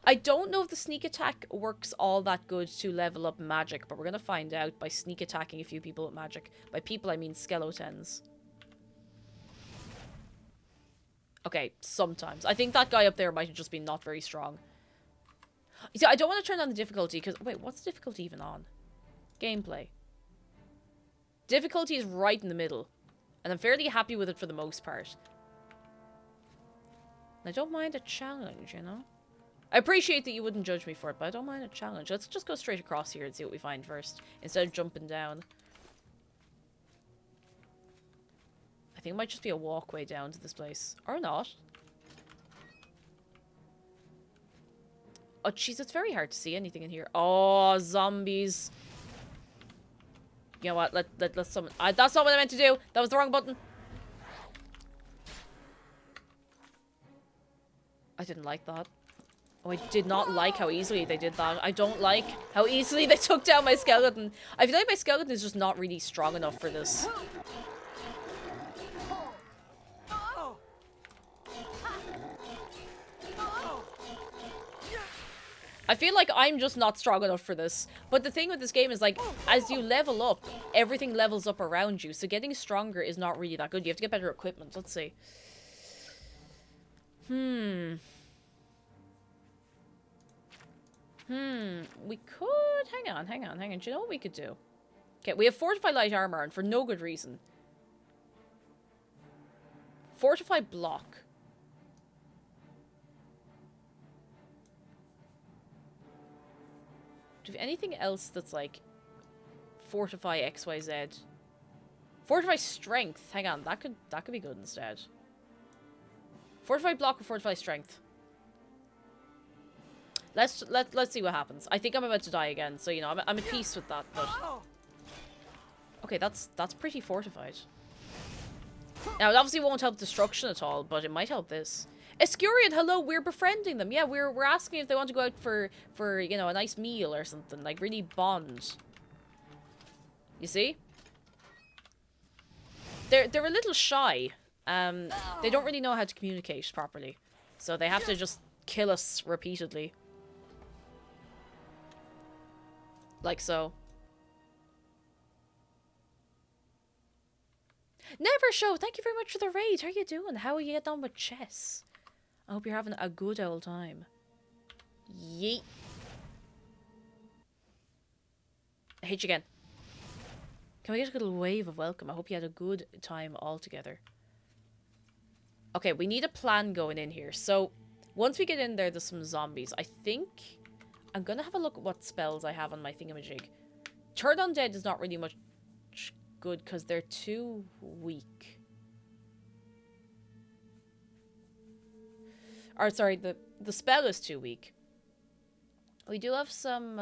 S3: I don't know if the sneak attack works all that good to level up magic, but we're gonna find out by sneak attacking a few people with magic. By people, I mean skeletons. Okay, sometimes. I think that guy up there might have just been not very strong. See, I don't want to turn down the difficulty, because... Wait, what's the difficulty even on? Gameplay. Difficulty is right in the middle. And I'm fairly happy with it for the most part. I don't mind a challenge, you know? I appreciate that you wouldn't judge me for it, but I don't mind a challenge. Let's just go straight across here and see what we find first, instead of jumping down. I think it might just be a walkway down to this place. Or not. Oh, jeez, it's very hard to see anything in here. Oh, zombies. You know what? Let's summon... that's not what I meant to do. That was the wrong button. I didn't like that. Oh, I did not like how easily they did that. I don't like how easily they took down my skeleton. I feel like my skeleton is just not really strong enough for this. I feel like I'm just not strong enough for this. But the thing with this game is, like, as you level up, everything levels up around you. So getting stronger is not really that good. You have to get better equipment. Let's see. We could... Hang on. Do you know what we could do? Okay, we have fortified light armor, and for no good reason. Fortified block. Do we have anything else that's like... Fortify XYZ? Fortify strength. Hang on, that could be good instead. Fortify block or fortify strength? Let's see what happens. I think I'm about to die again, so you know I'm at peace with that. But okay, that's pretty fortified. Now it obviously won't help destruction at all, but it might help this. Escurian, hello. We're befriending them. Yeah, we're asking if they want to go out for you know a nice meal or something, like really bond. You see? They're a little shy. They don't really know how to communicate properly, so they have to just kill us repeatedly. Like so. Never Show, thank you very much for the raid. How are you doing? How are you getting on with chess? I hope you're having a good old time. Yeet. I hate you again. Can we get a little wave of welcome? I hope you had a good time altogether. Okay, we need a plan going in here. So, once we get in there, there's some zombies. I think I'm gonna have a look at what spells I have on my thingamajig. Turn Undead is not really much good because they're too weak. Or, sorry, the spell is too weak. We do have some,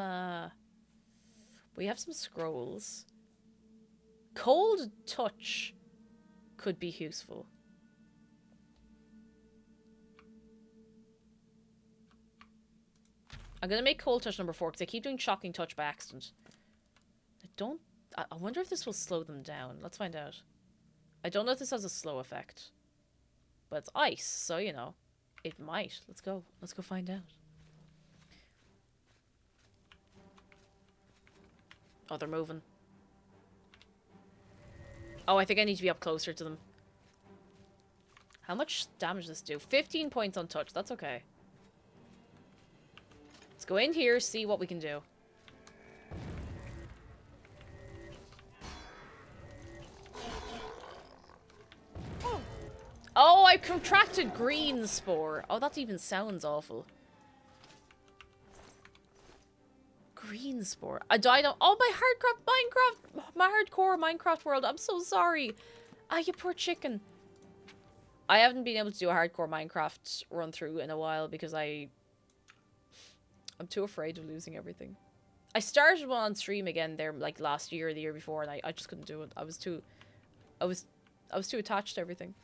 S3: we have some scrolls. Cold Touch could be useful. I'm gonna make Cold Touch number 4 because I keep doing Shocking Touch by accident. I wonder if this will slow them down. Let's find out. I don't know if this has a slow effect. But it's ice, so you know. It might. Let's go. Let's go find out. Oh, they're moving. Oh, I think I need to be up closer to them. How much damage does this do? 15 points on touch. That's okay. Let's go in here, see what we can do. Oh, I contracted green spore. Oh, that even sounds awful. Green spore. I died on... Oh, my hardcore Minecraft world. I'm so sorry. Ah, you poor chicken. I haven't been able to do a hardcore Minecraft run through in a while because I'm too afraid of losing everything. I started one on stream again there like last year or the year before, and I just couldn't do it. I was too attached to everything.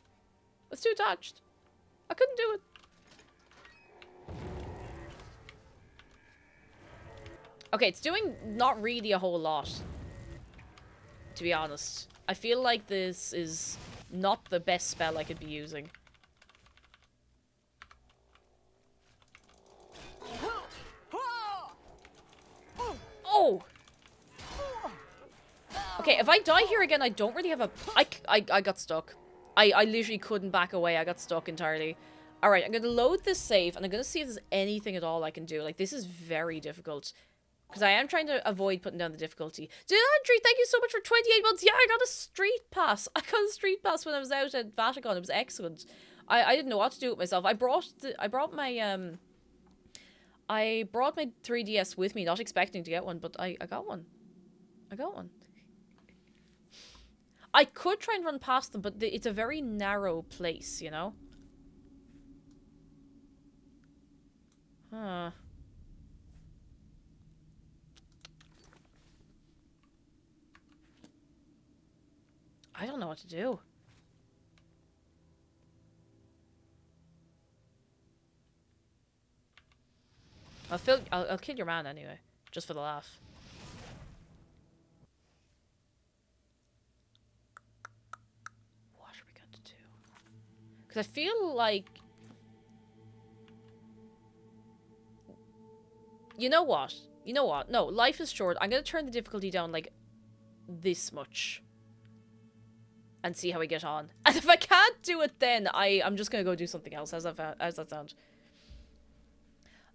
S3: I was too attached. I couldn't do it. Okay, it's doing not really a whole lot, to be honest. I feel like this is not the best spell I could be using. Oh! Okay, if I die here again, I don't really have a... I got stuck. I literally couldn't back away. I got stuck entirely. Alright, I'm going to load this save, and I'm going to see if there's anything at all I can do. Like, this is very difficult. Because I am trying to avoid putting down the difficulty. DeAndre, thank you so much for 28 months. Yeah, I got a street pass. I got a street pass when I was out at Vatican. It was excellent. I didn't know what to do with myself. I brought my 3DS with me, not expecting to get one, but I got one. I got one. I could try and run past them, but it's a very narrow place, you know? Huh. I don't know what to do. I'll kill your man anyway, just for the laugh. What are we going to do? Because I feel like... You know what? You know what? No, life is short. I'm going to turn the difficulty down, like, this much. and see how we get on. And if I can't do it then, I'm just going to go do something else. How's that sound?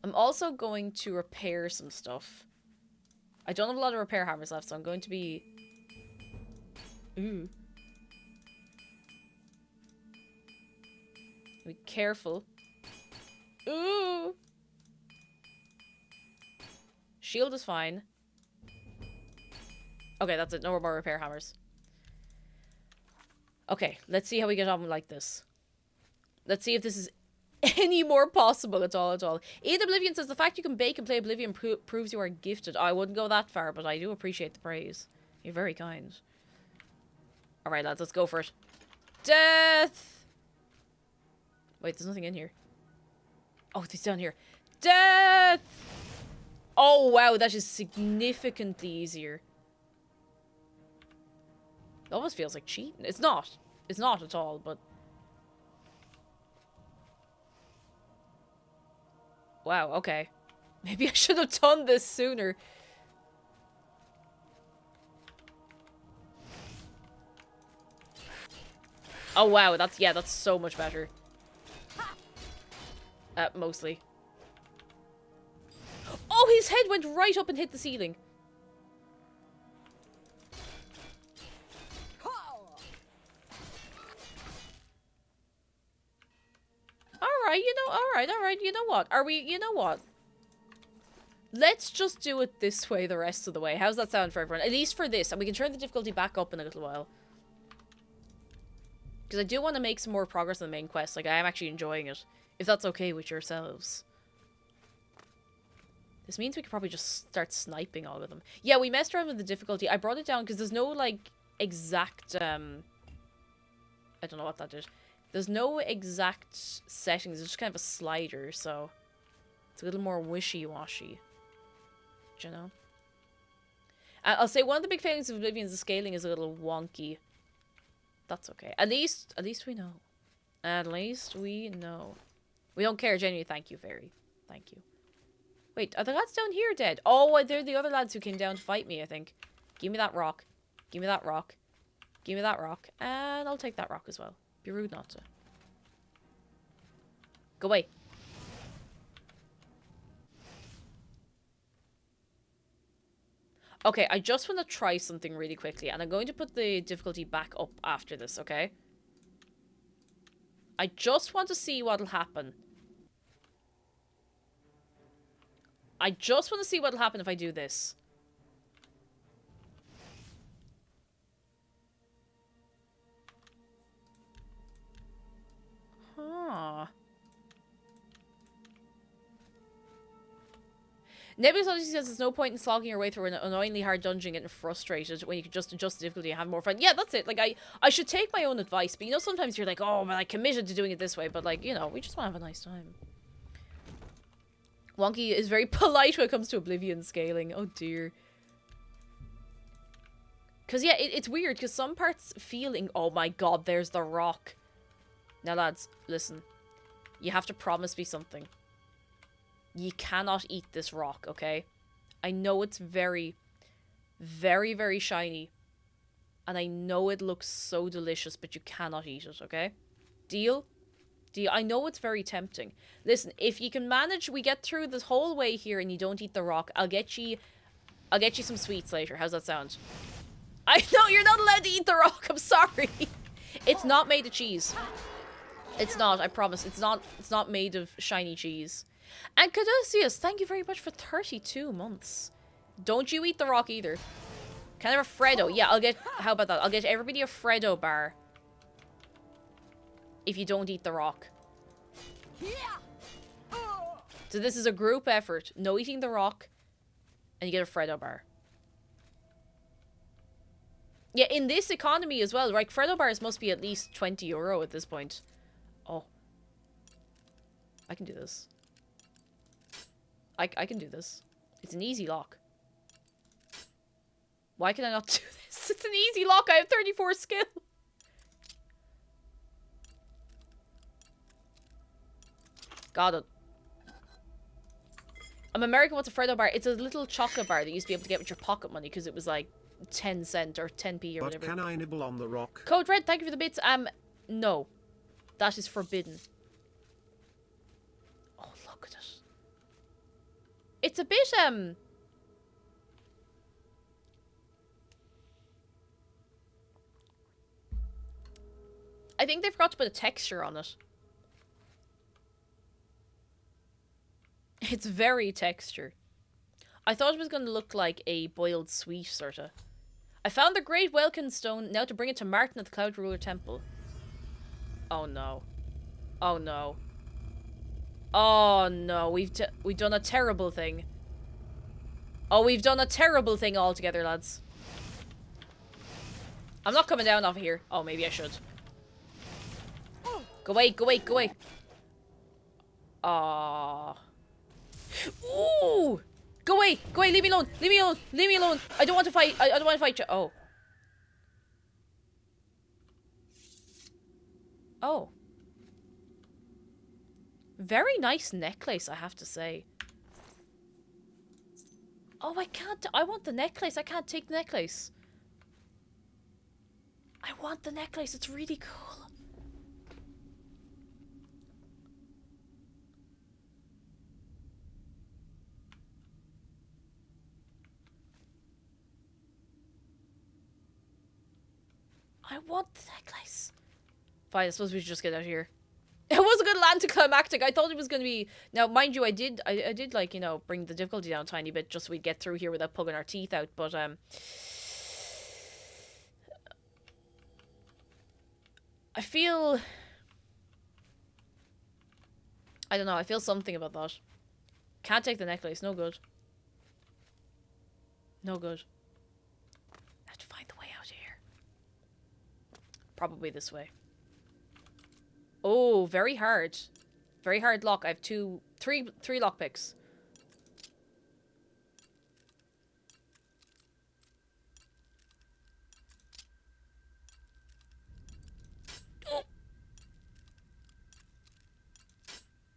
S3: I'm also going to repair some stuff. I don't have a lot of repair hammers left, so I'm going to be... Ooh. Be careful. Ooh! Shield is fine. Okay, that's it. No more repair hammers. Okay, let's see how we get on like this. Let's see if this is any more possible at all. Ian Oblivion says, the fact you can bake and play Oblivion proves you are gifted. I wouldn't go that far, but I do appreciate the praise. You're very kind. Alright, lads, let's go for it. Death! Wait, there's nothing in here. Oh, it's down here. Death! Oh, wow, that is significantly easier. It almost feels like cheating. It's not. It's not at all, but... Wow, okay. Maybe I should have done this sooner. Oh, wow, that's so much better. Mostly. Oh, his head went right up and hit the ceiling. Alright, alright, you know what? You know what? Let's just do it this way the rest of the way. How's that sound for everyone? At least for this, and we can turn the difficulty back up in a little while. Because I do want to make some more progress on the main quest. Like, I am actually enjoying it. If that's okay with yourselves. This means we could probably just start sniping all of them. Yeah, we messed around with the difficulty. I brought it down because there's no, like, exact, I don't know what that did. There's no exact settings. It's just kind of a slider, so... It's a little more wishy-washy. Do you know? I'll say one of the big failings of Oblivion is the scaling is a little wonky. That's okay. At least we know. At least we know. We don't care, genuinely. Thank you, Fairy. Thank you. Wait, are the lads down here dead? Oh, they're the other lads who came down to fight me, I think. Give me that rock. Give me that rock. Give me that rock. And I'll take that rock as well. Be rude not to. Go away. Okay, I just want to try something really quickly. And I'm going to put the difficulty back up after this, okay? I just want to see what'll happen. I just want to see what'll happen if I do this. Huh. Nebulous Odyssey says there's no point in slogging your way through an annoyingly hard dungeon getting frustrated when you can just adjust the difficulty and have more fun. Yeah, that's it. Like, I should take my own advice, but you know, sometimes you're like, oh, man, I committed to doing it this way, but like, you know, we just want to have a nice time. Wonky is very polite when it comes to Oblivion scaling. Oh, dear. Because, yeah, it's weird, because some parts feeling... Oh, my God, there's the rock. Now, lads, listen. You have to promise me something. You cannot eat this rock, okay? I know it's very, very, very shiny. And I know it looks so delicious, but you cannot eat it, okay? Deal? Deal? I know it's very tempting. Listen, if you can manage, we get through this whole way here and you don't eat the rock, I'll get you some sweets later. How's that sound? I know you're not allowed to eat the rock. I'm sorry. It's not made of cheese. It's not, I promise. It's not made of shiny cheese. And Caduceus, thank you very much for 32 months. Don't you eat the rock either. Can I have a Freddo? Yeah, I'll get... How about that? I'll get everybody a Freddo bar. If you don't eat the rock. So this is a group effort. No eating the rock. And you get a Freddo bar. Yeah, in this economy as well, right? Freddo bars must be at least €20 at this point. Oh. I can do this. I can do this. It's an easy lock. Why can I not do this? It's an easy lock. I have 34 skill. Got it. I'm American. What's a Freddo bar? It's a little chocolate bar that you used to be able to get with your pocket money because it was like 10 cent or 10p or
S4: But
S3: whatever.
S4: can I nibble on the rock?
S3: Code Red, thank you for the bits. No. That is forbidden. Oh, look at it. It's a bit, I think they forgot to put a texture on it. It's very textured. I thought it was going to look like a boiled sweet, sorta. I found the Great Welkin Stone, now to bring it to Martin at the Cloud Ruler Temple. Oh no. Oh no. Oh no, we've done a terrible thing. Oh, we've done a terrible thing altogether, lads. I'm not coming down off of here. Oh, maybe I should. Go away, go away, go away. Aww. Ooh! Go away, go away, leave me alone, leave me alone, leave me alone. I don't want to fight, I don't want to fight you. Oh. Oh. Very nice necklace, I have to say. Oh, I can't. I want the necklace. I can't take the necklace. I want the necklace. It's really cool. I want the necklace. Fine, I suppose we should just get out of here. It was a good anticlimactic. I thought it was going to be... Now, mind you, I did like, you know, bring the difficulty down a tiny bit just so we'd get through here without pulling our teeth out, but, I feel... I don't know, I feel something about that. Can't take the necklace, no good. No good. I have to find the way out of here. Probably this way. Oh, very hard. Very hard lock. I have three lockpicks. Oh.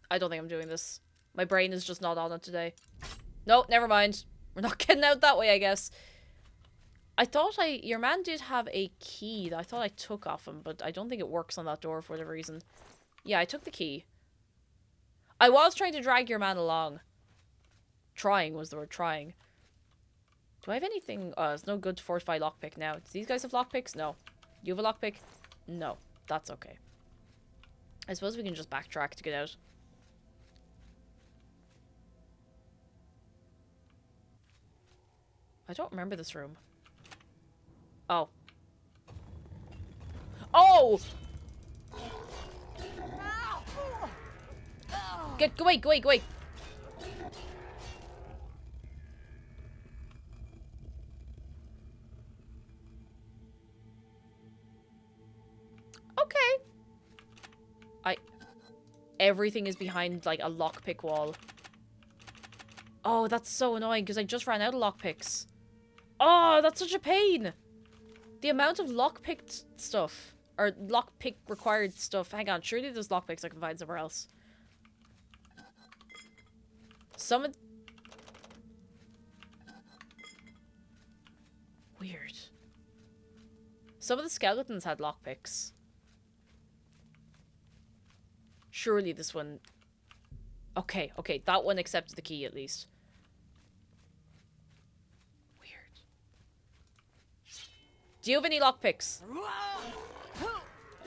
S3: I don't think I'm doing this. My brain is just not on it today. No, never mind. We're not getting out that way, I guess. I thought your man did have a key that I thought I took off him, but I don't think it works on that door for whatever reason. Yeah, I took the key. I was trying to drag your man along. Trying was the word, trying. Do I have anything? Oh, it's no good to fortify lockpick now. Do these guys have lockpicks? No. You have a lockpick? No. That's okay. I suppose we can just backtrack to get out. I don't remember this room. Oh. Oh! Go away, go away, go away. Okay. Everything is behind, like, a lockpick wall. Oh, that's so annoying, because I just ran out of lockpicks. Oh, that's such a pain. The amount of lockpicked stuff, or lockpick required stuff. Hang on, surely there's lockpicks I can find somewhere else. Some of... Weird. Some of the skeletons had lockpicks. Surely this one... Okay, okay, that one accepted the key at least. Weird. Do you have any lockpicks?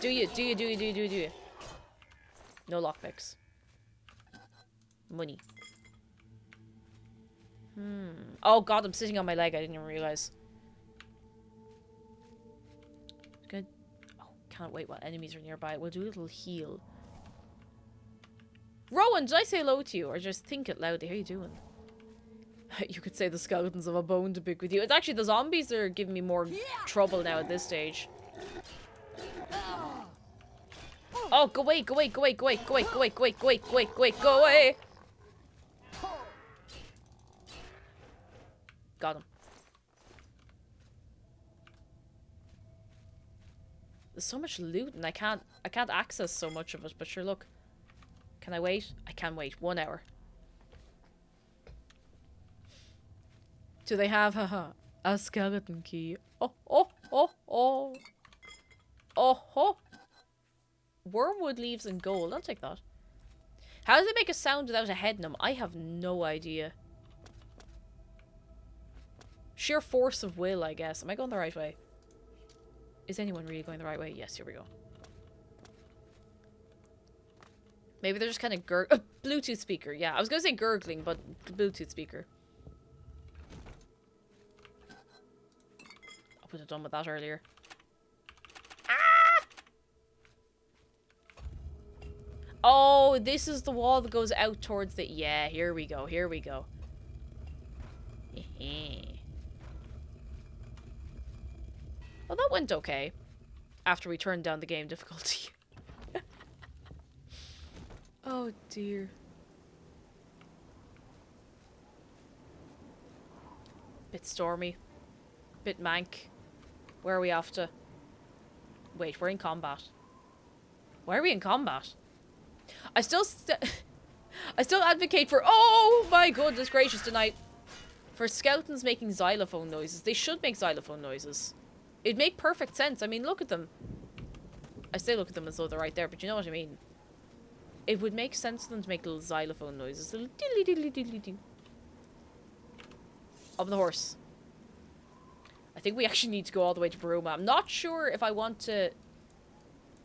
S3: Do you? No lockpicks. Money. Oh god, I'm sitting on my leg, I didn't even realize. Good. Oh, can't wait while enemies are nearby. We'll do a little heal. Rowan, did I say hello to you? Or just think it loudly? How you doing? You could say the skeletons have a bone to pick with you. It's actually the zombies that are giving me more trouble now at this stage. Oh, go away, go away, go away, go away, go away, go away, go away, go away, go away, go away, go away. Got him. There's so much loot and I can't access so much of it, but sure, look. Can I wait? I can wait. 1 hour. Do they have, haha, A skeleton key. Oh, oh, oh, oh. Oh, oh. Wormwood leaves and gold. I'll take that. How does it make a sound without a head in them? I have no idea. Sheer force of will, I guess. Am I going the right way? Is anyone really going the right way? Yes, here we go. Maybe they're just kind of Bluetooth speaker. Yeah, I was going to say gurgling, but Bluetooth speaker. I would have done with that earlier. Ah! Oh, this is the wall that goes out towards the... Yeah, here we go. Here we go. Well, that went okay. After we turned down the game difficulty. Oh, dear. Bit stormy. Bit mank. Where are we off to? Wait, we're in combat. Why are we in combat? I still advocate for... Oh, my goodness gracious, tonight. For skeletons making xylophone noises. They should make xylophone noises. It'd make perfect sense. I mean, look at them. I say look at them as though they're right there, but you know what I mean. It would make sense for them to make little xylophone noises. Little diddly diddly diddly doo. Up the horse. I think we actually need to go all the way to Bruma. I'm not sure if I want to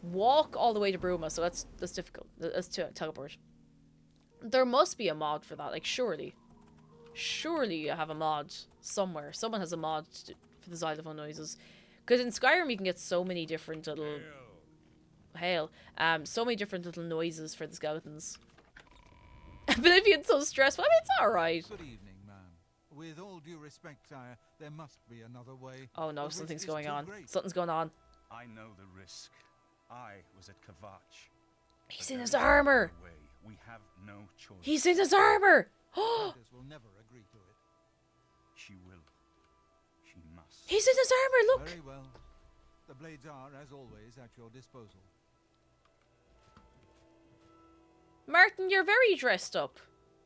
S3: walk all the way to Bruma, so that's difficult. That's teleport. There must be a mod for that, like surely. Surely you have a mod somewhere. Someone has a mod for the xylophone noises. Because in Skyrim you can get so many different little... Hail. So many different little noises for the skeletons. Oblivion's so stressful. I mean, it's alright.
S10: Good evening, ma'am. With all due respect, sire, there must be another way.
S3: Oh no,
S10: The
S3: something's
S10: risk is
S3: going
S10: too
S3: on.
S10: great.
S3: Something's going on.
S11: I know the risk. I was at Kavach.
S3: He's in his armor.
S11: We have no choice.
S3: He's in his armor.
S10: Titus will never agree to it.
S11: She will. She must.
S3: He's in his armor. Look.
S10: Very well. The blades are, as always, at your disposal.
S3: Martin, you're very dressed up.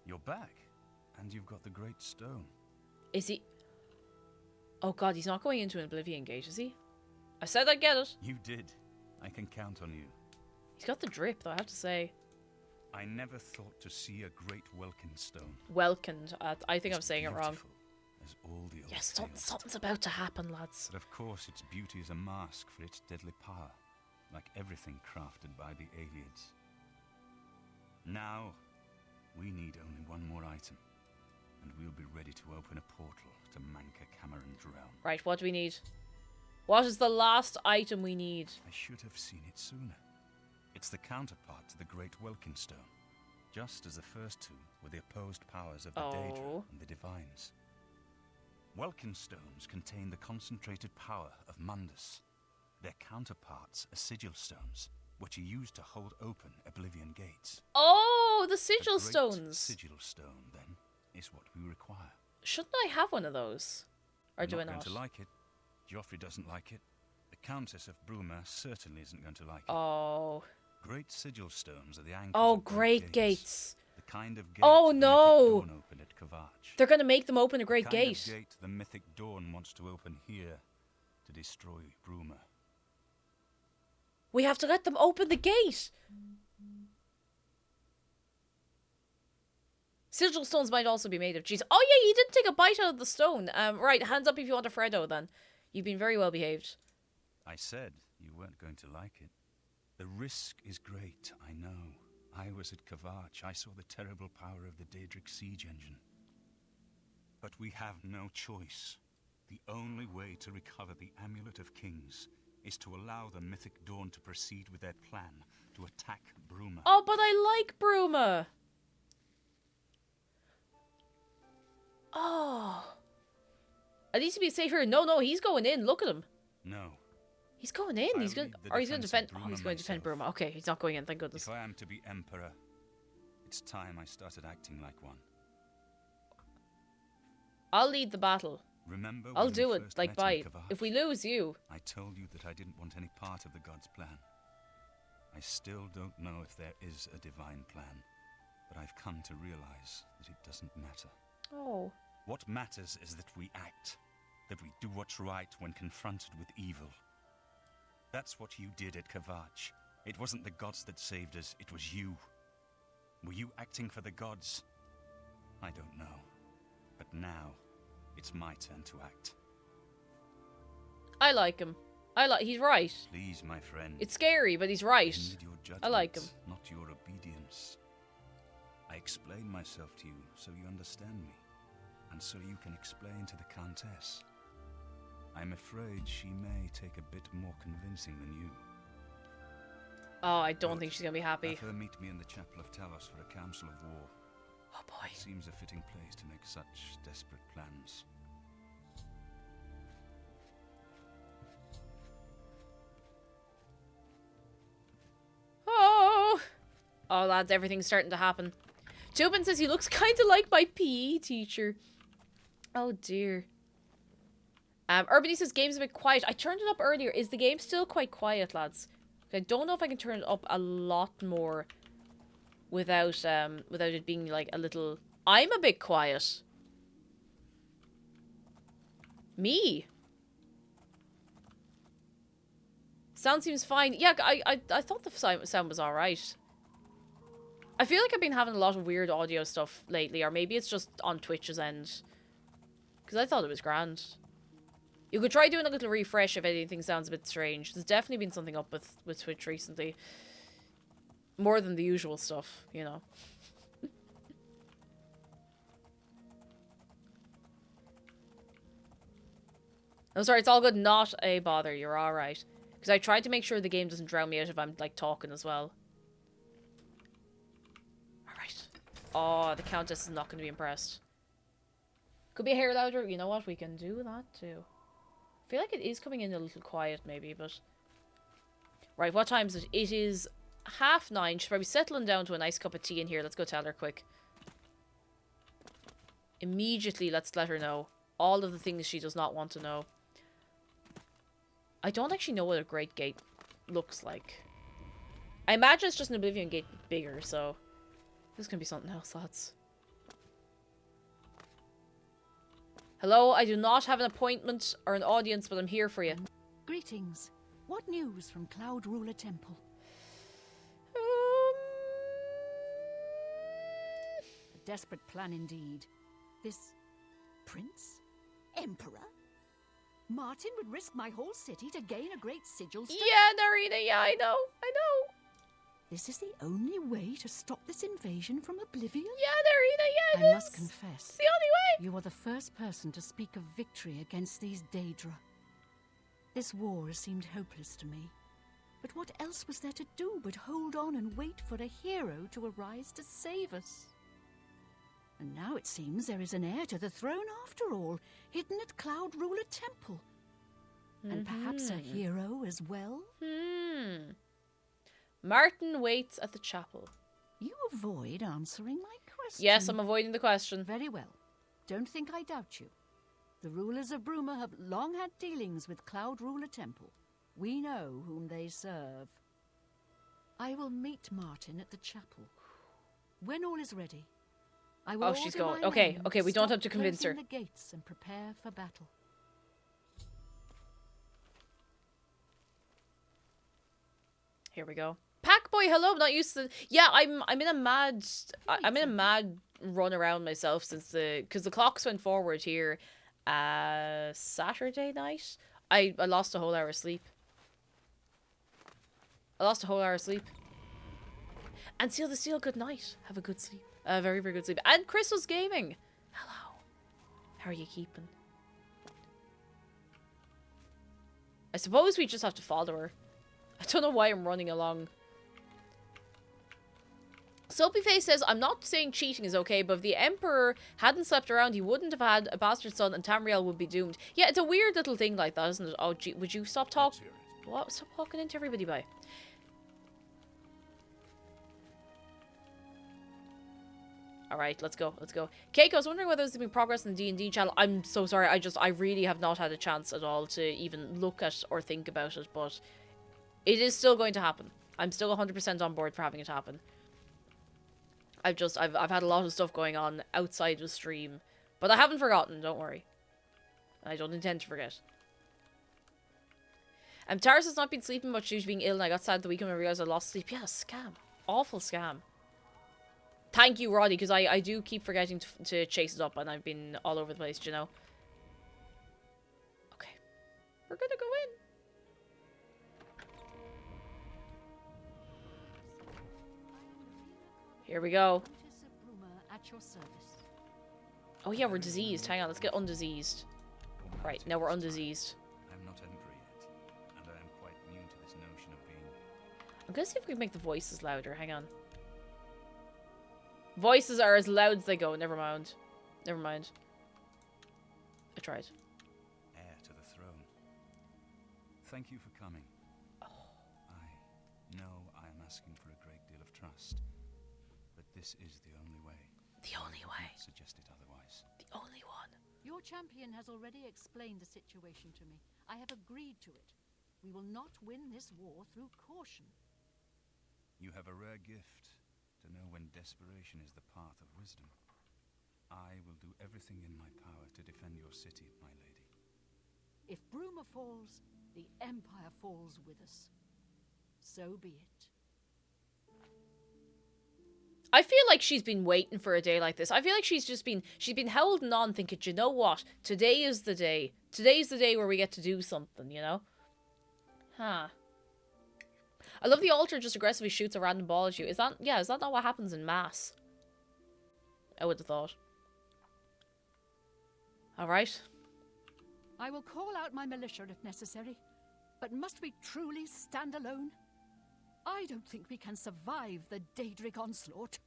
S11: You're back, and you've got the great stone.
S3: Is he? Oh god, he's not going into an Oblivion Gate, is he? I said I'd get it.
S11: You did. I can count on you.
S3: He's got the drip, though, I have to say.
S11: I never thought to see a great Welkin stone.
S3: Welcomed. I think I'm saying it wrong.
S11: As all the old
S3: Yes,
S11: tales.
S3: something's about to happen, lads.
S11: But of course, its beauty is a mask for its deadly power, like everything crafted by the Aelids. Now, we need only one more item, and we'll be ready to open a portal to Manka Cameron's realm.
S3: Right, what do we need? What is the last item we need?
S11: I should have seen it sooner. It's the counterpart to the Great Welkin Stone, just as the first two were the opposed powers of the Daedra and the Divines. Welkin stones contain the concentrated power of Mundus. Their counterparts are sigil stones, which are used to hold open Oblivion gates.
S3: Oh, the sigil
S11: A great
S3: stones.
S11: Sigil stone, then, is what we require.
S3: Shouldn't I have one of those? Or do I
S11: I'm not
S3: not?
S11: going to like it. Joffrey doesn't like it. The Countess of Bruma certainly isn't going to like it.
S3: Oh.
S11: Great sigil stones are the anchors
S3: Oh,
S11: of
S3: great gates.
S11: The kind of gate
S3: Oh,
S11: the
S3: no.
S11: Mythic Dawn opened at Kavach.
S3: They're going to make them open a great
S11: The kind
S3: gate.
S11: of gate the Mythic Dawn wants to open here to destroy Bruma.
S3: We have to let them open the gate. Sigil stones might also be made of cheese. Oh yeah, you didn't take a bite out of the stone. Right, hands up if you want a Freddo then. You've been very well behaved.
S11: I said you weren't going to like it. The risk is great, I know. I was at Kavach. I saw the terrible power of the Daedric siege engine. But we have no choice. The only way to recover the Amulet of Kings is to allow the Mythic Dawn to proceed with their plan to attack Bruma.
S3: Oh, but I like Bruma. Oh. I need to be safe here. No, he's going in. Look at him.
S11: No.
S3: He's going in. He's going. Or he's going to defend. Oh, he's going to defend Bruma. Okay, he's not going in. Thank goodness.
S11: If I am to be Emperor, it's time I started acting like one.
S3: I'll lead the battle.
S11: Remember
S3: I'll
S11: when
S3: do
S11: we
S3: it.
S11: first
S3: Like,
S11: met
S3: bye.
S11: in Kavach?
S3: If we lose you.
S11: I told you that I didn't want any part of the God's plan. I still don't know if there is a divine plan, but I've come to realize that it doesn't matter.
S3: Oh.
S11: What matters is that we act. that we do what's right when confronted with evil. That's what you did at Kavach. It wasn't the gods that saved us, it was you. Were you acting for the gods? I don't know. But now, it's my turn to act.
S3: I like him. He's right.
S11: Please, my friend.
S3: It's scary, but he's right.
S11: I need your judgment,
S3: I like him.
S11: not your obedience. I explain myself to you so you understand me, and so you can explain to the Countess. I'm afraid she may take a bit more convincing than you.
S3: Oh, I don't think she's gonna be happy.
S11: Have her meet me in the Chapel of Talos for a council of war.
S3: Oh boy.
S11: It seems a fitting place to make such desperate plans.
S3: Oh, lads, everything's starting to happen. Tobin says he looks kind of like my PE teacher. Oh, dear. Urbany says game's a bit quiet. I turned it up earlier. Is the game still quite quiet, lads? I don't know if I can turn it up a lot more without it being like a little... I'm a bit quiet. Me? Sound seems fine. Yeah, I thought the sound was alright. I feel like I've been having a lot of weird audio stuff lately, or maybe it's just on Twitch's end. Because I thought it was grand. You could try doing a little refresh if anything sounds a bit strange. There's definitely been something up with Twitch recently. More than the usual stuff, you know. I'm sorry, it's all good. Not a bother. You're alright. Because I tried to make sure the game doesn't drown me out if I'm, like, talking as well. Alright. Oh, the Countess is not going to be impressed. Could be a hair louder. You know what? We can do that, too. I feel like it is coming in a little quiet, maybe, but... Right, what time is it? It is 9:30. She's probably settling down to a nice cup of tea in here. Let's go tell her quick. Immediately, let's let her know all of the things she does not want to know. I don't actually know what a Great Gate looks like. I imagine it's just an Oblivion Gate bigger, so... This is gonna be something else, lads. Hello, I do not have an appointment or an audience, but I'm here for you.
S9: Greetings. What news from Cloud Ruler Temple? A desperate plan indeed. This... prince? Emperor? Martin would risk my whole city to gain a great sigil stone?
S3: Yeah, Narita, yeah, I know.
S9: This is the only way to stop this invasion from Oblivion?
S3: Yeah, Narita, yeah,
S9: I must confess.
S3: It's the only way.
S9: You are the first person to speak of victory against these Daedra. This war has seemed hopeless to me. But what else was there to do but hold on and wait for a hero to arise to save us? And now it seems there is an heir to the throne after all, hidden at Cloud Ruler Temple. And perhaps a hero as well?
S3: Martin waits at the chapel.
S9: You avoid answering my question.
S3: Yes, I'm avoiding the question.
S9: Very well. Don't think I doubt you. The rulers of Bruma have long had dealings with Cloud Ruler Temple. We know whom they serve. I will meet Martin at the chapel. When all is ready, I will
S3: she's
S9: order
S3: going.
S9: my
S3: Okay,
S9: men
S3: okay, we don't
S9: stop
S3: have to convince her.
S9: closing the gates and prepare for battle.
S3: Here we go. Pack boy, hello. I'm not used to. Yeah, I'm in a mad run around myself since because the clocks went forward here. Saturday night. I lost a whole hour of sleep. And Seal the Seal, good night. Have a good sleep. Very, very good sleep. And Crystal's Gaming. Hello. How are you keeping? I suppose we just have to follow her. I don't know why I'm running along. Soapyface says, I'm not saying cheating is okay, but if the Emperor hadn't slept around, he wouldn't have had a bastard son and Tamriel would be doomed. Yeah, it's a weird little thing like that, isn't it? Oh, gee, would you stop talking? What? Stop talking into everybody, bye. Alright, let's go. Keiko, I was wondering whether there's been progress in the D&D channel. I'm so sorry, I really have not had a chance at all to even look at or think about it, but it is still going to happen. I'm still 100% on board for having it happen. I've had a lot of stuff going on outside of stream, but I haven't forgotten, don't worry. I don't intend to forget. Taris has not been sleeping much due to being ill, and I got sad the weekend when I realized I lost sleep. Yeah, scam. Awful scam. Thank you, Roddy, because I do keep forgetting to chase it up, and I've been all over the place, you know. Okay. We're gonna go in. Here we go. Oh yeah, we're diseased. Hang on, let's get undiseased. Right, now we're undiseased.
S11: I'm not Emperor yet, and I am quite new to this notion of being...
S3: I'm gonna see if we can make the voices louder. Hang on. Voices are as loud as they go. Never mind. Never mind. I tried.
S11: Heir to the throne. Thank you for coming.
S3: Oh.
S11: I know I am asking for a great deal of trust, but this is the only way.
S3: The only way.
S11: I suggest it otherwise.
S3: The only one.
S9: Your champion has already explained the situation to me. I have agreed to it. We will not win this war through caution.
S11: You have a rare gift to know when desperation is the path of wisdom. I will do everything in my power to defend your city, my lady.
S9: If Bruma falls, the Empire falls with us. So be it.
S3: I feel like she's been waiting for a day like this. I feel like she's been holding on thinking, you know what? Today is the day. Today's the day where we get to do something, you know? Huh. I love the altar just aggressively shoots a random ball at you. Is that not what happens in mass? I would have thought. Alright.
S9: I will call out my militia if necessary. But must we truly stand alone? I don't think we can survive the Daedric onslaught.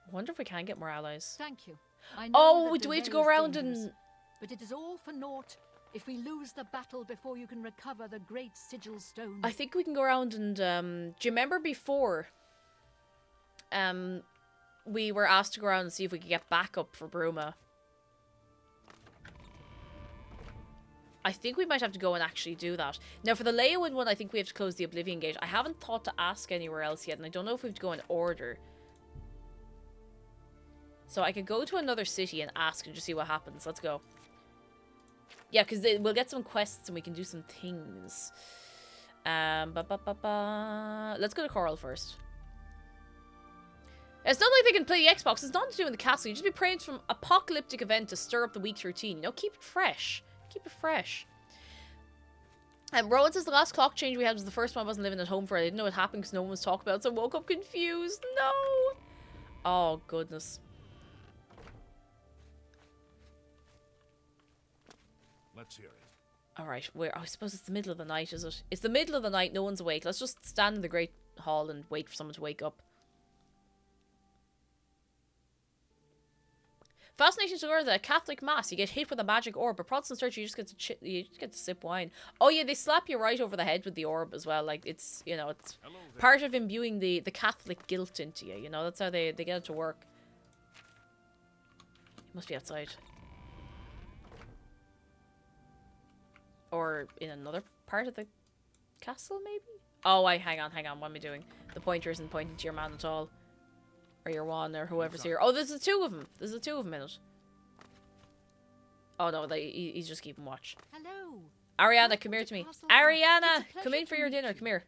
S3: I wonder if we can get more allies.
S9: Thank you. I know
S3: Oh,
S9: that
S3: do we have to
S9: delay
S3: go
S9: is
S3: around
S9: dangerous,
S3: and...
S9: But it is all for naught if we lose the battle before you can recover the great sigil stone.
S3: I think we can go around and, do you remember before? We were asked to go around and see if we could get backup for Bruma. I think we might have to go and actually do that. Now, for the Leowin one, I think we have to close the Oblivion Gate. I haven't thought to ask anywhere else yet, and I don't know if we have to go in order. So I could go to another city and ask and just see what happens. Let's go. Yeah, because we'll get some quests and we can do some things. Let's go to Coral first. It's not like they can play the Xbox. It's nothing to do in the castle. You just be praying for an apocalyptic event to stir up the week's routine. You know, keep it fresh. Keep it fresh. Rowan says the last clock change we had was the first one I wasn't living at home for. I didn't know what happened because no one was talking about it, so I woke up confused. No! Oh, goodness.
S2: Let's hear it.
S3: Alright, I suppose it's the middle of the night, is it? It's the middle of the night, no one's awake. Let's just stand in the Great Hall and wait for someone to wake up. Fascinating to learn that at Catholic Mass, you get hit with a magic orb, but Protestant church, you just get to sip wine. Oh yeah, they slap you right over the head with the orb as well. Like, it's, you know, it's part of imbuing the Catholic guilt into you, you know? That's how they get it to work. It must be outside. Or in another part of the castle, maybe? Oh, hang on, what am I doing? The pointer isn't pointing to your man at all. Or your one, or whoever's here. Oh, there's the two of them. There's the two of them in it. Oh no, he's just keeping watch.
S9: Hello.
S3: Ariana, come here to me. Ariana, come in for your dinner. Come here.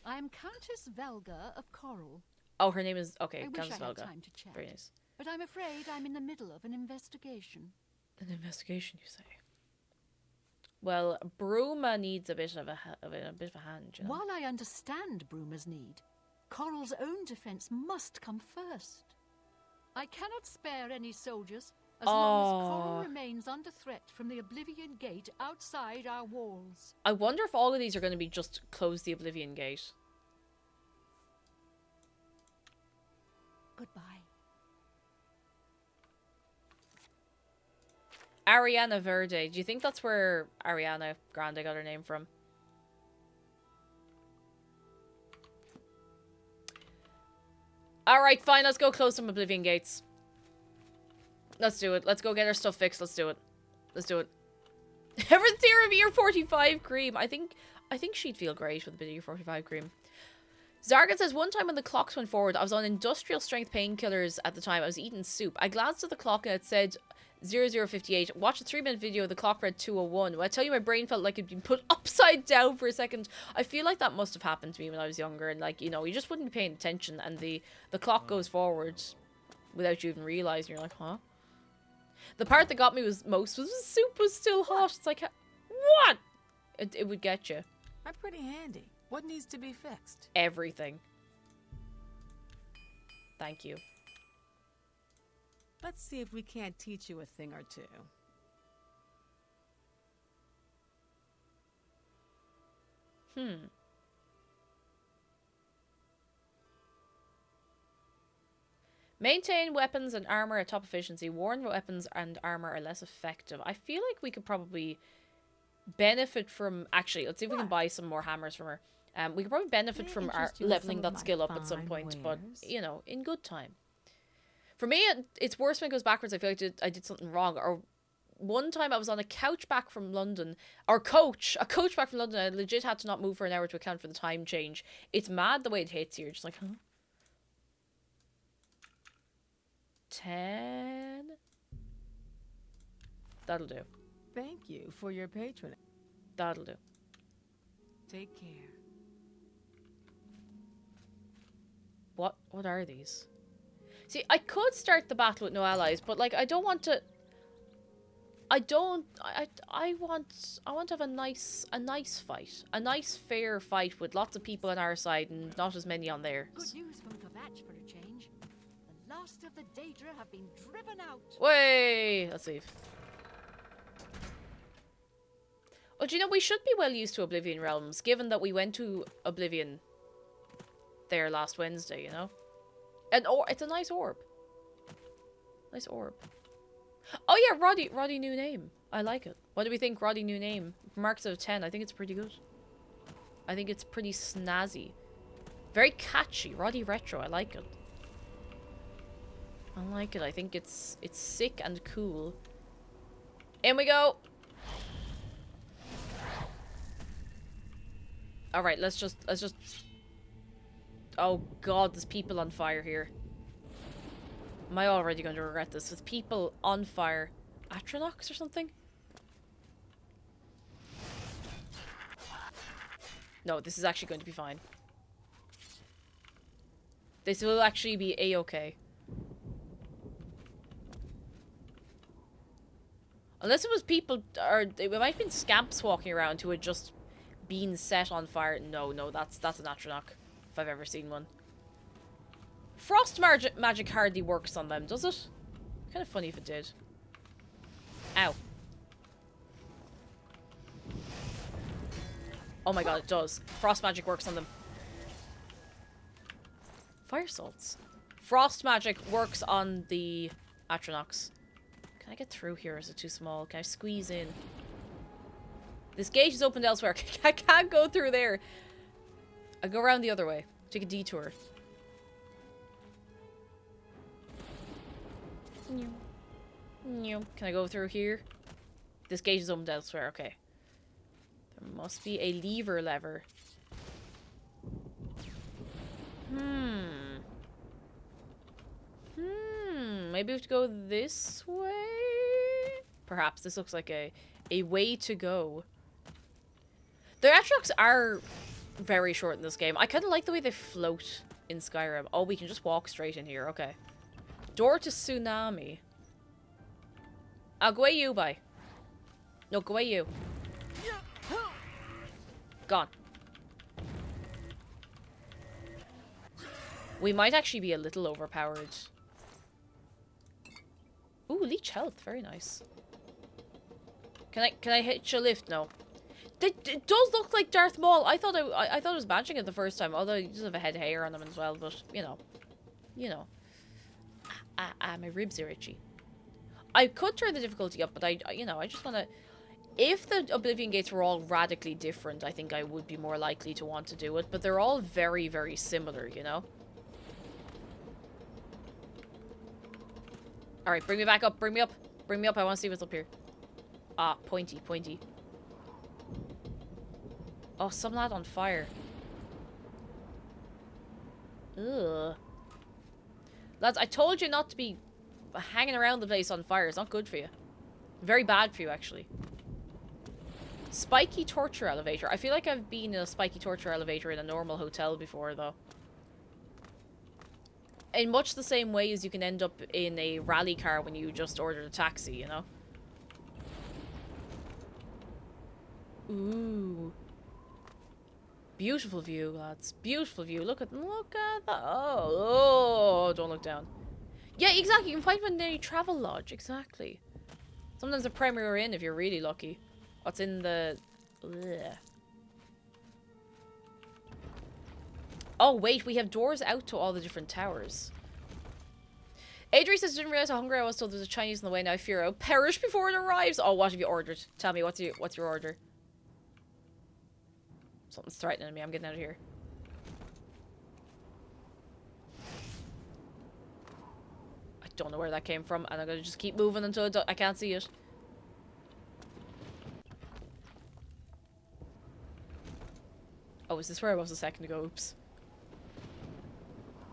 S9: I am Countess Velga of Coral.
S3: Oh, her name is... Okay,
S9: I wish
S3: Countess
S9: I had
S3: Velga.
S9: time to chat.
S3: Very nice.
S9: But I'm afraid I'm in the middle of an investigation.
S3: An investigation, you say? Well, Bruma needs a bit of a hand, you know?
S9: While I understand Bruma's need, Coral's own defense must come first. I cannot spare any soldiers as long as Coral remains under threat from the Oblivion Gate outside our walls.
S3: I wonder if all of these are going to be just close the Oblivion Gate.
S9: Goodbye.
S3: Ariana Verde. Do you think that's where Ariana Grande got her name from? Alright, fine. Let's go close some Oblivion Gates. Let's do it. Let's go get our stuff fixed. Let's do it. Let's do it. Everyone's here of year 45 cream. I think she'd feel great with a bit of year 45 cream. Zargan says, one time when the clocks went forward, I was on industrial strength painkillers at the time. I was eating soup. I glanced at the clock and it said 0058. Watch a 3-minute video of the clock read 2:01. When I tell you my brain felt like it'd been put upside down for a second, I feel like that must have happened to me when I was younger, and like, you know, you just wouldn't be paying attention and the clock goes forward without you even realizing. You're like, huh? The part that got me was the soup was still hot. It's like, what? It would get you.
S5: I'm pretty handy. What needs to be fixed?
S3: Everything. Thank you.
S5: Let's see if we can't teach you a thing or two.
S3: Maintain weapons and armor at top efficiency. Worn weapons and armor are less effective. I feel like we could probably benefit from... Actually, let's see if we can buy some more hammers from her. We could probably benefit from leveling that skill up at some point, but, you know, in good time. For me, it's worse when it goes backwards. I feel like I did something wrong. Or one time I was on a couch back from London, or a coach back from London. I legit had to not move for an hour to account for the time change. It's mad the way it hits you. You're just like, huh? 10. That'll do.
S5: Thank you for your patronage.
S3: That'll do.
S5: Take care.
S3: What are these? See, I could start the battle with no allies, but like I don't want to. I want to have a nice fight, a nice fair fight with lots of people on our side and not as many on theirs.
S9: Good news from Kvatch for a change. The last of the Daedra have been driven out.
S3: Way, let's leave. Well, do you know, we should be well used to Oblivion Realms, given that we went to Oblivion there last Wednesday, you know? And it's a nice orb. Nice orb. Oh yeah, Roddy new name. I like it. What do we think, Roddy new name? Marks out of 10. I think it's pretty good. I think it's pretty snazzy. Very catchy. Roddy Retro. I like it. I like it. I think it's sick and cool. In we go. All right, let's just Oh god, there's people on fire here. Am I already going to regret this? With people on fire. Atronox or something? No, this is actually going to be fine. This will actually be a-okay. Unless it was people, or it might have been scamps walking around who had just been set on fire. No, that's an Atronach, if I've ever seen one. Frost magic hardly works on them, does it? Kind of funny if it did. Ow. Oh my god, it does. Frost magic works on them. Fire salts. Frost magic works on the Atronachs. Can I get through here? Is it too small? Can I squeeze in? This gate is opened elsewhere. I can't go through there. I'll go around the other way. Take a detour. Can I go through here? This gate is opened elsewhere. Okay. There must be a lever. Maybe we have to go this way? Perhaps. This looks like a way to go. The Atrox are very short in this game. I kind of like the way they float in Skyrim. Oh, we can just walk straight in here. Okay. Door to Tsunami. I'll go away you, bye. No, go away you. Gone. We might actually be a little overpowered. Ooh, leech health. Very nice. Can I hitch a lift? No. It does look like Darth Maul. I thought it was matching it the first time, although he does have a head of hair on him as well, but you know. My ribs are itchy. I could turn the difficulty up, but I just want to... If the Oblivion Gates were all radically different, I think I would be more likely to want to do it, but they're all very, very similar, you know? Alright, bring me back up, bring me up. Bring me up, I want to see what's up here. Ah, pointy. Oh, some lad on fire. Ugh. Lads, I told you not to be hanging around the place on fire is not good for you. Very bad for you, actually. Spiky torture elevator. I feel like I've been in a spiky torture elevator in a normal hotel before, though. In much the same way as you can end up in a rally car when you just ordered a taxi, you know? Ooh. Beautiful view, lads. Beautiful view. Look at that. Oh, don't look down. Yeah, exactly. You can find them in any travel lodge. Exactly. Sometimes a Premier Inn if you're really lucky. What's in the... Ugh. Oh, wait. We have doors out to all the different towers. Adri says, didn't realize how hungry I was told there's a Chinese in the way. Now I fear I'll perish before it arrives. Oh, what have you ordered? Tell me, what's your order? Something's threatening me. I'm getting out of here. I don't know where that came from, and I'm gonna just keep moving until I can't see it. Oh, is this where I was a second ago? Oops.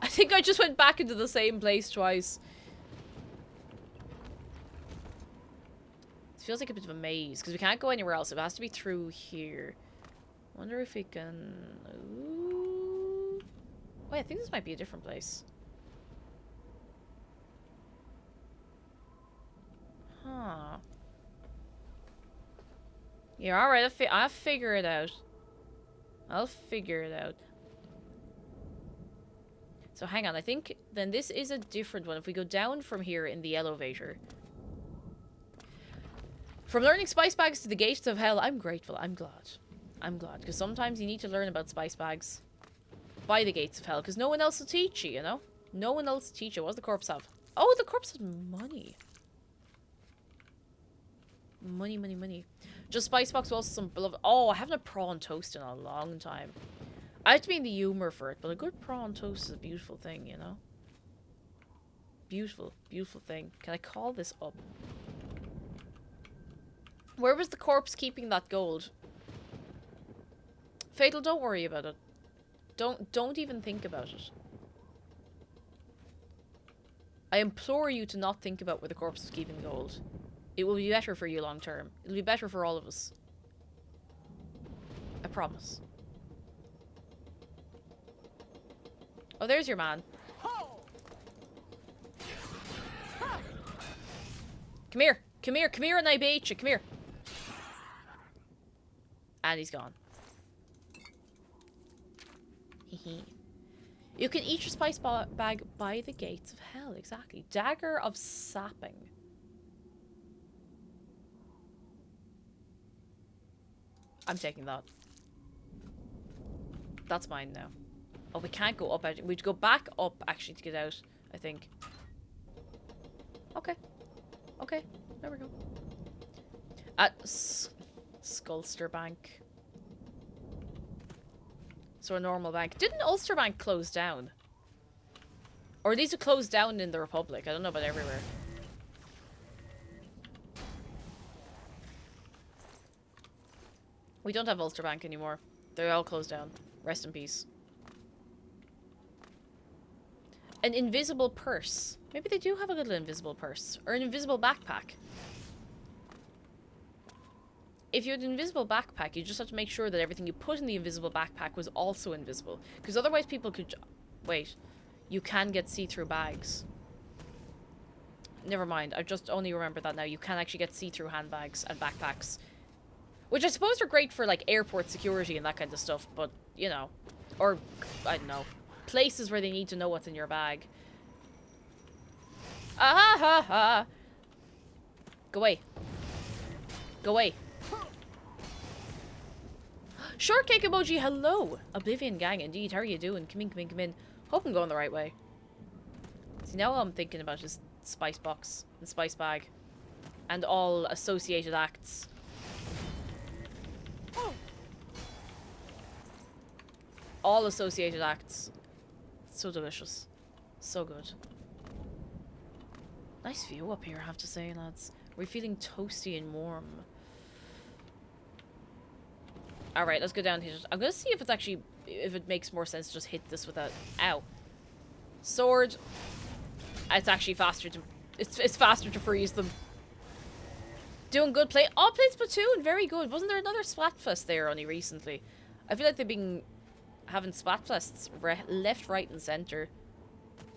S3: I think I just went back into the same place twice. It feels like a bit of a maze, because we can't go anywhere else. It has to be through here. Wonder if we can... Ooh. Wait, I think this might be a different place. Huh. Yeah, alright, I'll figure it out. I'll figure it out. So hang on, I think then this is a different one. If we go down from here in the elevator. From learning spice bags to the gates of hell, I'm grateful. I'm glad. I'm glad. Because sometimes you need to learn about spice bags by the gates of hell. Because no one else will teach you, you know? No one else will teach you. What does the corpse have? Oh, the corpse has money. Money, money, money. Just spice box, also some beloved... Oh, I haven't a prawn toast in a long time. I have to be in the humor for it, but a good prawn toast is a beautiful thing, you know? Beautiful, beautiful thing. Can I call this up? Where was the corpse keeping that gold? Fatal, don't worry about it. Don't even think about it. I implore you to not think about where the corpse is keeping the gold. It will be better for you long term. It'll be better for all of us. I promise. Oh, there's your man. Come here. Come here. Come here and I bait you. Come here. And he's gone. Hehe. You can eat your spice bag by the gates of hell. Exactly. Dagger of sapping. I'm taking that. That's mine now. Oh, we can't go up. We'd go back up, actually, to get out, I think. Okay. Okay. There we go. At Skulster Bank. So a normal bank. Didn't Ulster Bank close down? Or these are closed down in the Republic. I don't know about everywhere. We don't have Ulster Bank anymore. They're all closed down. Rest in peace. An invisible purse. Maybe they do have a little invisible purse. Or an invisible backpack. If you had an invisible backpack, you just have to make sure that everything you put in the invisible backpack was also invisible. Because otherwise people could... Wait. You can get see-through bags. Never mind. I've just only remembered that now. You can actually get see-through handbags and backpacks. Which I suppose are great for, like, airport security and that kind of stuff. But, you know. Or, I don't know. Places where they need to know what's in your bag. Ah ha ha! Go away. Go away. Shortcake emoji, hello! Oblivion gang, indeed. How are you doing? Come in, come in, come in. Hope I'm going the right way. See, now all I'm thinking about is spice box and spice bag. And all associated acts. All associated acts. So delicious. So good. Nice view up here, I have to say, lads. We're feeling toasty and warm. Alright, let's go down here. I'm gonna see if it's actually... If it makes more sense to just hit this without... Ow. Sword. It's actually faster to It's faster to freeze them. Doing good play. Oh, played Splatoon. Very good. Wasn't there another Splatfest there only recently? I feel like they've been having Splatfests left, right, and center.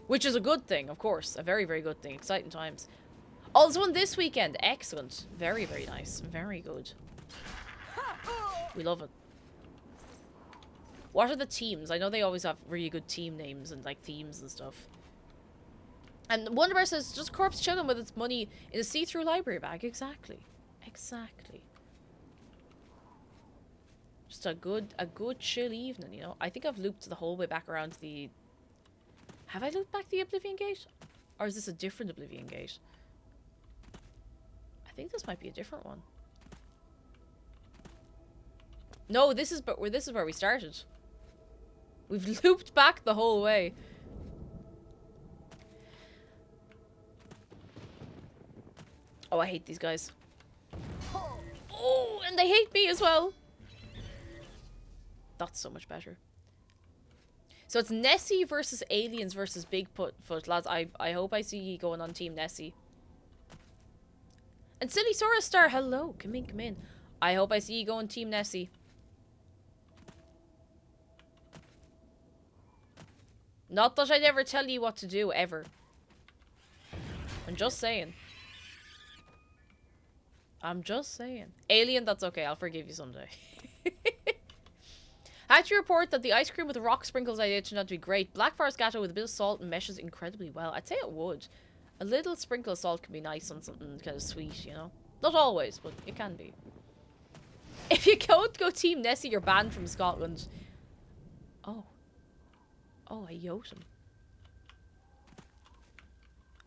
S3: Which is a good thing, of course. A very, very good thing. Exciting times. Oh, there's one this weekend. Excellent. Very, very nice. Very good. We love it. What are the teams? I know they always have really good team names and like themes and stuff. And Wonderbear says, just corpse chilling with its money in a see-through library bag. Exactly. Exactly. Just a good chill evening, you know. I think I've looped the whole way back around to the... Have I looped back the Oblivion Gate? Or is this a different Oblivion Gate? I think this might be a different one. No, this is where we started. We've looped back the whole way. Oh, I hate these guys. Oh, and they hate me as well. That's so much better. So it's Nessie versus aliens versus Bigfoot, lads. I hope I see you going on Team Nessie. And Silly Saurus Star, hello. Come in, come in. I hope I see you going Team Nessie. Not that I'd ever tell you what to do, ever. I'm just saying. I'm just saying. Alien, that's okay. I'll forgive you someday. Had to report that the ice cream with the rock sprinkles idea turned out to be great. Black Forest Gatto with a bit of salt meshes incredibly well. I'd say it would. A little sprinkle of salt can be nice on something kind of sweet, you know? Not always, but it can be. If you don't go Team Nessie, you're banned from Scotland. Oh. Oh, I yote him.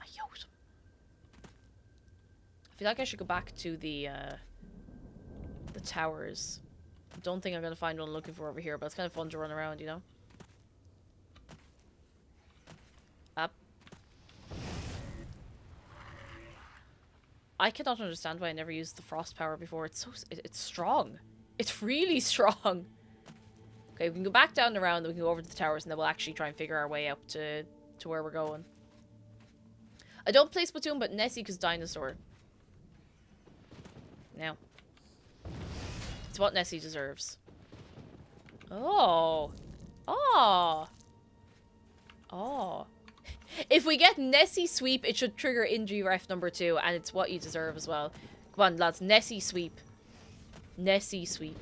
S3: I yote him. I feel like I should go back to the towers. I don't think I'm going to find one I'm looking for over here, but it's kind of fun to run around, you know? Up. I cannot understand why I never used the frost power before. It's strong. It's really strong. Okay, we can go back down and around, then we can go over to the towers, and then we'll actually try and figure our way up to where we're going. I don't play Splatoon, but Nessie because dinosaur. Now. It's what Nessie deserves. Oh. Oh. Oh. If we get Nessie sweep, it should trigger injury ref number 2, and it's what you deserve as well. Come on, lads. Nessie sweep. Nessie sweep.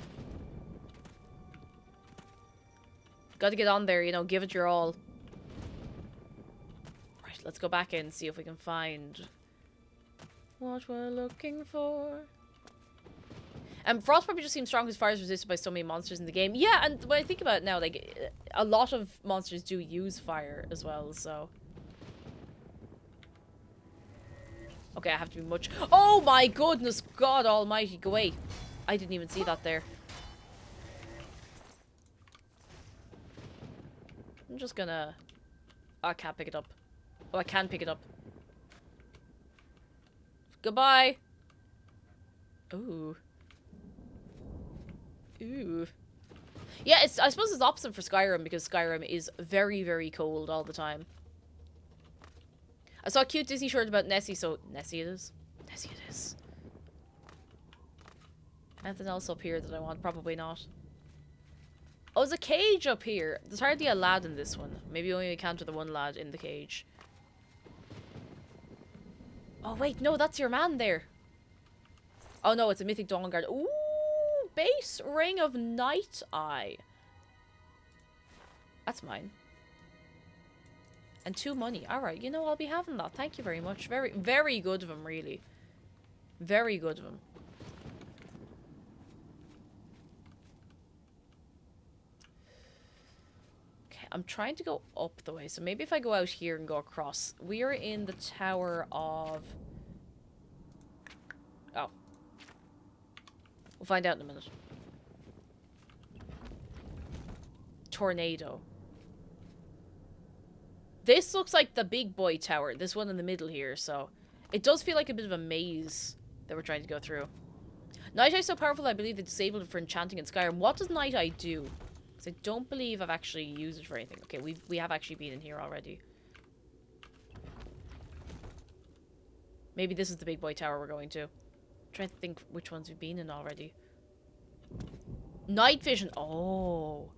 S3: Gotta get on there, you know, give it your all. Right, let's go back in and see if we can find what we're looking for. Frost probably just seems strong because fire is resisted by so many monsters in the game. Yeah, and when I think about it now, like, a lot of monsters do use fire as well, so... Okay, I have to be much... Oh my goodness, God almighty, go away. I didn't even see that there. I'm just gonna... Oh, I can't pick it up. Oh, I can pick it up. Goodbye. Ooh. Ooh. Yeah, I suppose it's opposite for Skyrim because Skyrim is very, very cold all the time. I saw a cute Disney shirt about Nessie, so Nessie it is. Nessie it is. Anything else up here that I want? Probably not. Oh, there's a cage up here. There's hardly a lad in this one. Maybe only encounter the one lad in the cage. Oh, wait. No, that's your man there. Oh, no. It's a Mythic Dawn Guard. Ooh, base Ring of Night Eye. That's mine. And 2 money. Alright, you know, I'll be having that. Thank you very much. Very, very good of him, really. Very good of him. I'm trying to go up the way, so maybe if I go out here and go across. We are in the Tower of... Oh. We'll find out in a minute. Tornado. This looks like the big boy tower, this one in the middle here, so... It does feel like a bit of a maze that we're trying to go through. Night Eye is so powerful I believe they disabled it for enchanting in Skyrim. What does Night Eye do? Because I don't believe I've actually used it for anything. Okay, we have actually been in here already. Maybe this is the big boy tower we're going to. Trying to think which ones we've been in already. Night vision. Oh.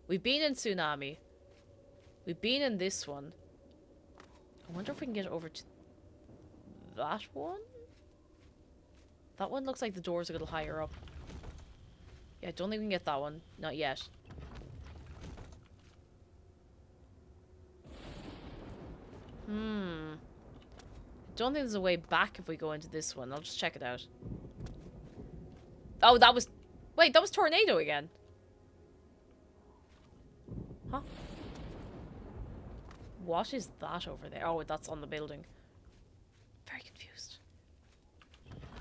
S3: We've been in Tsunami. We've been in this one. I wonder if we can get over to that one? That one looks like the doors are a little higher up. Yeah, I don't think we can get that one. Not yet. I don't think there's a way back if we go into this one. I'll just check it out. Oh, that was... Wait, that was Tornado again. Huh? What is that over there? Oh, that's on the building. Very confused.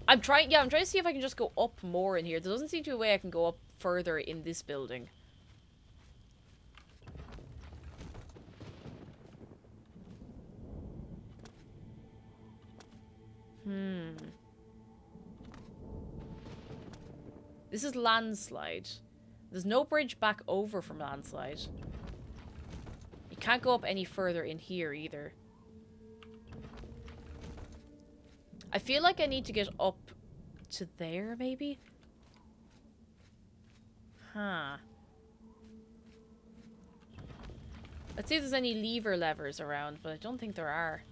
S3: I'm trying to see if I can just go up more in here. There doesn't seem to be a way I can go up further in this building. This is Landslide. There's no bridge back over from Landslide. You can't go up any further in here either. I feel like I need to get up to there, maybe? Huh. Let's see if there's any levers around, but I don't think there are.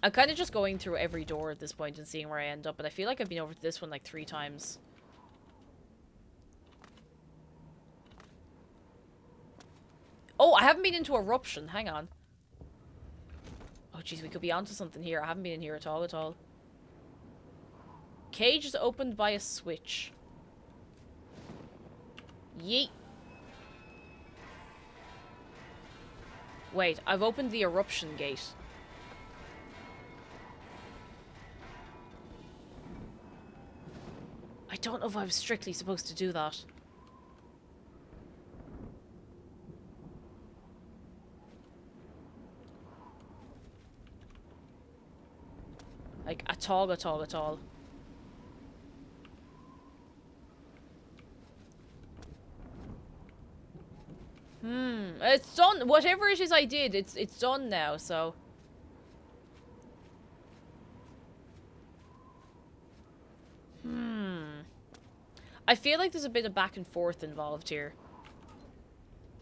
S3: I'm kind of just going through every door at this point and seeing where I end up, but I feel like I've been over to this one like 3 times. Oh, I haven't been into Eruption. Hang on. Oh, jeez, we could be onto something here. I haven't been in here at all. Cage is opened by a switch. Yeet. Wait, I've opened the Eruption gate. I don't know if I was strictly supposed to do that. Like, at all. It's done. Whatever it is I did, it's done now, so... I feel like there's a bit of back and forth involved here.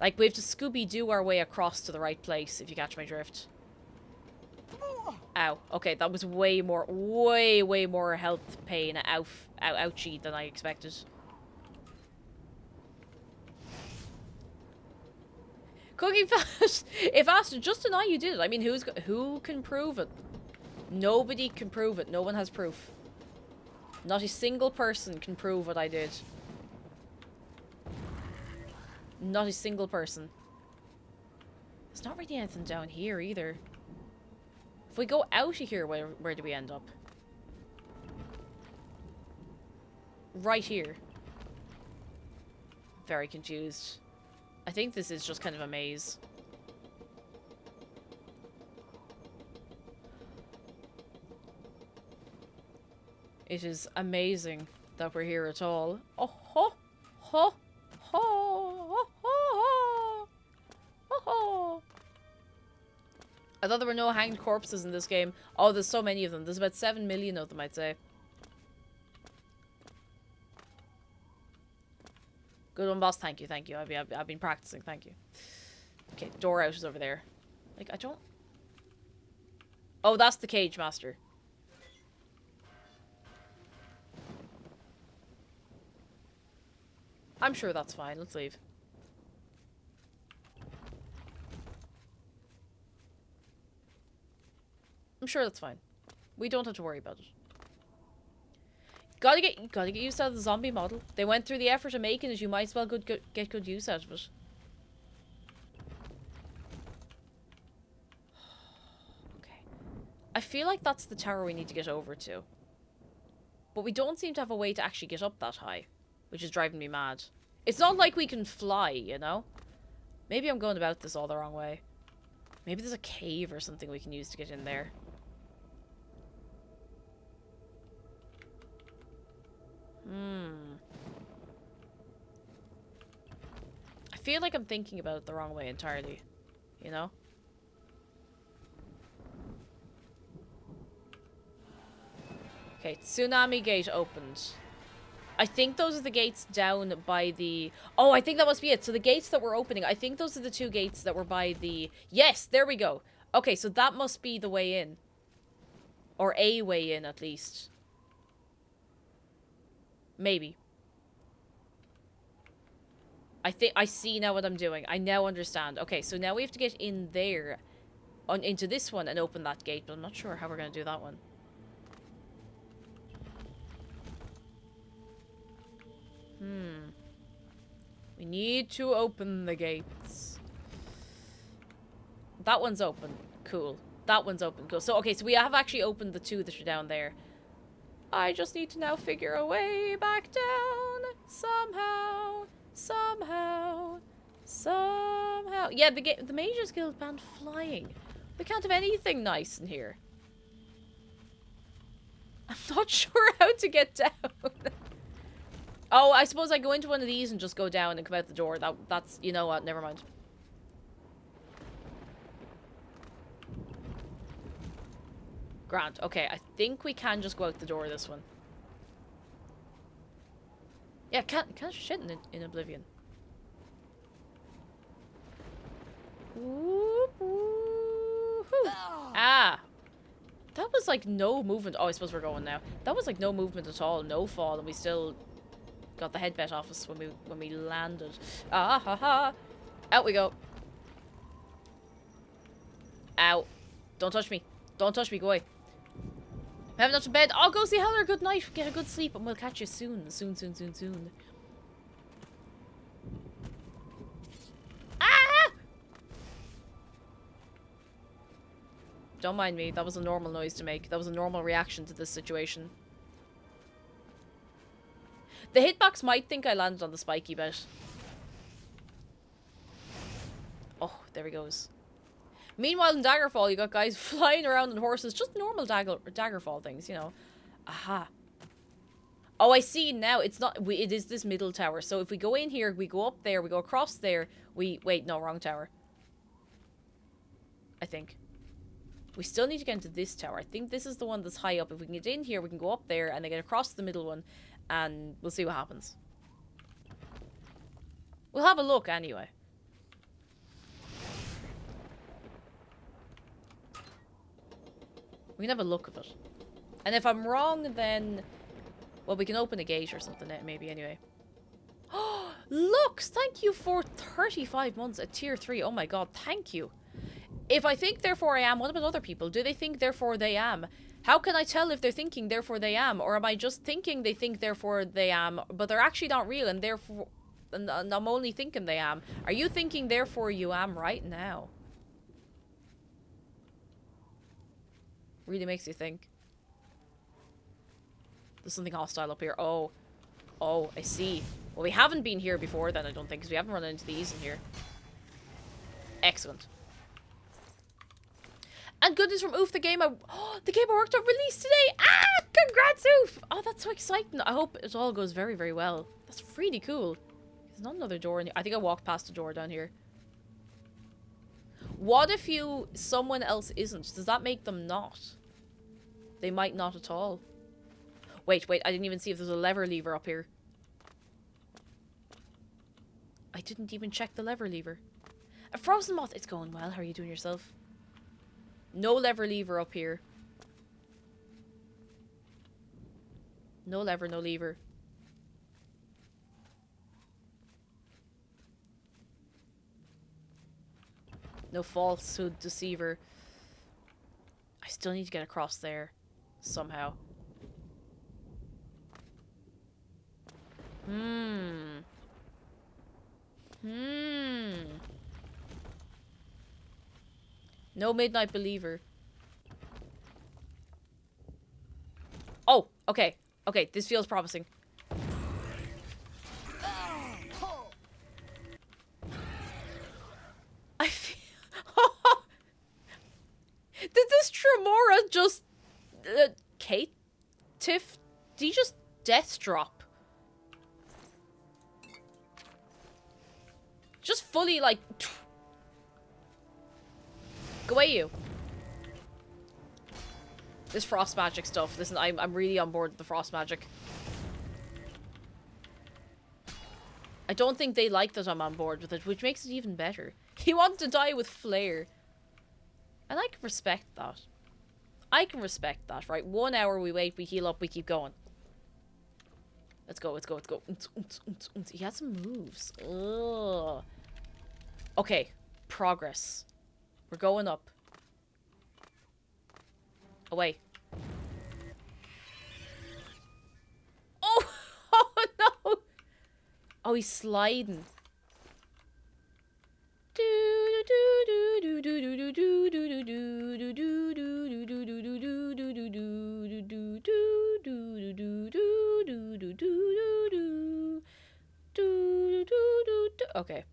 S3: Like, we have to Scooby-Doo our way across to the right place, if you catch my drift. Ow. Okay, that was way more health pain, ouchie than I expected. Cooking fast. If asked, just deny you did it. I mean, who can prove it? Nobody can prove it. No one has proof. Not a single person can prove what I did. Not a single person. There's not really anything down here either. If we go out of here, where do we end up? Right here. Very confused. I think this is just kind of a maze. It is amazing that we're here at all. Oh ho ho ho ho ho ho. I thought there were no hanged corpses in this game. Oh, there's so many of them. There's about 7 million of them, I'd say. Good one, boss. Thank you, thank you. I've been practicing. Thank you. Okay, door out is over there. Like, I don't... Oh, that's the cage master. I'm sure that's fine. Let's leave. I'm sure that's fine. We don't have to worry about it. Gotta get used out of the zombie model. They went through the effort of making it. You might as well get good use out of it. Okay. I feel like that's the tower we need to get over to. But we don't seem to have a way to actually get up that high. Which is driving me mad. It's not like we can fly, you know? Maybe I'm going about this all the wrong way. Maybe there's a cave or something we can use to get in there. I feel like I'm thinking about it the wrong way entirely. You know? Okay, tsunami gate opened. I think those are the gates down by the... Oh, I think that must be it. So the gates that we're opening, I think those are the 2 gates that were by the... Yes, there we go. Okay, so that must be the way in. Or a way in, at least. Maybe. I think I see now what I'm doing. I now understand. Okay, so now we have to get in there. Into this one and open that gate. But I'm not sure how we're going to do that one. We need to open the gates. That one's open. Cool. That one's open. Cool. So, okay, so we have actually opened the 2 that are down there. I just need to now figure a way back down. Somehow. Somehow. Somehow. Yeah, the Mages Guild banned flying. We can't have anything nice in here. I'm not sure how to get down. Oh, I suppose I go into one of these and just go down and come out the door. That's, you know what, never mind. Grant. Okay, I think we can just go out the door this one. Yeah, can't shit in Oblivion. Ah! That was like no movement. Oh, I suppose we're going now. That was like no movement at all, no fall, and we still got the head bet off us when we landed. Ah ha ha! Out we go. Ow! Don't touch me! Don't touch me! Go away! I haven't touched bed. Oh, go see Heather. Good night. Get a good sleep, and we'll catch you soon. Soon. Ah! Don't mind me. That was a normal noise to make. That was a normal reaction to this situation. The hitbox might think I landed on the spiky bit. Oh, there he goes. Meanwhile, in Daggerfall, you got guys flying around on horses. Just normal Daggerfall things, you know. Aha. Oh, I see now. It's not... it is this middle tower. So if we go in here, we go up there, we go across there. Wait, no, wrong tower. I think. We still need to get into this tower. I think this is the one that's high up. If we can get in here, we can go up there and then get across the middle one. And we'll see what happens. We'll have a look anyway. We can have a look of it. And if I'm wrong, then... well, we can open a gate or something maybe anyway. Oh, looks! Thank you for 35 months at tier 3. Oh my god, thank you. If I think, therefore I am, what about other people? Do they think, therefore they am? How can I tell if they're thinking, therefore they am? Or am I just thinking they think, therefore they am, but they're actually not real, and therefore... and I'm only thinking they am. Are you thinking, therefore you am right now? Really makes you think. There's something hostile up here. Oh. Oh, I see. Well, we haven't been here before then, I don't think, because we haven't run into these in here. Excellent. And good news from Oof, the game I worked on released today! Ah! Congrats, Oof! Oh, that's so exciting. I hope it all goes very, very well. That's really cool. There's not another door in here. I think I walked past a door down here. What if someone else isn't? Does that make them not? They might not at all. Wait, I didn't even see if there's a lever up here. I didn't even check the lever. A frozen moth, it's going well. How are you doing yourself? No lever up here. No lever, no lever. No falsehood deceiver. I still need to get across there. Somehow. No midnight believer. Oh, okay. Okay, this feels promising. I feel... Did this Tremora just... Kate? Tiff? Did he just death drop? Just fully, like... Go away, you. This frost magic stuff. Listen, I'm really on board with the frost magic. I don't think they like that I'm on board with it, which makes it even better. He wants to die with flair. And I can respect that. I can respect that, right? 1 hour, we wait, we heal up, we keep going. Let's go, let's go, let's go. He has some moves. Ugh. Okay, progress. We're going up. Away. Oh! Oh no! Oh, he's sliding. Okay.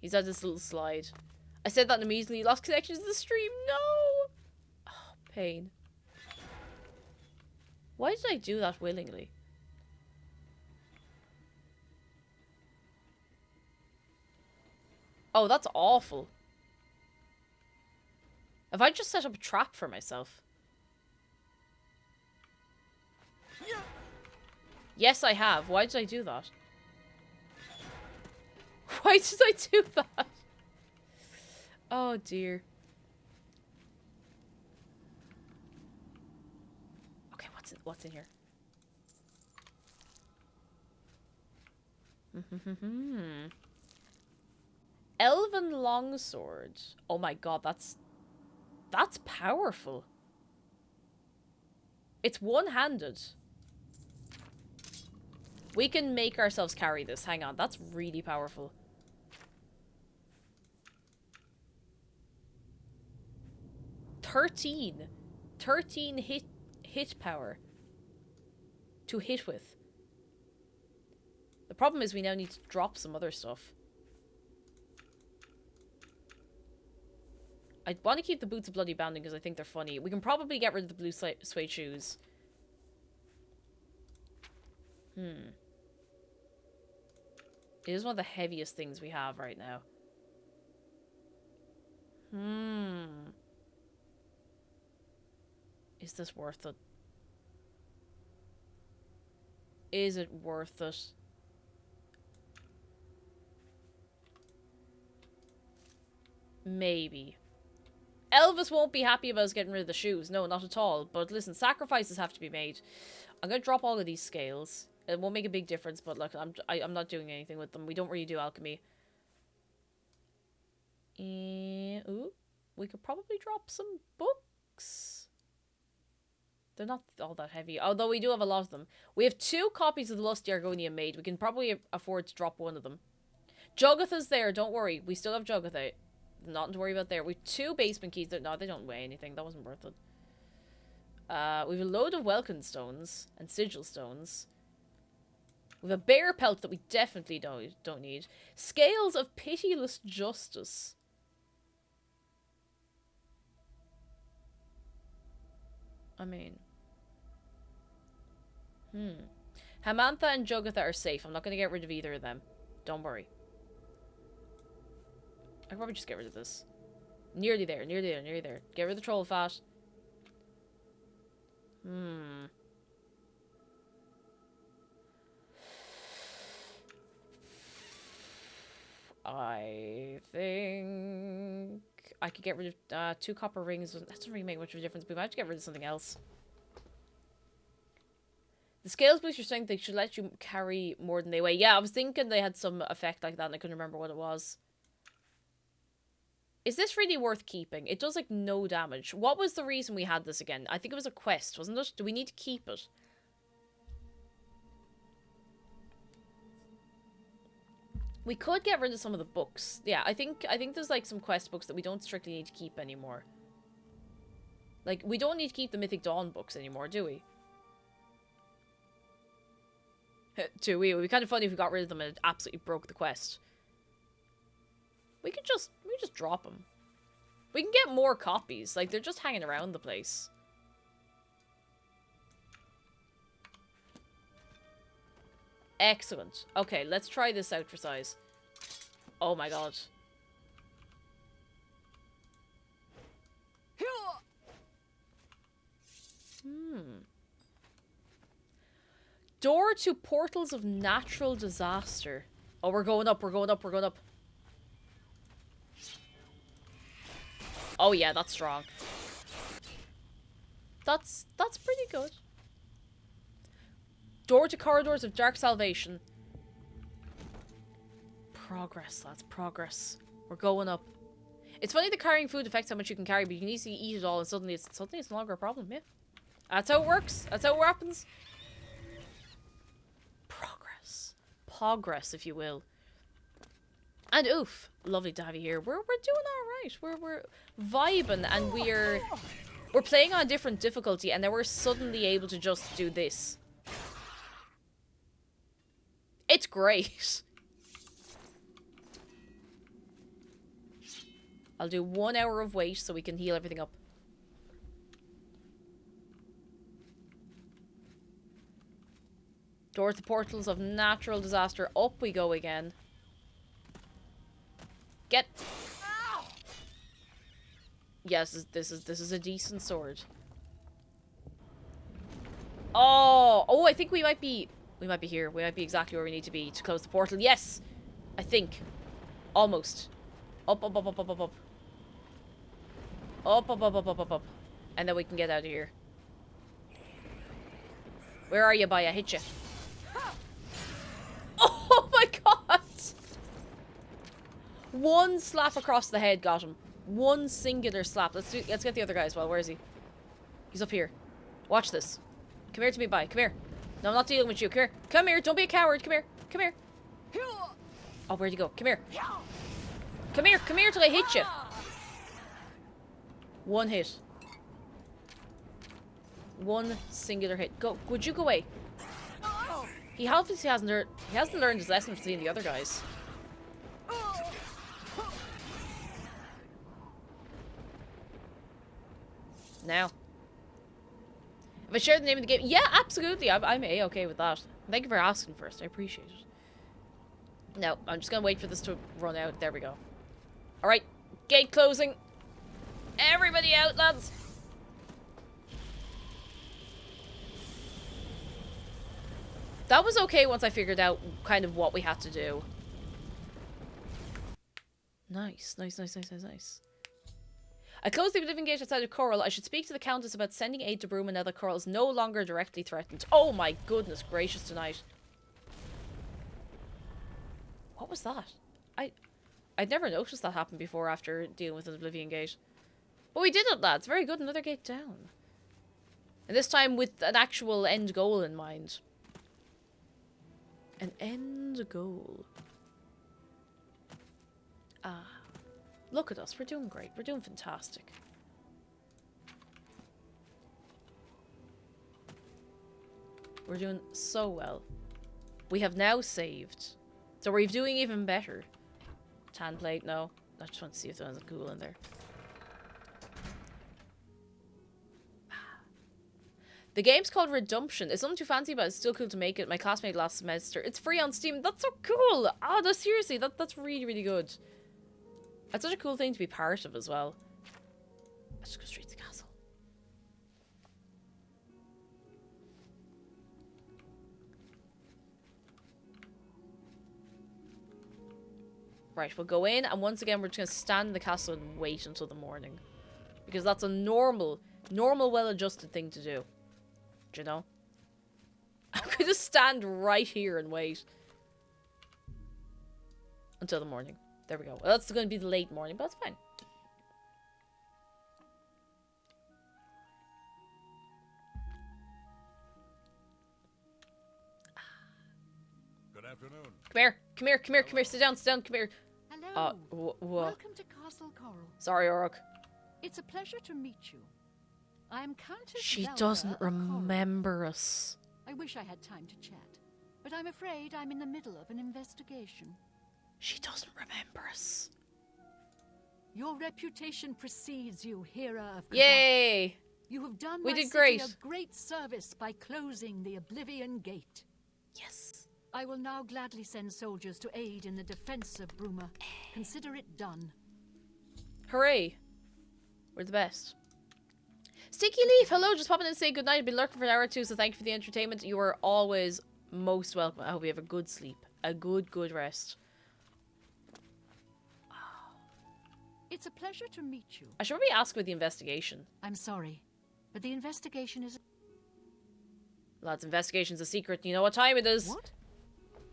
S3: He's had this little slide. I said that and immediately lost connection to the stream. No! Oh, pain. Why did I do that willingly? Oh, that's awful. Have I just set up a trap for myself? Yes, I have. Why did I do that? Why did I do that? Oh, dear. Okay, what's in here? Elven longsword. Oh my god, that's powerful. It's one-handed. We can make ourselves carry this. Hang on, that's really powerful. 13 hit power to hit with. The problem is we now need to drop some other stuff. I want to keep the boots of bloody bounding because I think they're funny. We can probably get rid of the blue suede shoes. It is one of the heaviest things we have right now. Is this worth it? Is it worth it? Maybe. Elvis won't be happy about us getting rid of the shoes. No, not at all. But listen, sacrifices have to be made. I'm going to drop all of these scales. It won't make a big difference, but look, I'm not doing anything with them. We don't really do alchemy. Ooh, we could probably drop some books. They're not all that heavy, although we do have a lot of them. We have 2 copies of the Lusty Argonian made. We can probably afford to drop one of them. Jogatha's there, don't worry. We still have Jogatha. Nothing to worry about there. We have 2 basement keys. No, they don't weigh anything. That wasn't worth it. We have a load of Welkin stones and sigil stones. We have a bear pelt that we definitely don't need. Scales of pitiless justice. I mean... Hamantha and Jogatha are safe. I'm not going to get rid of either of them. Don't worry. I can probably just get rid of this. Nearly there, nearly there, nearly there. Get rid of the troll fat. I think I could get rid of 2 copper rings. That doesn't really make much of a difference. We might have to get rid of something else. The scales boost your strength. They should let you carry more than they weigh. Yeah, I was thinking they had some effect like that and I couldn't remember what it was. Is this really worth keeping? It does like no damage. What was the reason we had this again? I think it was a quest, wasn't it? Do we need to keep it? We could get rid of some of the books. Yeah, I think there's like some quest books that we don't strictly need to keep anymore. Like, we don't need to keep the Mythic Dawn books anymore, do we? Do we? It would be kind of funny if we got rid of them and it absolutely broke the quest. We just drop them. We can get more copies. Like, they're just hanging around the place. Excellent. Okay, let's try this out for size. Oh my god. Door to portals of natural disaster. Oh, we're going up, we're going up, we're going up. Oh yeah, that's strong. That's pretty good. Door to corridors of dark salvation. Progress, lads, progress. We're going up. It's funny that carrying food affects how much you can carry, but you can easily eat it all and suddenly it's no longer a problem, yeah. That's how it works. That's how it happens. Progress. Progress, if you will. And oof, lovely to have you here. We're doing alright. We're vibing and we're playing on a different difficulty and then we're suddenly able to just do this. It's great. I'll do 1 hour of wait so we can heal everything up. Door to portals of natural disaster. Up we go again. Get. Yes, this is a decent sword. Oh, I think we might be here. We might be exactly where we need to be to close the portal. Yes, I think. Almost. Up, up, up, up, up, up, up. Up, up, up, up, up, up, up. And then we can get out of here. Where are you, boy? I hit you. Oh my god! One slap across the head got him. One singular slap. Let's get the other guy as well. Where is he? He's up here. Watch this. Come here to me, bye. Come here. No, I'm not dealing with you. Come here. Come here. Don't be a coward. Come here. Come here. Oh, where'd you go? Come here. Come here. Come here till I hit you. One hit. One singular hit. Go. Would you go away? He obviously hasn't learned his lesson from seeing the other guys. Now. If I share the name of the game, yeah, absolutely. I'm A-okay with that. Thank you for asking first. I appreciate it. No, I'm just gonna wait for this to run out. There we go. Alright. Gate closing. Everybody out, lads. That was okay once I figured out kind of what we had to do. Nice, nice, nice, nice, nice, nice. I closed the living gate outside of Coral. I should speak to the Countess about sending aid to Broome now that Coral is no longer directly threatened. Oh my goodness gracious tonight. What was that? I'd never noticed that happen before after dealing with an Oblivion Gate. But we did it, lads. Very good. Another gate down. And this time with an actual end goal in mind. An end goal. Ah. Look at us. We're doing great. We're doing fantastic. We're doing so well. We have now saved. So we're doing even better. Tan plate, no. I just want to see if there's anything cool in there. The game's called Redemption. It's nothing too fancy, but it's still cool to make it. My classmate last semester. It's free on Steam. That's so cool. Oh, no, seriously. That's really, really good. That's such a cool thing to be part of as well. Let's just go straight to the castle. Right, we'll go in, and once again, we're just going to stand in the castle and wait until the morning. Because that's a normal, well-adjusted thing to do. Do you know? I'm going to stand right here and wait. Until the morning. There we go. Well, that's going to be the late morning, but that's fine.
S6: Good afternoon.
S3: Come here. Come here. Come here. Come here. Sit down. Sit down. Come here.
S9: Hello. Welcome to Castle Coral.
S3: Sorry, Orok.
S9: It's a pleasure to meet you. I'm Countess
S3: She
S9: Zelda
S3: doesn't
S9: of Coral.
S3: remember us.
S9: I wish I had time to chat, but I'm afraid I'm in the middle of an investigation.
S3: She doesn't remember us.
S9: Your reputation precedes you, Hera of Kavach.
S3: Yay!
S9: You have done
S3: We
S9: my
S3: did
S9: city
S3: great.
S9: a great service by closing the Oblivion Gate.
S3: Yes.
S9: I will now gladly send soldiers to aid in the defense of Bruma. Consider it done.
S3: Hooray. We're the best. Sticky Leaf, hello, just popping in to say goodnight. I've been lurking for an hour or two, so thank you for the entertainment. You are always most welcome. I hope you have a good sleep. A good rest.
S9: It's a pleasure to meet you.
S3: I should probably ask about the investigation.
S9: I'm sorry, but the investigation is...
S3: Lads, investigation's a secret. You know what time it is.
S9: What?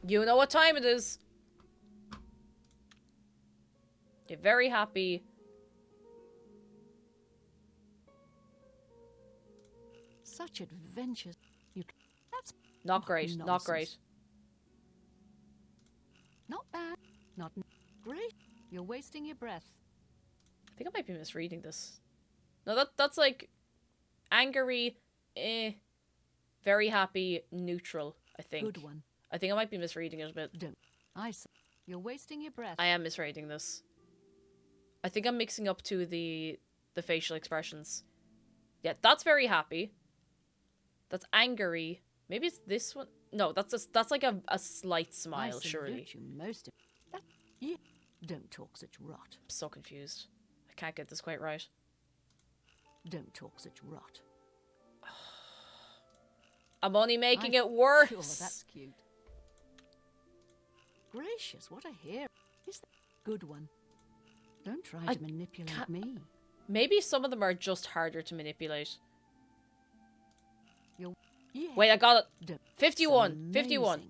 S3: You know what time it is. You're very happy.
S9: Such adventures. That's
S3: not great.
S9: nonsense.
S3: Not great.
S9: Not bad. Not great. You're wasting your breath.
S3: I think I might be misreading this. No, that's like angry, very happy, neutral, I think.
S9: Good one.
S3: I think I might be misreading it a bit.
S9: Don't. You're wasting your breath.
S3: I am misreading this. I think I'm mixing up to the facial expressions. Yeah, that's very happy. That's angry. Maybe it's this one. No, that's like a slight smile, surely.
S9: You most of that. Yeah. Don't talk such rot.
S3: I'm so confused. I can't get this quite right.
S9: Don't talk such rot.
S3: I'm only making it worse.
S9: Sure, that's cute. Gracious, what a hair. Is that good one? Don't try to manipulate me.
S3: Maybe some of them are just harder to manipulate.
S9: Yeah.
S3: Wait, I got it.
S9: Don't.
S3: 51. 51.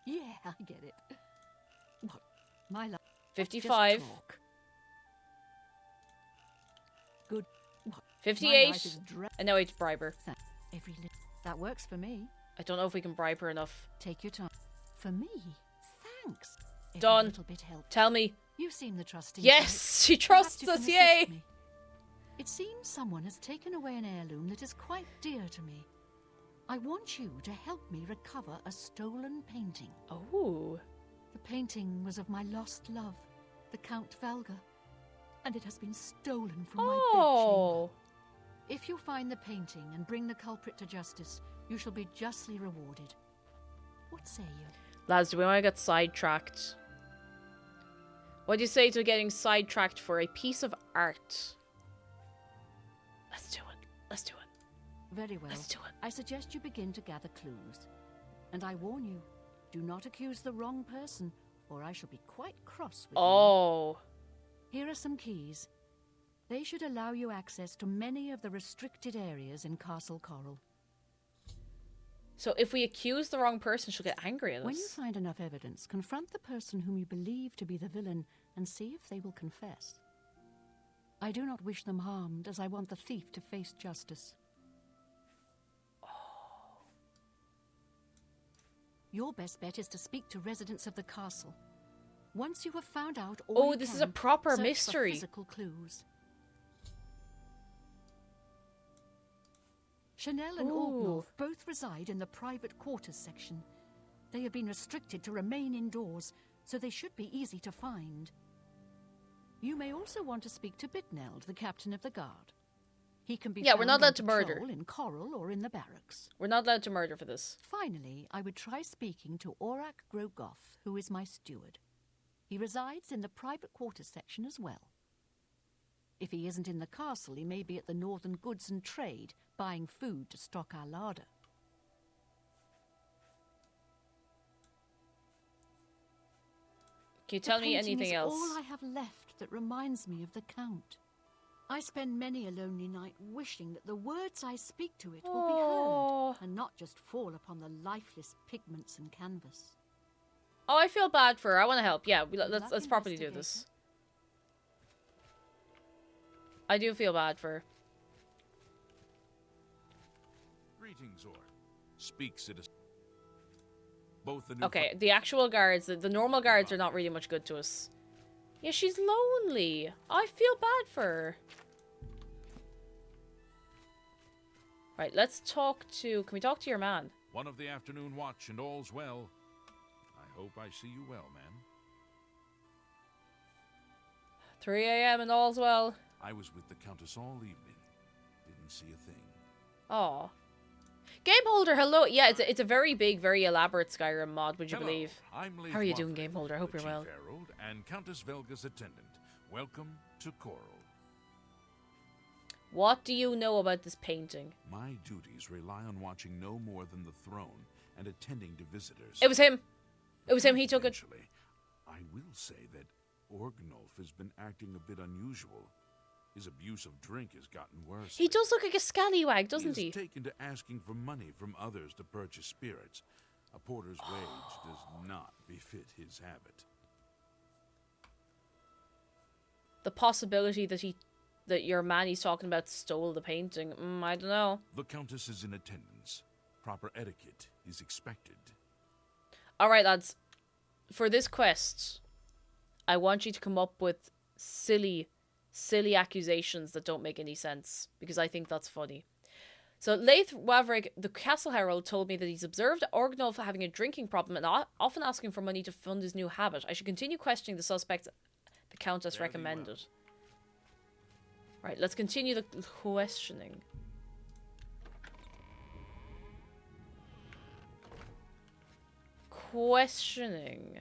S9: Yeah, I get it. What? My life.
S3: 55.
S9: Good. What?
S3: 58. And now I bribe her.
S9: That works for me.
S3: I don't know if we can bribe her enough.
S9: Take your time. For me? Thanks.
S3: Done.
S9: Little bit help.
S3: Tell me.
S9: You seem the trusting.
S3: Yes, she trusts us. Yay.
S9: Me. It seems someone has taken away an heirloom that is quite dear to me. I want you to help me recover a stolen painting.
S3: Oh.
S9: The painting was of my lost love, the Count Valga, and it has been stolen from my bedchamber. If you find the painting and bring the culprit to justice, you shall be justly rewarded. What say you?
S3: Lads, do we want to get sidetracked? What do you say to getting sidetracked for a piece of art? Let's do it. Let's do it.
S9: Very well.
S3: Let's do it.
S9: I suggest you begin to gather clues. And I warn you, do not accuse the wrong person, or I shall be quite cross with you. Here are some keys. They should allow you access to many of the restricted areas in Castle Coral.
S3: So if we accuse the wrong person, she'll get angry at us.
S9: When you find enough evidence, confront the person whom you believe to be the villain and see if they will confess. I do not wish them harmed, as I want the thief to face justice. Your best bet is to speak to residents of the castle. Once you have found out all you
S3: this
S9: can,
S3: is a proper
S9: search
S3: mystery.
S9: For physical clues. Chanel and Orgnorth both reside in the private quarters section. They have been restricted to remain indoors, so they should be easy to find. You may also want to speak to Bitneld, the captain of the guard. He can be
S3: we're not
S9: found
S3: allowed
S9: on
S3: to murder.
S9: patrol in Coral or in the barracks.
S3: We're not allowed to murder for this.
S9: Finally, I would try speaking to Orak Grogoth, who is my steward. He resides in the private quarters section as well. If he isn't in the castle, he may be at the Northern Goods and Trade, buying food to stock our larder.
S3: Can you tell me anything else?
S9: All I have left that reminds me of the Count. I spend many a lonely night wishing that the words I speak to it will be heard, and not just fall upon the lifeless pigments and canvas.
S3: Oh, I feel bad for her. I want to help. Yeah, let's properly do this. I do feel bad for her.
S12: Greetings, Or. Speak, citizen. Both the new
S3: Okay, the actual guards, the normal guards are not really much good to us. Yeah, she's lonely. I feel bad for her. Right, let's talk to... Can we talk to your man?
S12: One of the afternoon watch and all's well. I hope I see you well, man.
S3: 3 a.m. and all's well.
S12: I was with the Countess all evening. Didn't see a thing.
S3: Aw. Game Holder, hello. Yeah, it's a very big, very elaborate Skyrim mod, would you
S12: Hello,
S3: believe?
S12: I'm Leif
S3: How are you doing,
S12: Wafford,
S3: Game Holder? I hope
S12: the
S3: you're well.
S12: Chief Herald and Countess Velga's attendant. Welcome to Coral.
S3: What do you know about this painting?
S12: My duties rely on watching no more than the throne and attending to visitors.
S3: It was him. It was him. He took it.
S12: Eventually, I will say that Orgnolf has been acting a bit unusual. His abuse of drink has gotten worse.
S3: He does look like a scallywag, doesn't he?
S12: He's taken to asking for money from others to purchase spirits. A porter's wage does not befit his habit.
S3: The possibility that your man he's talking about stole the painting. I don't know.
S12: The Countess is in attendance. Proper etiquette is expected.
S3: Alright, lads. For this quest, I want you to come up with silly accusations that don't make any sense, because I think that's funny. So, Leith Wavrig, the Castle Herald, told me that he's observed Orgnolf having a drinking problem and often asking for money to fund his new habit. I should continue questioning the suspect the Countess recommended. Right, let's continue the questioning. Questioning.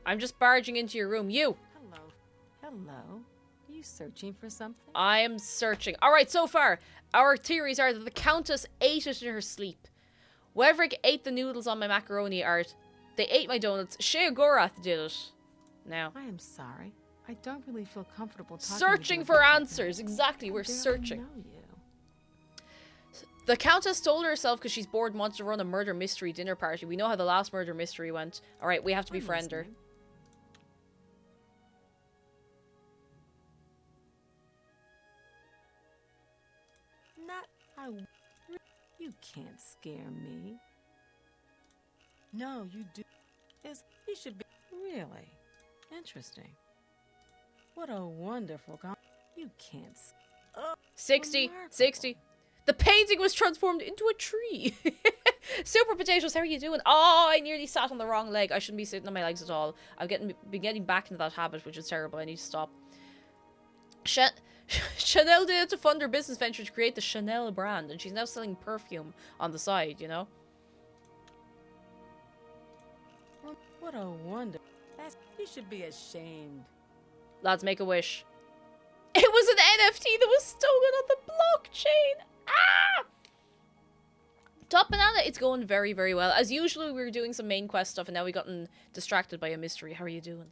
S3: I'm just barging into your room. You!
S5: Hello. Hello. Are you searching for something?
S3: I am searching. Alright, so far, our theories are that the Countess ate it in her sleep. Weverick ate the noodles on my macaroni art. They ate my donuts. Shea Gorath did it. Now.
S5: I am sorry. I don't really feel comfortable talking
S3: Searching
S5: with
S3: for
S5: you about
S3: answers.
S5: that.
S3: Exactly, we're
S5: I barely
S3: searching.
S5: know you.
S3: The Countess told herself because she's bored and wants to run a murder mystery dinner party. We know how the last murder mystery went. Alright, we have to befriend her.
S5: Not I. You can't scare me. No, you do. You should be really interesting. What a wonderful you can't.
S3: 60, 60. The painting was transformed into a tree. Super Potatoes, how are you doing? Oh, I nearly sat on the wrong leg. I shouldn't be sitting on my legs at all. I've been getting back into that habit, which is terrible. I need to stop. Chanel did it to fund her business venture to create the Chanel brand, and she's now selling perfume on the side, you know?
S5: What a wonder. You should be ashamed.
S3: Lads, make a wish. It was an NFT that was stolen on the blockchain. Ah! Top Banana, it's going very, very well. As usual, we were doing some main quest stuff, and now we've gotten distracted by a mystery. How are you doing?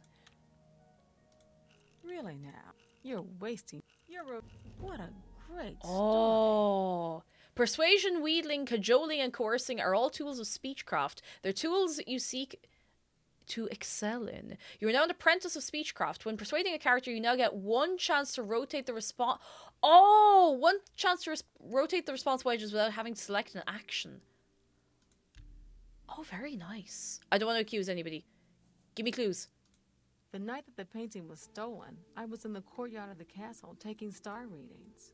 S5: Really now? You're wasting. What a great story.
S3: Oh. Persuasion, wheedling, cajoling, and coercing are all tools of speechcraft. They're tools you seek to excel in. You are now an apprentice of speechcraft. When persuading a character, you now get one chance to rotate the response. Oh, one chance to rotate the response wedges without having to select an action. Oh, very nice. I don't want to accuse anybody. Give me clues.
S5: The night that the painting was stolen, I was in the courtyard of the castle taking star readings.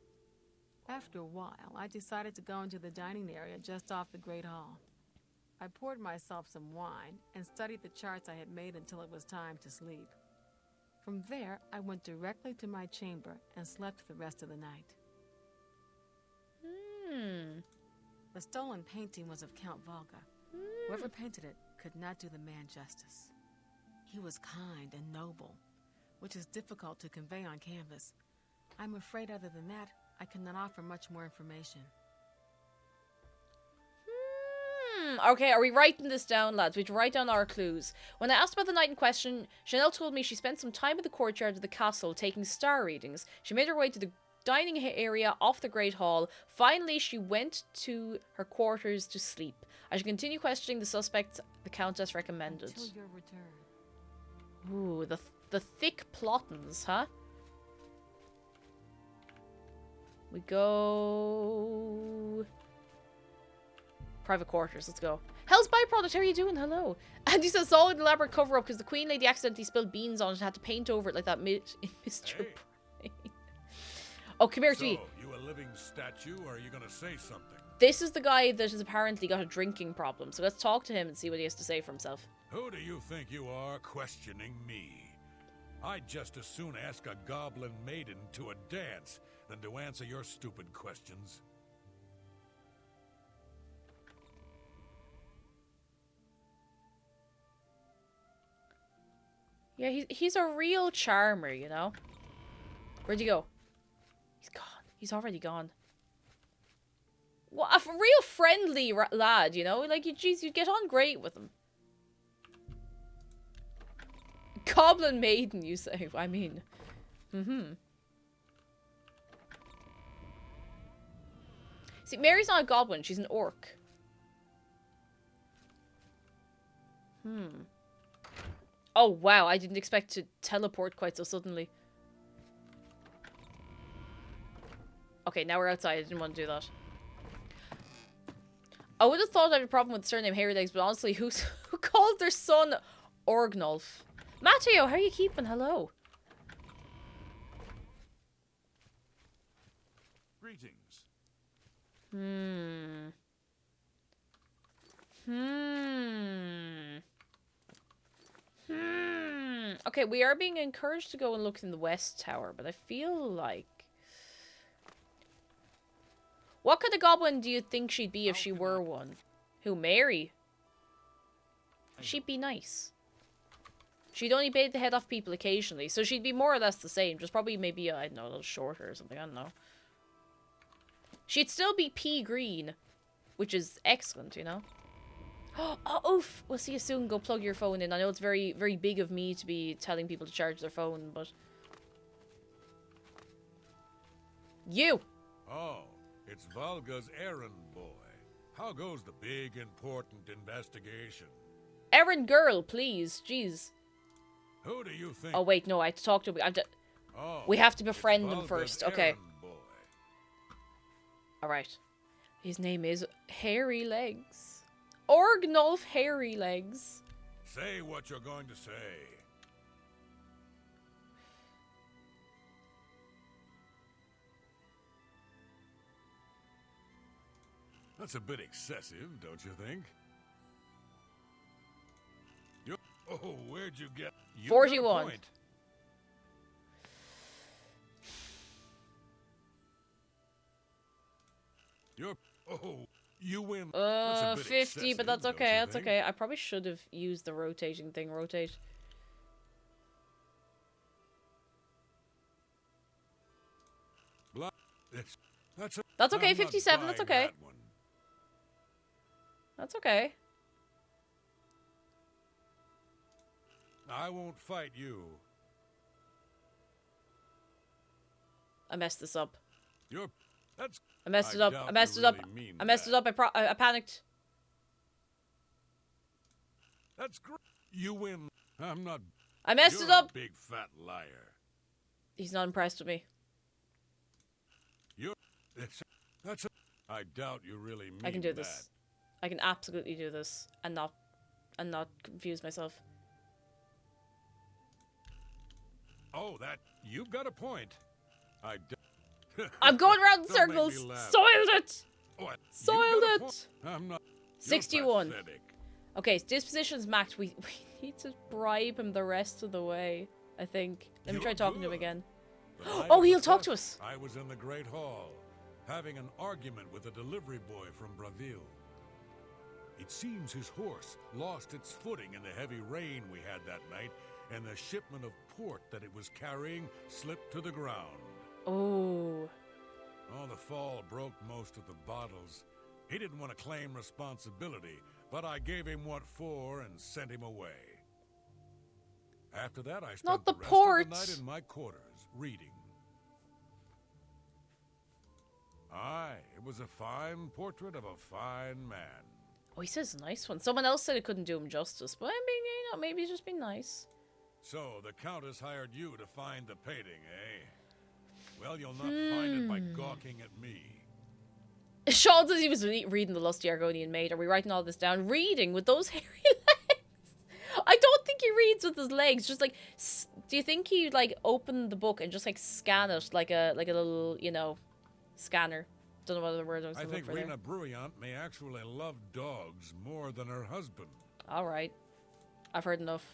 S5: After a while, I decided to go into the dining area just off the Great Hall. I poured myself some wine and studied the charts I had made until it was time to sleep. From there, I went directly to my chamber and slept the rest of the night. The stolen painting was of Count Volga. Whoever painted it could not do the man justice. He was kind and noble, which is difficult to convey on canvas. I'm afraid other than that, I cannot offer much more information.
S3: Okay, are we writing this down, lads? We have to write down our clues. When I asked about the night in question, Chanel told me she spent some time in the courtyard of the castle taking star readings. She made her way to the dining area off the Great Hall. Finally, she went to her quarters to sleep. I should continue questioning the suspect the Countess recommended.
S5: Until your return.
S3: Ooh, the thick plottins, huh? We go... Private quarters, let's go. Hell's Byproduct, how are you doing? Hello. And he says, it's all an elaborate cover-up because the Queen Lady accidentally spilled beans on it and had to paint over it like that Mr.
S12: Hey.
S3: Brain. Oh, come here to me.
S12: So, you a living statue, or are you gonna say something?
S3: This is the guy that has apparently got a drinking problem, so let's talk to him and see what he has to say for himself.
S12: Who do you think you are questioning me? I'd just as soon ask a goblin maiden to a dance than to answer your stupid questions.
S3: Yeah, he's a real charmer, you know? Where'd he go? He's gone. He's already gone. Well, a real friendly lad, you know? Like, geez, you'd get on great with him. Goblin maiden, you say? I mean, See, Mary's not a goblin. She's an orc. Oh, wow. I didn't expect to teleport quite so suddenly. Okay, now we're outside. I didn't want to do that. I would have thought I had a problem with the surname Hairy Legs, but honestly, who called their son Orgnolf? Matteo, how are you keeping? Hello.
S6: Greetings.
S3: Okay, we are being encouraged to go and look in the West Tower, but I feel like... What kind of goblin do you think she'd be if she were one? Who, Mary? She'd be nice. She'd only bait the head off people occasionally, so she'd be more or less the same. Just probably maybe, I don't know, a little shorter or something, I don't know. She'd still be pea green, which is excellent, you know? Oh, oof! We'll see you soon. Go plug your phone in. I know it's very, very big of me to be telling people to charge their phone, but... You!
S12: Oh, it's Valga's errand boy. How goes the big, important investigation?
S3: Errand girl, please. Jeez.
S12: Who do you think?
S3: Oh, wait, no, I have to talk to him.
S12: Oh,
S3: we have to befriend him
S12: Valga's
S3: first. Okay.
S12: errand boy.
S3: Alright. His name is Hairy Legs. Orgnolf Hairy Legs.
S12: Say what you're going to say. That's a bit excessive, don't you think? Oh, where'd you get... You
S3: 41.
S12: got a point. You win. That's a bit
S3: 50, but that's
S12: excessive,
S3: okay,
S12: don't you
S3: that's
S12: think?
S3: okay. I probably should have used the rotating thing. Rotate. That's okay,
S12: I'm not
S3: 57, that's
S12: buying
S3: okay.
S12: that one.
S3: That's okay.
S12: I won't fight you.
S3: I messed this up.
S12: That's...
S3: I messed it up. I
S12: doubt
S3: messed
S12: you
S3: it up.
S12: really mean
S3: I messed it
S12: that.
S3: up. I panicked.
S12: That's great. You win. I'm not...
S3: I messed
S12: You're
S3: it up.
S12: a big fat liar.
S3: He's not impressed with me.
S12: That's... I doubt you really mean
S3: I can do
S12: that.
S3: this. I can absolutely do this and not confuse myself.
S12: Oh, that... You've got a point.
S3: I'm going around in
S12: Don't make me
S3: circles.
S12: laugh.
S3: Soiled it.
S12: Oh,
S3: Soiled
S12: you've got a
S3: it.
S12: point. I'm not... You're
S3: 61.
S12: pathetic.
S3: Okay, disposition's maxed. We need to bribe him the rest of the way, I think. Let me try
S12: You're
S3: talking to him
S12: good.
S3: again.
S12: The night
S3: Oh,
S12: of
S3: he'll
S12: the
S3: talk to
S12: test,
S3: us.
S12: I was in the Great Hall, having an argument with a delivery boy from Braville. It seems his horse lost its footing in the heavy rain we had that night, and the shipment of port that it was carrying slipped to the ground.
S3: Oh.
S12: Oh, the fall broke most of the bottles. He didn't want to claim responsibility, but I gave him what for and sent him away. After that, I spent
S3: Not the
S12: the rest
S3: port.
S12: of the night in my quarters, reading. Aye, it was a fine portrait of a fine man.
S3: Oh, he says a nice one. Someone else said it couldn't do him justice, but I mean, you know, maybe he's just been nice.
S12: So, the Countess hired you to find the painting, eh? Well, you'll not find it by gawking at me.
S3: Sean says he was reading The Lusty Argonian Maid. Are we writing all this down? Reading with those hairy legs? I don't think he reads with his legs. Just like, do you think he like open the book and just like scan it like a little, you know, scanner? Don't know what other word I was
S12: I
S3: looking
S12: think
S3: for there.
S12: Rena Bruyant may actually love dogs more than her husband.
S3: All right, I've heard enough.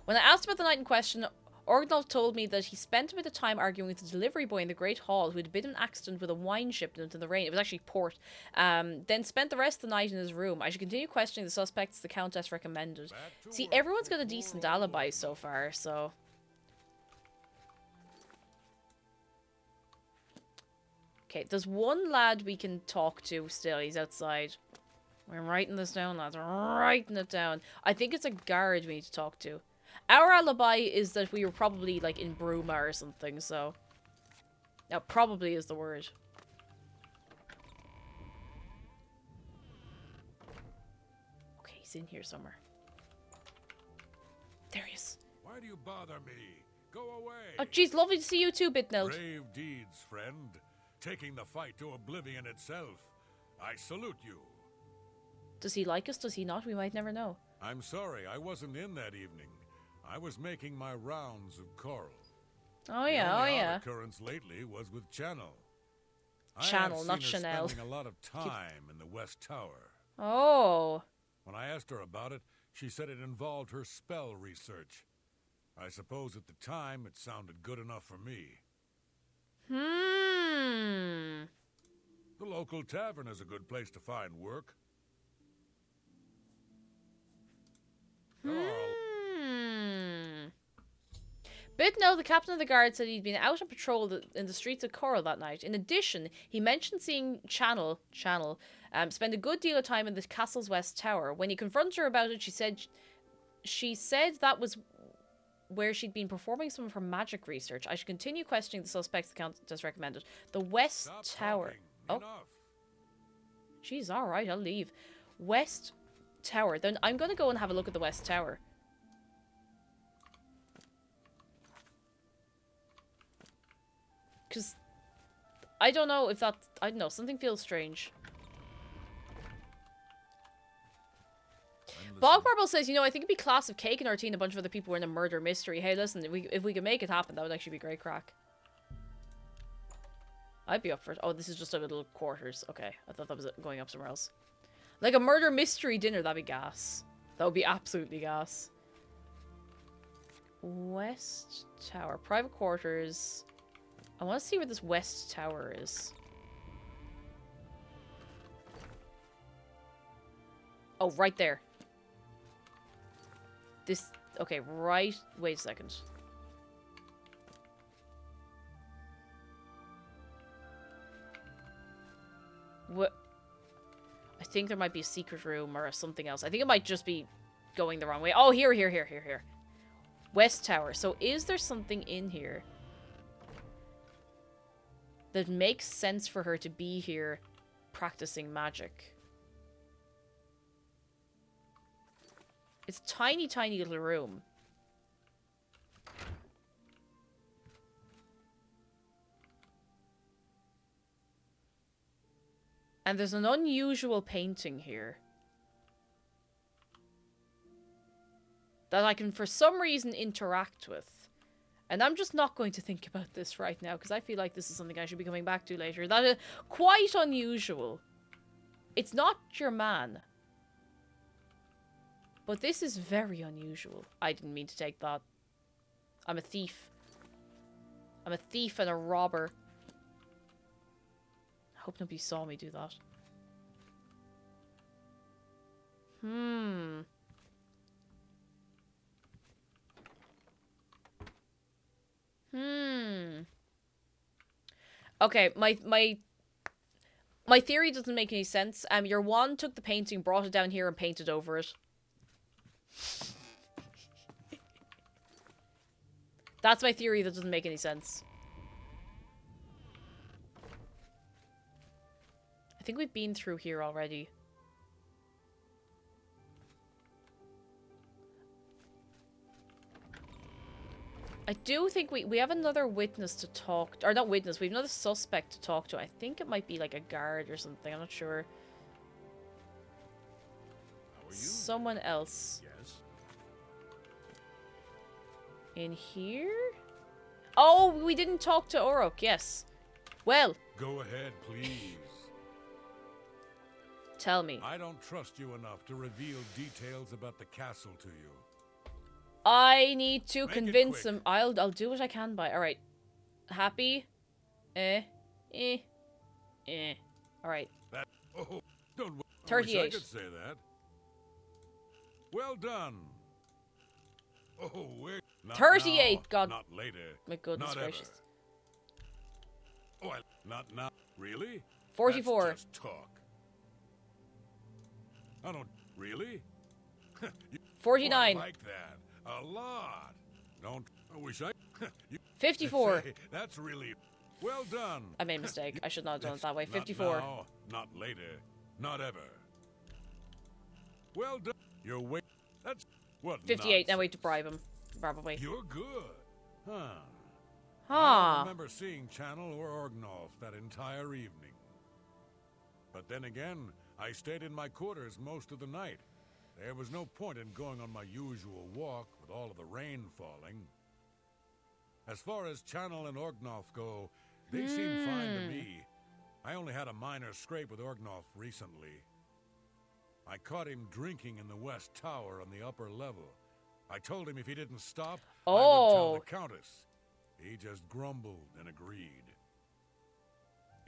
S3: When I asked about the night in question, Orgnolf told me that he spent a bit of time arguing with the delivery boy in the Great Hall who had been in an accident with a wine shipment in the rain. It was actually port. Then spent the rest of the night in his room. I should continue questioning the suspects the Countess recommended. See, everyone's got a decent alibi so far, so... Okay, there's one lad we can talk to still. He's outside. We're writing this down, lads. We're writing it down. I think it's a guard we need to talk to. Our alibi is that we were probably, like, in Bruma or something, so... Now, probably is the word. Okay, he's in here somewhere. There he is.
S12: Why do you bother me? Go away.
S3: Oh, geez, lovely to see you too, Bitneld.
S12: Brave deeds, friend. Taking the fight to oblivion itself. I salute you.
S3: Does he like us? Does he not? We might never know.
S12: I'm sorry, I wasn't in that evening. I was making my rounds of Coral.
S3: Oh yeah,
S12: the
S3: oh
S12: only
S3: yeah.
S12: occurrence lately was with Channel.
S3: Channel,
S12: I have
S3: not
S12: seen her
S3: Chanel.
S12: spending a lot of time in the West Tower.
S3: Oh.
S12: When I asked her about it, she said it involved her spell research. I suppose at the time it sounded good enough for me. The local tavern is a good place to find work.
S3: Bitno, the captain of the guard, said he'd been out on patrol in the streets of Coral that night. In addition, he mentioned seeing Channel spend a good deal of time in the castle's west tower. When he confronted her about it, she said that was where she'd been performing some of her magic research. I should continue questioning the suspects the Countess recommended. The West Tower. Oh. Jeez, alright, I'll leave. West Tower. Then I'm going to go and have a look at the West Tower. Because I don't know if that... I don't know, something feels strange. Bog Marble says, you know, I think it'd be class if Cake and Artie and a bunch of other people were in a murder mystery. Hey, listen, if we can make it happen, that would actually be great crack. I'd be up for it. Oh, this is just a little quarters. Okay, I thought that was going up somewhere else. Like a murder mystery dinner, that'd be gas. That would be absolutely gas. West Tower. Private quarters. I want to see where this West Tower is. Oh, right there. This... Okay, right... Wait a second. What? I think there might be a secret room or something else. I think it might just be going the wrong way. Oh, here. West Tower. So is there something in here that makes sense for her to be here practicing magic? It's a tiny, tiny little room. And there's an unusual painting here that I can, for some reason, interact with. And I'm just not going to think about this right now, because I feel like this is something I should be coming back to later. That is quite unusual. It's not your man. But this is very unusual. I didn't mean to take that. I'm a thief. I'm a thief and a robber. I hope nobody saw me do that. Okay, my theory doesn't make any sense. Your wand took the painting, brought it down here, and painted over it. That's my theory that doesn't make any sense. I think we've been through here already. I do think we have another witness to talk to, or not witness, we have another suspect to talk to. I think it might be like a guard or something, I'm not sure.
S12: How are you?
S3: Someone else.
S12: Yes.
S3: In here? Oh, we didn't talk to Orok, yes. Well.
S12: Go ahead, please.
S3: Tell me.
S12: I don't trust you enough to reveal details about the castle to you.
S3: I need to
S12: Make
S3: convince him. I'll do what I can by. All right. Happy? All right.
S12: That. Oh, don't.
S3: 38.
S12: I wish I could say that. Well done. Oh, we're not
S3: 38.
S12: Now,
S3: God.
S12: not later.
S3: My goodness
S12: not
S3: gracious.
S12: Ever. Oh, not now. Really?
S3: 44.
S12: That's just talk. I don't really.
S3: 49.
S12: Oh, I like that a lot. Don't. I wish I.
S3: 54.
S12: Say, that's really well done.
S3: I made a mistake. I should not have done it that way.
S12: Not
S3: 54.
S12: now, not later, not ever. Well done. You're way. That's what.
S3: 58. Now
S12: nonsense.
S3: wait to bribe him. Probably.
S12: You're good. Huh. I
S3: Huh.
S12: don't remember seeing Channel or Orgnolf that entire evening. But then again, I stayed in my quarters most of the night. There was no point in going on my usual walk with all of the rain falling. As far as Channel and Orgnolf go, they seem fine to me. I only had a minor scrape with Orgnolf recently. I caught him drinking in the West Tower on the upper level. I told him if he didn't stop, I would tell the Countess. He just grumbled and agreed.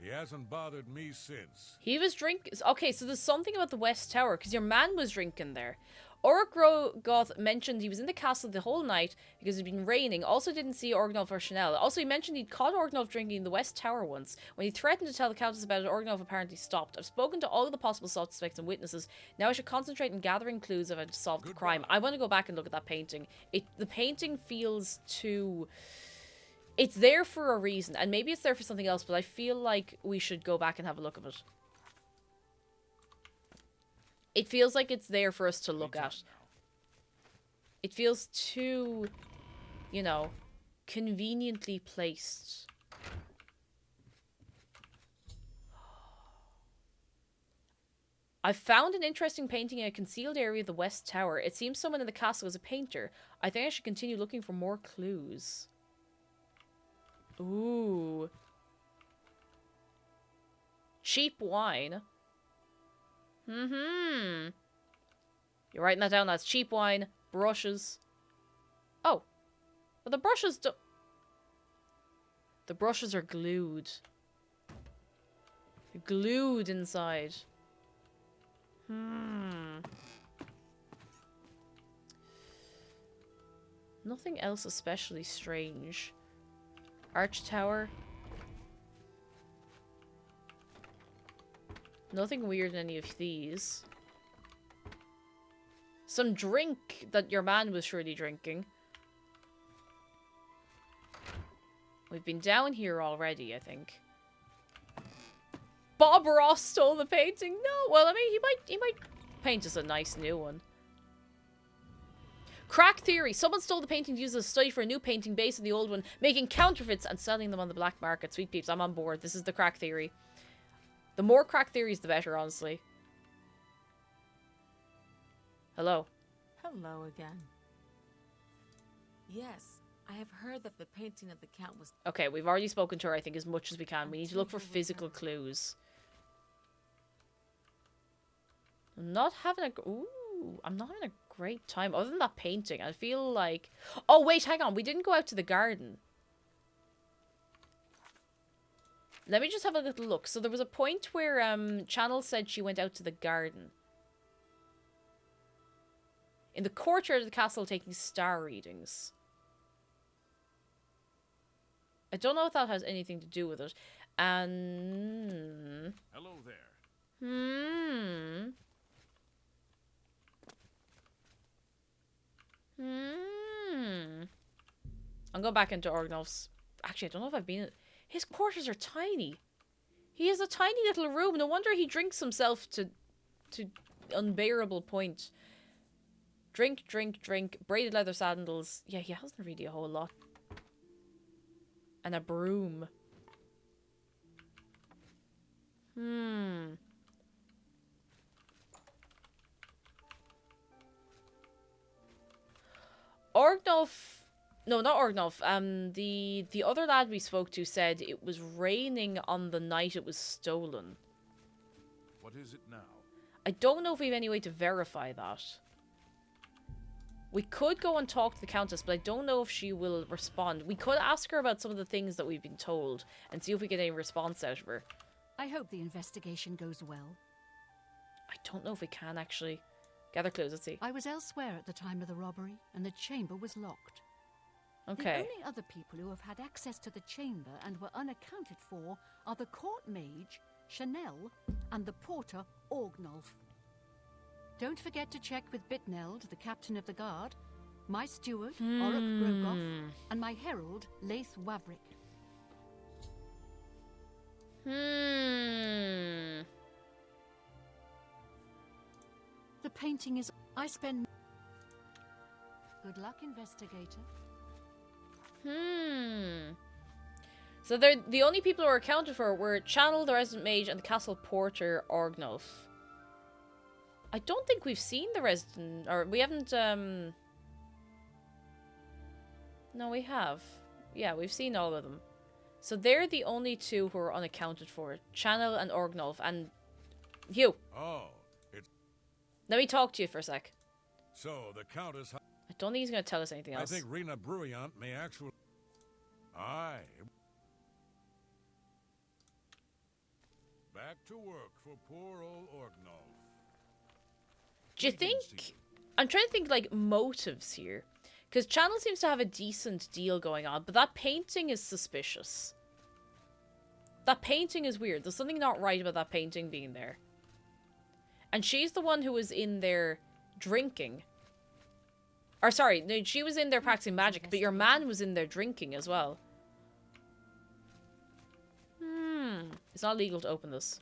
S12: He hasn't bothered me since.
S3: He was drinking. Okay, so there's something about the West Tower, because your man was drinking there. Orgrogoth mentioned he was in the castle the whole night because it had been raining. Also didn't see Orgnolf or Chanel. Also, he mentioned he'd caught Orgnolf drinking in the West Tower once. When he threatened to tell the Countess about it, Orgnolf apparently stopped. I've spoken to all of the possible suspects and witnesses. Now I should concentrate on gathering clues if I solve the crime. I want to go back and look at that painting. The painting feels too... It's there for a reason, and maybe it's there for something else, but I feel like we should go back and have a look at it. It feels like it's there for us to look at. It feels too, you know, conveniently placed. I found an interesting painting in a concealed area of the West Tower. It seems someone in the castle was a painter. I think I should continue looking for more clues. Ooh. Cheap wine. You're writing that down. That's cheap wine. Brushes. Oh. But the brushes do... The brushes are glued. They're glued inside. Nothing else especially strange. Arch Tower. Nothing weird in any of these. Some drink that your man was surely drinking. We've been down here already, I think. Bob Ross stole the painting? No, well, I mean, he might paint us a nice new one. Crack theory. Someone stole the painting to use as a study for a new painting based on the old one, making counterfeits and selling them on the black market. Sweet peeps, I'm on board. This is the crack theory. The more crack theories, the better, honestly. Hello.
S5: Hello again. Yes, I have heard that the painting of the Count was...
S3: Okay, we've already spoken to her, I think, as much as we can. We need to look for physical clues. I'm not having a... Ooh, I'm not having a great time. Other than that painting, I feel like... Oh, wait, hang on. We didn't go out to the garden. Let me just have a little look. So there was a point where Channel said she went out to the garden. In the courtyard of the castle taking star readings. I don't know if that has anything to do with it. And...
S12: Hello there.
S3: I'm going back into Orgnolf's... Actually, I don't know if I've been... His quarters are tiny. He has a tiny little room. No wonder he drinks himself to unbearable point. Drink, drink, drink. Braided leather sandals. Yeah, he hasn't really a whole lot. And a broom. Orgnolf... No, not Orgnolf. The other lad we spoke to said it was raining on the night it was stolen.
S12: What is it now?
S3: I don't know if we have any way to verify that. We could go and talk to the Countess, but I don't know if she will respond. We could ask her about some of the things that we've been told and see if we get any response out of her.
S9: I hope the investigation goes well.
S3: I don't know if we can, actually. Gather clues, let's see.
S9: I was elsewhere at the time of the robbery, and the chamber was locked.
S3: Okay.
S9: The only other people who have had access to the chamber and were unaccounted for are the court mage, Chanel, and the porter, Orgnolf. Don't forget to check with Bitneld, the captain of the guard, my steward, Oruk Grogoff, and my herald, Laith Wavrik. The painting is... I spend... Good luck, investigator.
S3: So they're the only people who were accounted for were Channel, the resident mage, and the castle porter, Orgnolf. I don't think we've seen the resident... Or we haven't, No, we have. Yeah, we've seen all of them. So they're the only two who are unaccounted for. Channel and Orgnolf. And... you.
S12: Oh, it's...
S3: Let me talk to you for a sec.
S12: So, the Countess...
S3: I don't think he's going to tell us anything else.
S12: I think Rena Bruyant may actually... Aye. Back to work for poor old Orgnolf.
S3: Do you think... I'm trying to think, like, motives here. Because Channel seems to have a decent deal going on, but that painting is suspicious. That painting is weird. There's something not right about that painting being there. And she's the one who was in there drinking. Or sorry, no, she was in there practicing magic, but your man was in there drinking as well. It's not legal to open this.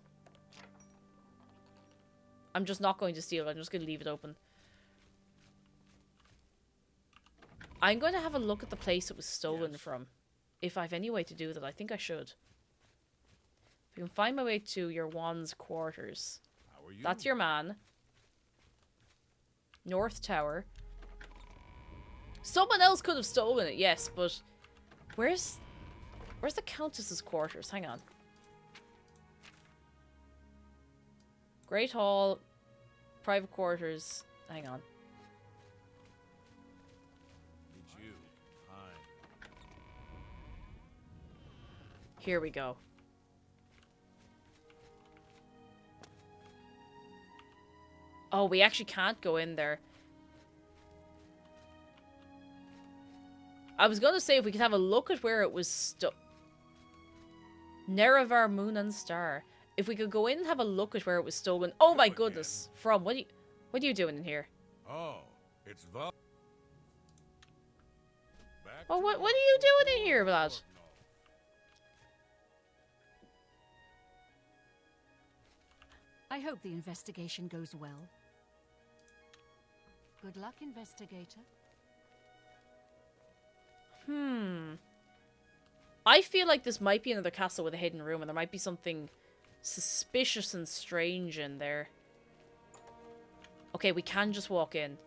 S3: I'm just not going to steal it. I'm just going to leave it open. I'm going to have a look at the place it was stolen from. If I have any way to do that, I think I should. If you can find my way to your Wan's quarters.
S12: How are you?
S3: That's your man. North Tower. Someone else could have stolen it, yes, but... Where's the Countess's quarters? Hang on. Great Hall. Private quarters. Hang on.
S12: It's you. Hi.
S3: Here we go. Oh, we actually can't go in there. I was going to say if we could have a look at where it was Nerevar, Moon and Star. If we could go in and have a look at where it was stolen. Oh my goodness. From, what are you doing in here?
S12: Oh, it's Val.
S3: Oh, what are you doing in here, lad?
S9: I hope the investigation goes well. Good luck, investigator.
S3: I feel like this might be another castle with a hidden room, and there might be something suspicious and strange in there. Okay, we can just walk in.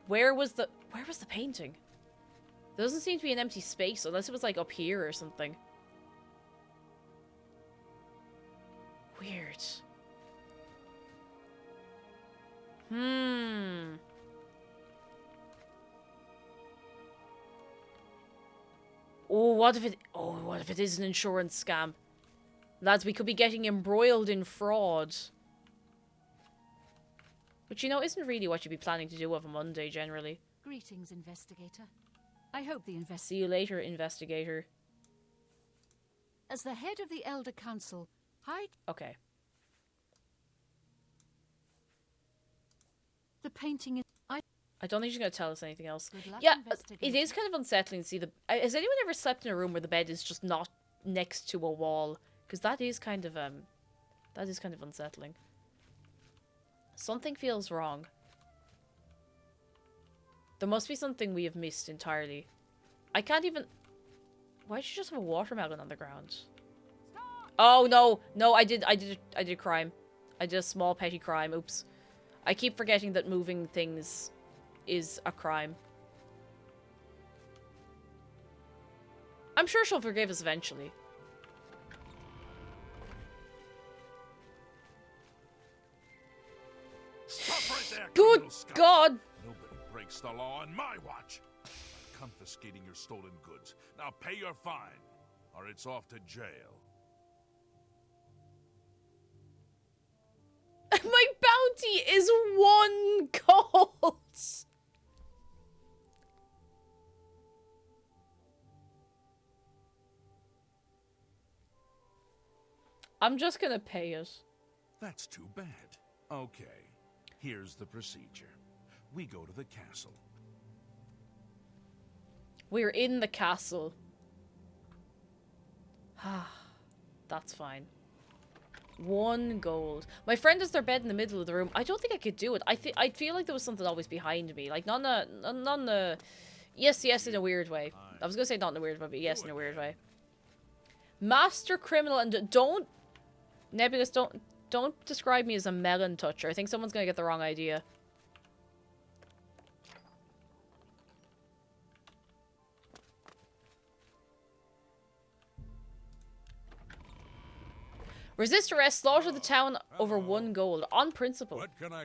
S3: Where was the painting? There doesn't seem to be an empty space, unless it was like up here or something. Weird. Oh, what if it is an insurance scam? Lads, we could be getting embroiled in fraud. Which, you know, isn't really what you'd be planning to do of a Monday, generally.
S9: Greetings, investigator. I hope the
S3: See you later, investigator.
S9: As the head of the Elder Council,
S3: Okay.
S9: The painting is...
S3: I don't think she's going to tell us anything else.
S9: Good luck,
S3: Yeah,
S9: investigator.
S3: it is kind of unsettling to see the... Has anyone ever slept in a room where the bed is just not next to a wall? Because that is kind of unsettling. Something feels wrong. There must be something we have missed entirely. I can't even... Why did you just have a watermelon on the ground? Oh, no. No, I did a crime. I did a small petty crime. Oops. I keep forgetting that moving things is a crime. I'm sure she'll forgive us eventually.
S2: Stop right there,
S3: Good
S2: criminal scum.
S3: God!
S2: Nobody breaks the law on my watch. I'm confiscating your stolen goods. Now pay your fine, or it's off to jail.
S3: My bounty is 1 gold! I'm just gonna pay it.
S12: That's too bad. Okay, here's the procedure. We go to the castle.
S3: We're in the castle. That's fine. 1 gold. My friend has their bed in the middle of the room. I don't think I could do it. I feel like there was something always behind me. Like, not in a... Yes, in a weird way. I was gonna say not in a weird way, but yes, in a weird way. Master criminal, and don't... Nebulous, don't describe me as a melon toucher. I think someone's gonna get the wrong idea. Resist arrest, slaughter the town over 1 gold. On principle.
S12: What can I...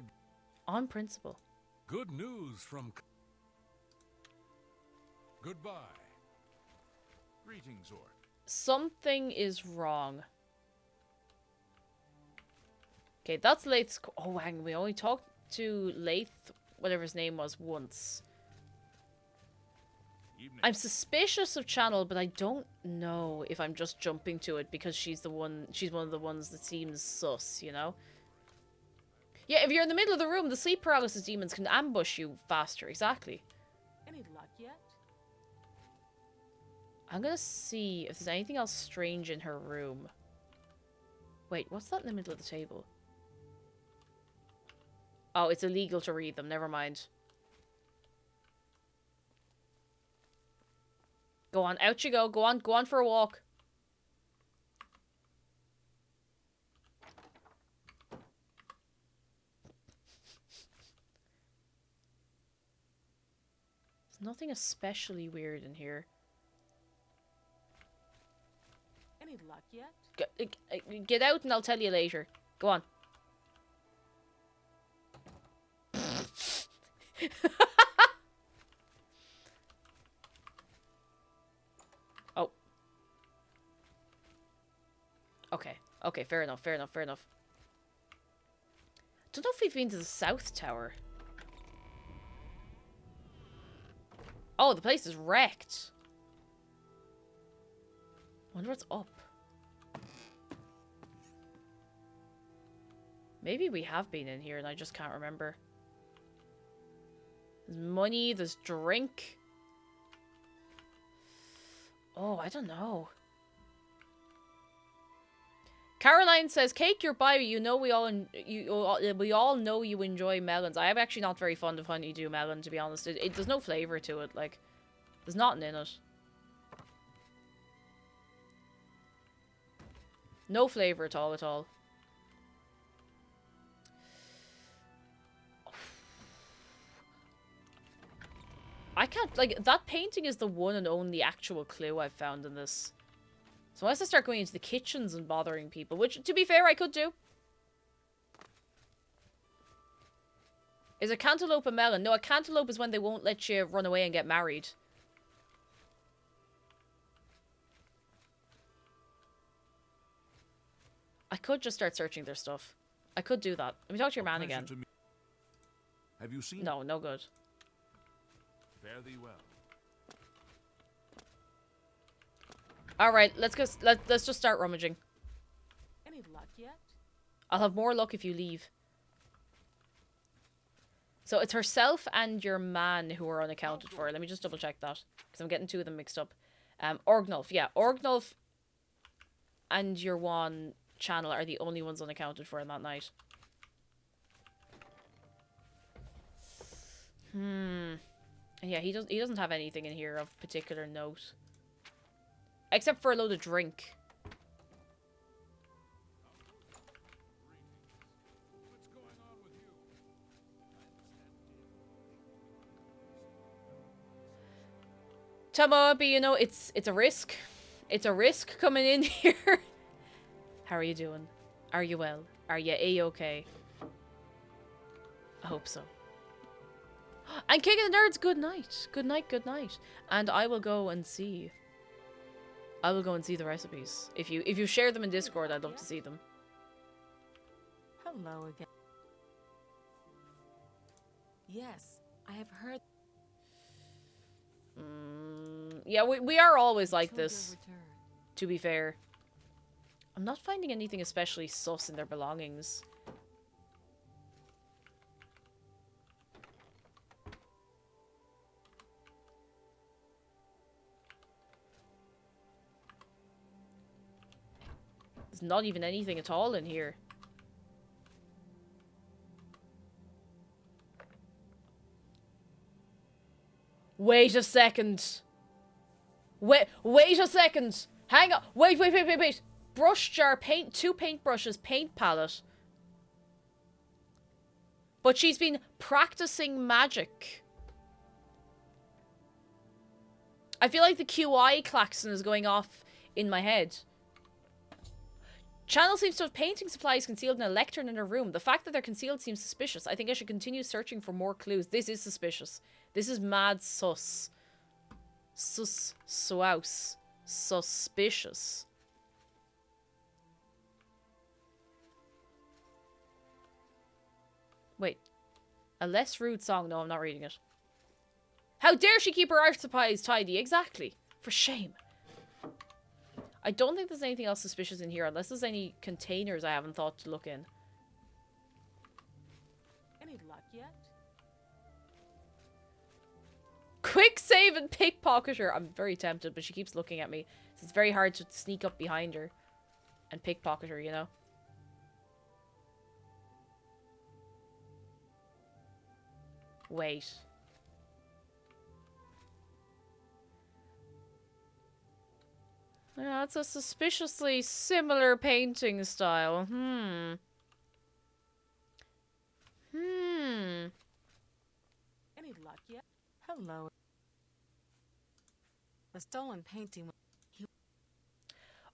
S3: On principle.
S12: Good news from... Goodbye.
S6: Greetings, Orc.
S3: Something is wrong. Okay, that's Lath's... Oh, hang on. We only talked to Lath, whatever his name was, once.
S6: Evening.
S3: I'm suspicious of Channel, but I don't know if I'm just jumping to it because she's one of the ones that seems sus, you know? Yeah, if you're in the middle of the room, the sleep paralysis demons can ambush you faster. Exactly.
S5: Any luck yet?
S3: I'm gonna see if there's anything else strange in her room. Wait, what's that in the middle of the table? Oh, it's illegal to read them. Never mind. Go on, out you go. Go on for a walk. There's nothing especially weird in here.
S5: Any luck yet?
S3: Get out and I'll tell you later. Go on. Oh. Okay, fair enough. Don't know if we've been to the South Tower. Oh, the place is wrecked. Wonder what's up. Maybe we have been in here and I just can't remember. There's money, there's drink. Oh, I don't know. Caroline says, "Cake your bio. You know we all know you enjoy melons. I am actually not very fond of honeydew melon, to be honest. There's no flavor to it. Like, there's nothing in it. No flavor at all. I can't, like, that painting is the one and only actual clue I've found in this. So unless I start going into the kitchens and bothering people, which, to be fair, I could do. Is a cantaloupe a melon? No, a cantaloupe is when they won't let you run away and get married. I could just start searching their stuff. I could do that. Let me talk to your man again.
S6: Have you seen?
S3: No, no good.
S6: Fare thee well.
S3: All right, let's go. Let's just start rummaging.
S5: Any luck yet?
S3: I'll have more luck if you leave. So it's herself and your man who are unaccounted for. Let me just double check that because I'm getting 2 of them mixed up. Orgnulf, yeah, Orgnulf and your one Channel are the only ones unaccounted for in that night. And yeah, he doesn't have anything in here of particular note. Except for a load of drink. Tamoabi, you know, it's a risk. It's a risk coming in here. How are you doing? Are you well? Are you A-okay? I hope so. And King of the Nerds, good night. Good night, good night. And I will go and see. I will go and see the recipes. If you share them in Discord, I'd love to see them.
S5: Hello again. Yes, I have heard.
S3: Yeah, we are always like this. To be fair. I'm not finding anything especially sus in their belongings. There's not even anything at all in here. Wait a second. Wait a second. Hang on. Wait. Brush jar, paint, 2 paintbrushes, paint palette. But she's been practicing magic. I feel like the QI klaxon is going off in my head. Channel seems to have painting supplies concealed in a lectern in her room. The fact that they're concealed seems suspicious. I think I should continue searching for more clues. This is suspicious. This is mad sus. Suspicious. Wait. A less rude song? No, I'm not reading it. How dare she keep her art supplies tidy? Exactly. For shame. I don't think there's anything else suspicious in here, unless there's any containers I haven't thought to look in.
S5: Any luck yet?
S3: Quick save and pickpocket her. I'm very tempted, but she keeps looking at me. So it's very hard to sneak up behind her and pickpocket her, you know? Wait. Yeah, it's a suspiciously similar painting style.
S5: Any luck yet? Hello. The stolen painting.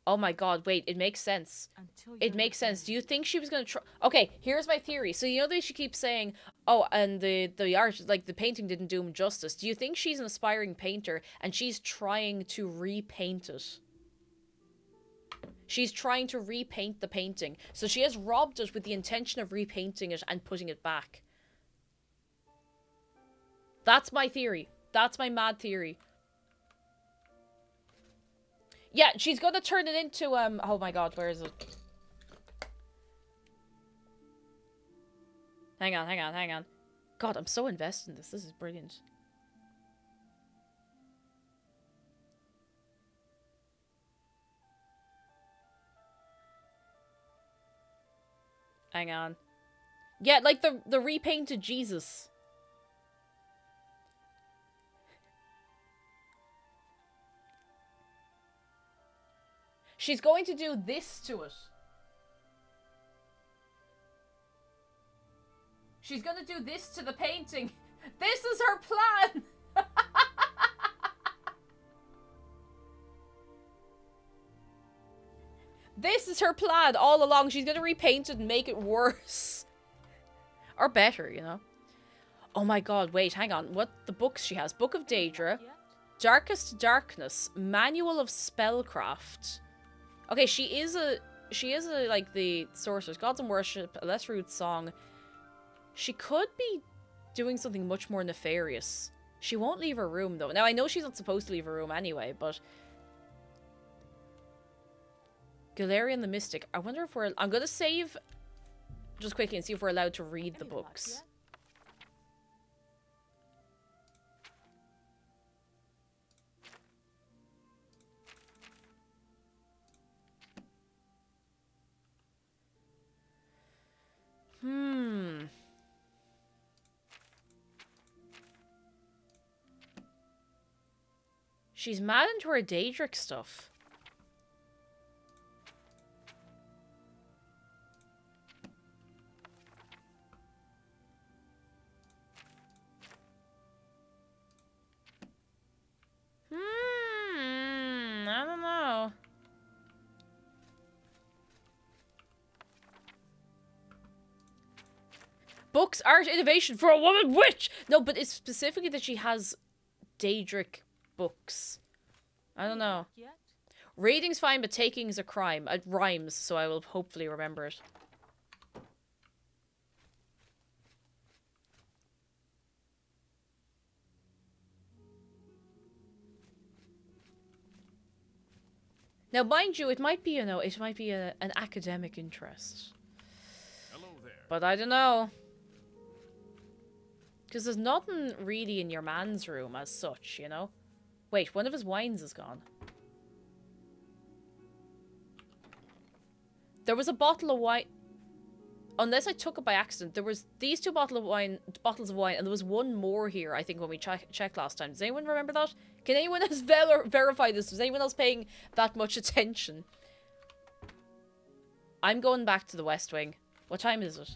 S3: Oh my god, wait, it makes sense. It makes sense. Do you think she was gonna try? Okay, here's my theory. So you know that she keeps saying, oh, and the art, like the painting didn't do him justice. Do you think she's an aspiring painter and she's trying to repaint it? She's trying to repaint the painting. So she has robbed it with the intention of repainting it and putting it back. That's my theory. That's my mad theory. Yeah, she's gonna turn it into, oh my god, where is it? Hang on. God, I'm so invested in this. This is brilliant. Hang on. Yeah, like the repainted Jesus. She's going to do this to it. She's going to do this to the painting. This is her plan. This is her plan all along. She's going to repaint it and make it worse. Or better, you know. Oh my god, wait, hang on. What the books she has? Book of Daedra. Darkest Darkness. Manual of Spellcraft. Okay, she is a like the sorceress, gods and worship, a less rude song. She could be doing something much more nefarious. She won't leave her room though. Now I know she's not supposed to leave her room anyway, but Galarian the Mystic. I wonder if I'm gonna save just quickly and see if we're allowed to read the books. She's mad into her Daedric stuff. I don't know. Books, art, innovation for a woman witch! No, but it's specifically that she has Daedric books. I don't know. Reading's fine, but taking is a crime. It rhymes, so I will hopefully remember it. Now, mind you, it might be, you know, it might be an academic interest.
S12: Hello there.
S3: But I don't know. Because there's nothing really in your man's room as such, you know? Wait, one of his wines is gone. There was a bottle of wine... Unless I took it by accident, there was these two bottles of wine, and there was one more here, I think, when we checked last time. Does anyone remember that? Can anyone else verify this? Was anyone else paying that much attention? I'm going back to the West Wing. What time is it?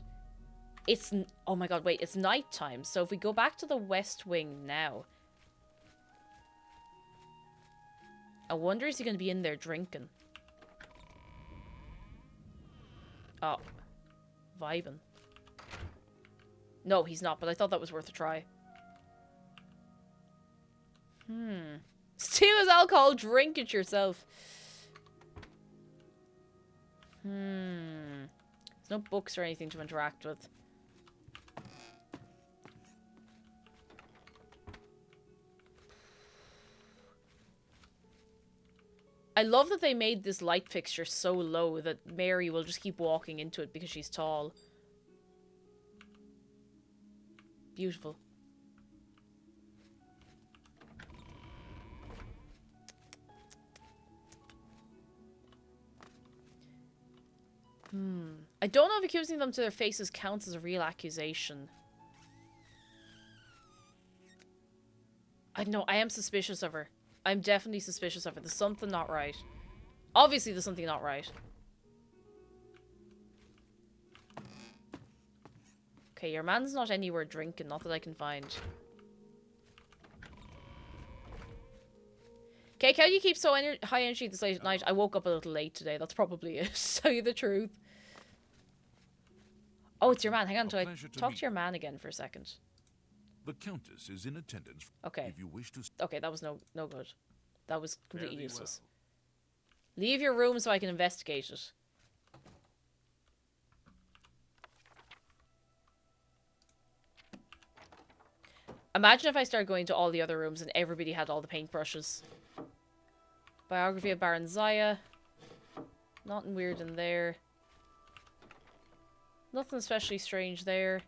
S3: It's... Oh my god, wait. It's night time. So if we go back to the West Wing now... I wonder, is he going to be in there drinking? Oh. Vibing. No, he's not, but I thought that was worth a try. Steal his alcohol, drink it yourself. There's no books or anything to interact with. I love that they made this light fixture so low that Mary will just keep walking into it because she's tall. Beautiful. I don't know if accusing them to their faces counts as a real accusation. I know, I am suspicious of her. I'm definitely suspicious of her. There's something not right. Obviously, there's something not right. Okay, your man's not anywhere drinking. Not that I can find. Okay, how do you keep so high energy this late at night? I woke up a little late today. That's probably it. To tell you the truth. Oh, it's your man. Hang on until I talk to your man again for a second.
S12: The Countess is in attendance.
S3: Okay.
S12: If you wish to...
S3: Okay, that was no good. That was completely
S12: Fairly
S3: useless. Leave your room so I can investigate it. Imagine if I started going to all the other rooms and everybody had all the paintbrushes. Biography of Baron Zaya. Nothing weird in there. Nothing especially strange there.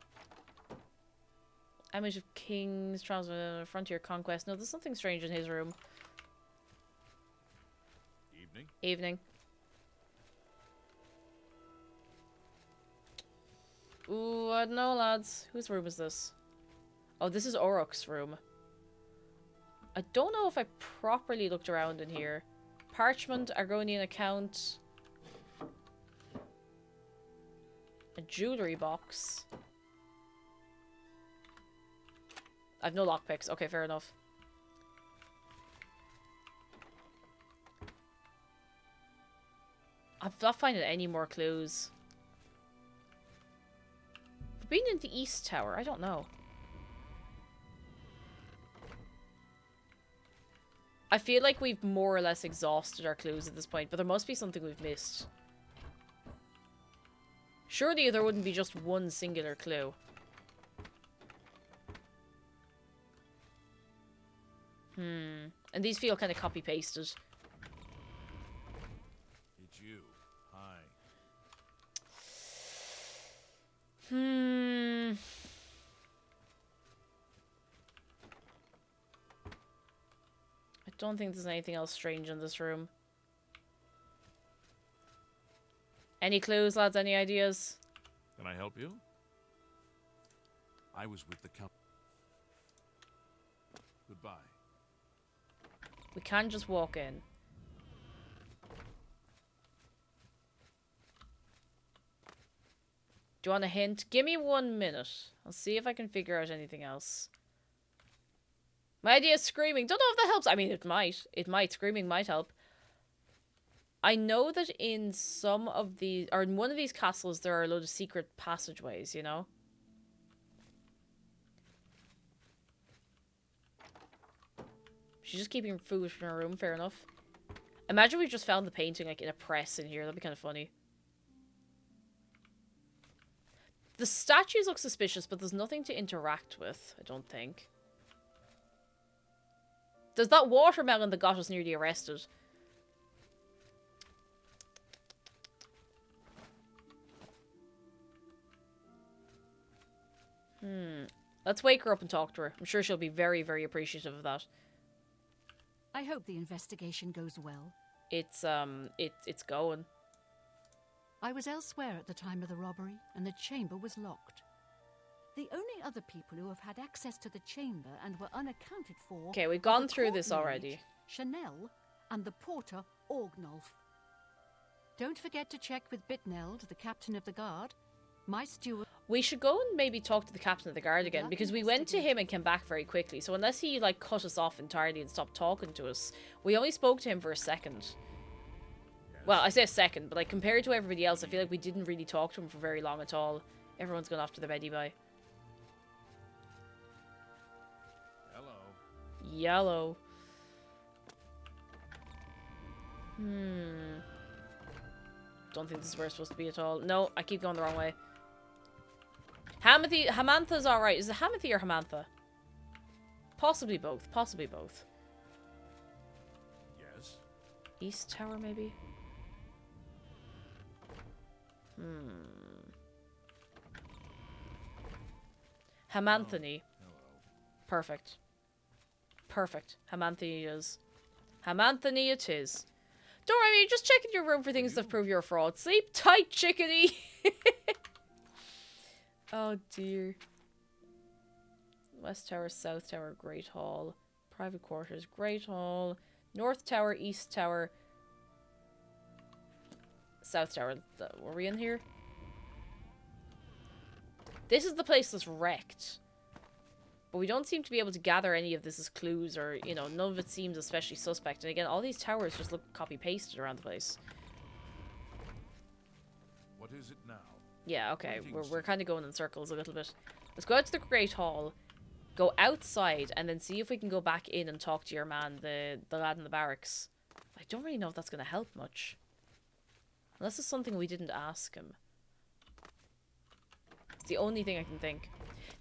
S3: Image of Kings, Frontier Conquest. No, there's something strange in his room.
S12: Evening.
S3: Evening. Ooh, I don't know, lads. Whose room is this? Oh, this is Orok's room. I don't know if I properly looked around in here. Parchment, Argonian account. A jewelry box. I've no lockpicks. Okay, fair enough. I'm not finding any more clues. We've been in the East Tower. I don't know. I feel like we've more or less exhausted our clues at this point, but there must be something we've missed. Surely there wouldn't be just one singular clue. And these feel kind of copy-pasted.
S12: It's you. Hi.
S3: I don't think there's anything else strange in this room. Any clues, lads? Any ideas?
S12: Can I help you? I was with the Count. Goodbye.
S3: We can just walk in. Do you want a hint? Give me 1 minute. I'll see if I can figure out anything else. My idea is screaming. Don't know if that helps. I mean, it might. It might. Screaming might help. I know that in some of these, or in one of these castles, there are a load of secret passageways, you know? She's just keeping food in her room, fair enough. Imagine we just found the painting, like, in a press in here. That'd be kind of funny. The statues look suspicious, but there's nothing to interact with, I don't think. There's that watermelon that got us nearly arrested. Let's wake her up and talk to her. I'm sure she'll be very, very appreciative of that.
S9: I hope the investigation goes well.
S3: It's going.
S9: I was elsewhere at the time of the robbery, and the chamber was locked. The only other people who have had access to the chamber and were unaccounted for...
S3: Okay, we've
S9: are
S3: gone
S9: the
S3: through this
S9: court
S3: already.
S9: mage, Chanel, and the porter, Orgnolf. Don't forget to check with Bitneld, the captain of the guard. My steward...
S3: We should go and maybe talk to the captain of the guard again, because we went to him and came back very quickly. So unless he, like, cut us off entirely and stopped talking to us, we only spoke to him for a second. Well, I say a second, but, like, compared to everybody else, I feel like we didn't really talk to him for very long at all. Everyone's gone off to their beddy bye.
S12: Hello.
S3: Yellow. Don't think this is where it's supposed to be at all. No, I keep going the wrong way. Hamantha's alright. Is it Hamathy or Hamantha? Possibly both. Possibly both.
S12: Yes.
S3: East Tower, maybe? Hamanthony. Perfect. Perfect. Hamanthony is. Hamanthony it is. Don't worry, just check in your room for things that prove you're a fraud. Sleep tight, chickadee! Oh dear. West Tower, South Tower, Great Hall. Private Quarters, Great Hall. North Tower, East Tower. South Tower. Were we in here? This is the place that's wrecked. But we don't seem to be able to gather any of this as clues or, you know, none of it seems especially suspect. And again, all these towers just look copy-pasted around the place.
S12: What is it now?
S3: Yeah, okay. We're kind of going in circles a little bit. Let's go out to the Great Hall, go outside, and then see if we can go back in and talk to your man, the lad in the barracks. I don't really know if that's going to help much. Unless it's something we didn't ask him. It's the only thing I can think.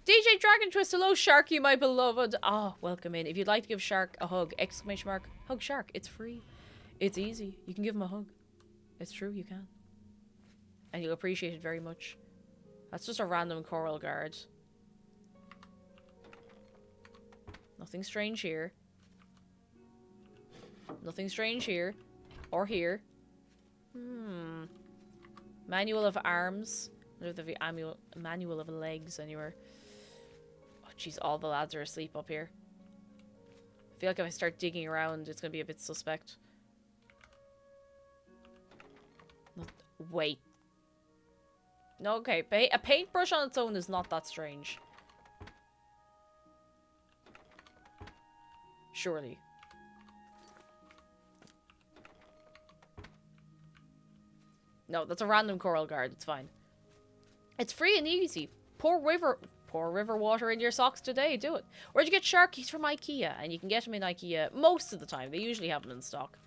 S3: DJ Dragon Twist, hello Sharky, my beloved. Ah, welcome in. If you'd like to give Shark a hug, exclamation mark, hug Shark. It's free. It's easy. You can give him a hug. It's true, you can. And you'll appreciate it very much. That's just a random coral guard. Nothing strange here. Nothing strange here. Or here. Manual of arms. There's the manual of legs anywhere. Oh jeez, all the lads are asleep up here. I feel like if I start digging around, it's gonna be a bit suspect. Wait. No, okay. A paintbrush on its own is not that strange. Surely. No, that's a random coral guard. It's fine. It's free and easy. Pour river water in your socks today. Do it. Where'd you get Shark? He's from IKEA. And you can get him in IKEA most of the time. They usually have them in stock.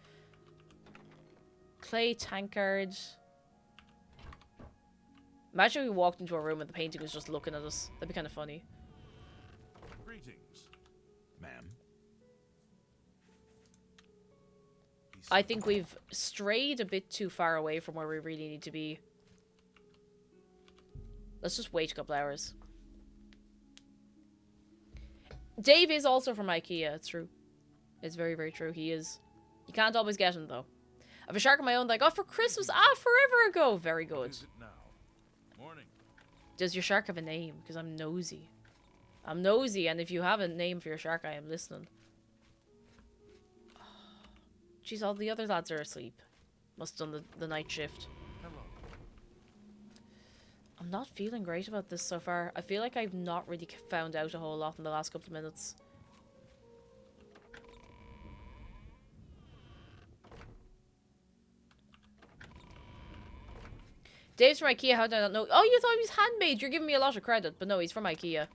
S3: Clay tankard. Imagine we walked into a room and the painting was just looking at us. That'd be kind of funny.
S12: Greetings, ma'am.
S3: I think we've strayed a bit too far away from where we really need to be. Let's just wait a couple hours. Dave is also from IKEA. It's true. It's very, very true. He is. You can't always get him, though. I have a shark of my own that I got for Christmas. Ah, forever ago. Very good.
S12: What is it now? Morning.
S3: Does your shark have a name? Because I'm nosy. I'm nosy, and if you have a name for your shark, I am listening. Jeez, all the other lads are asleep. Must have done the night shift.
S12: Hello.
S3: I'm not feeling great about this so far. I feel like I've not really found out a whole lot in the last couple of minutes. Dave's from IKEA, how did I not know? Oh, you thought he was handmade. You're giving me a lot of credit. But no, he's from IKEA.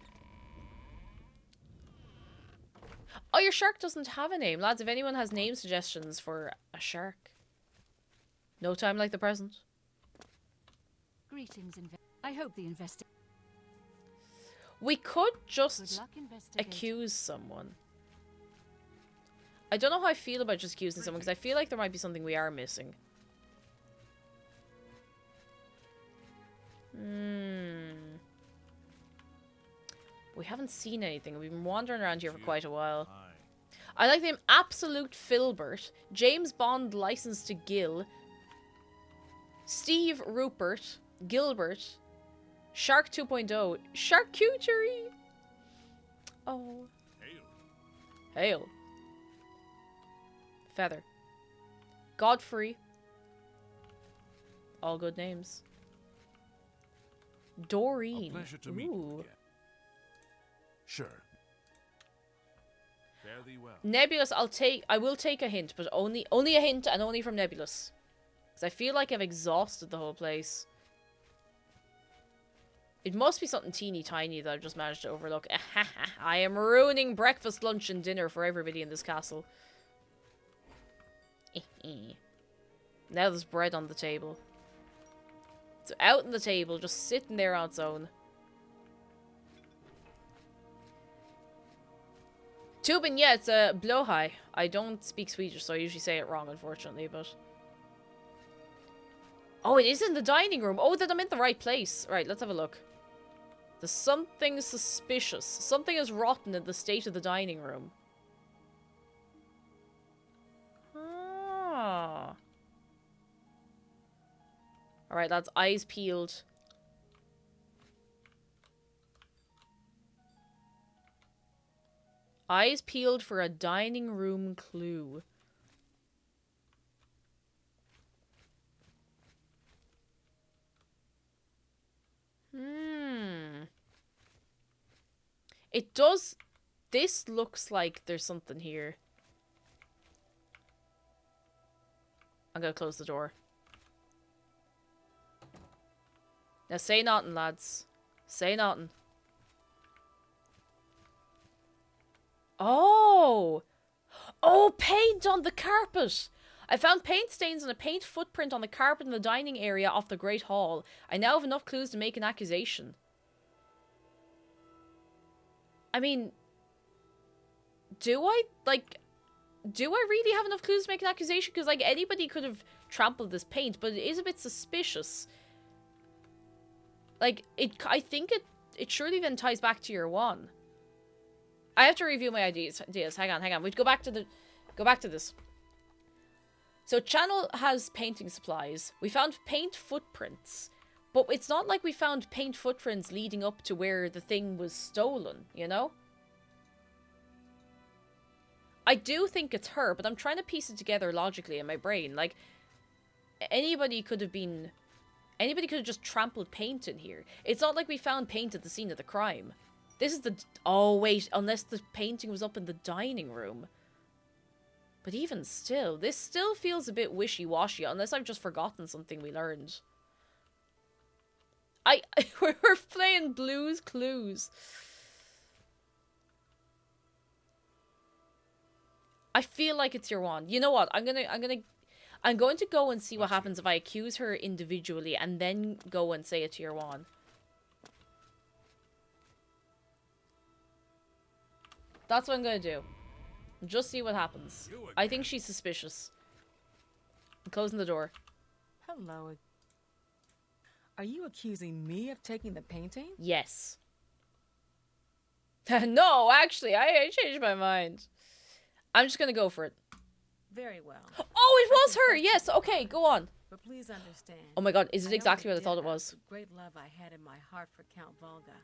S3: Oh, your shark doesn't have a name. Lads, if anyone has name suggestions for a shark. No time like the present.
S9: Greetings, I hope the
S3: We could
S9: Good
S3: just
S9: luck investigating.
S3: accuse someone. I don't know how I feel about just accusing someone, because I feel like there might be something we are missing. We haven't seen anything. We've been wandering around here for quite a while. I like the name Absolute Filbert. James Bond licensed to Gil. Steve Rupert. Gilbert. Shark 2.0. Charcuterie. Oh. Hail. Feather. Godfrey. All good names. Doreen.
S12: A pleasure to meet you again. Sure. Fare thee well.
S3: Nebulous, I will take a hint, but only a hint and only from Nebulous. Because I feel like I've exhausted the whole place. It must be something teeny tiny that I've just managed to overlook. I am ruining breakfast, lunch, and dinner for everybody in this castle. Now there's bread on the table. It's out on the table, just sitting there on its own. Tubin, yeah, it's a blowhigh. I don't speak Swedish, so I usually say it wrong, unfortunately, but... Oh, it is in the dining room. Oh, then I'm in the right place. Right, let's have a look. There's something suspicious. Something is rotten in the state of the dining room. Ah. Alright, lads, eyes peeled. Eyes peeled for a dining room clue. It does... This looks like there's something here. I'm gonna close the door. Now say nothing, lads. Say nothing. Oh! Oh, paint on the carpet! I found paint stains and a paint footprint on the carpet in the dining area off the Great Hall. I now have enough clues to make an accusation. I mean... Do I really have enough clues to make an accusation? Because, like, anybody could have trampled this paint, but it is a bit suspicious. Like, I think it surely then ties back to year one. I have to review my ideas. Hang on. We go back to this. So Channel has painting supplies. We found paint footprints. But it's not like we found paint footprints leading up to where the thing was stolen, you know? I do think it's her, but I'm trying to piece it together logically in my brain. Like, anybody could have just trampled paint in here. It's not like we found paint at the scene of the crime. This is the... Oh, wait. Unless the painting was up in the dining room. But even still, this still feels a bit wishy-washy, unless I've just forgotten something we learned. We're playing Blue's Clues. I feel like it's your wand. You know what? I'm going to go and see what happens if I accuse her individually and then go and say it to your wand. That's what I'm going to do. Just see what happens. I think she's suspicious. I'm closing the door.
S5: Hello. Are you accusing me of taking the painting?
S3: Yes. No, actually, I changed my mind. I'm just going to go for it.
S5: Very well.
S3: Oh, it was her! Yes, okay, go on.
S5: But please understand.
S3: Oh my god, is it exactly what I thought it was?
S5: The great love I had in my heart for Count Volga.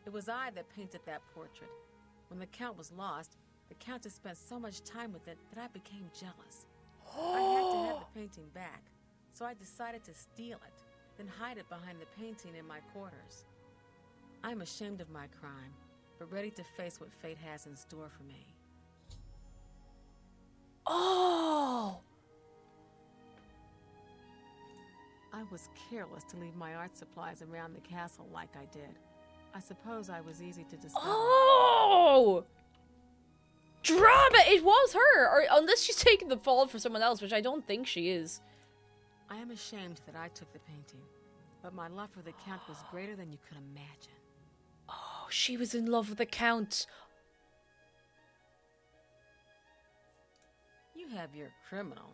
S5: It was I that painted that portrait. When the Count was lost, the Countess spent so much time with it that I became jealous. I had to have the painting back, so I decided to steal it, then hide it behind the painting in my quarters. I'm ashamed of my crime, but ready to face what fate has in store for me.
S3: Oh!
S5: I was careless to leave my art supplies around the castle like I did. I suppose I was easy to discover.
S3: Oh! Drama! It was her! Or unless she's taking the fall for someone else, which I don't think she is.
S5: I am ashamed that I took the painting, but my love for the Count was greater than you could imagine.
S3: Oh, she was in love with the Count.
S5: You have your criminal.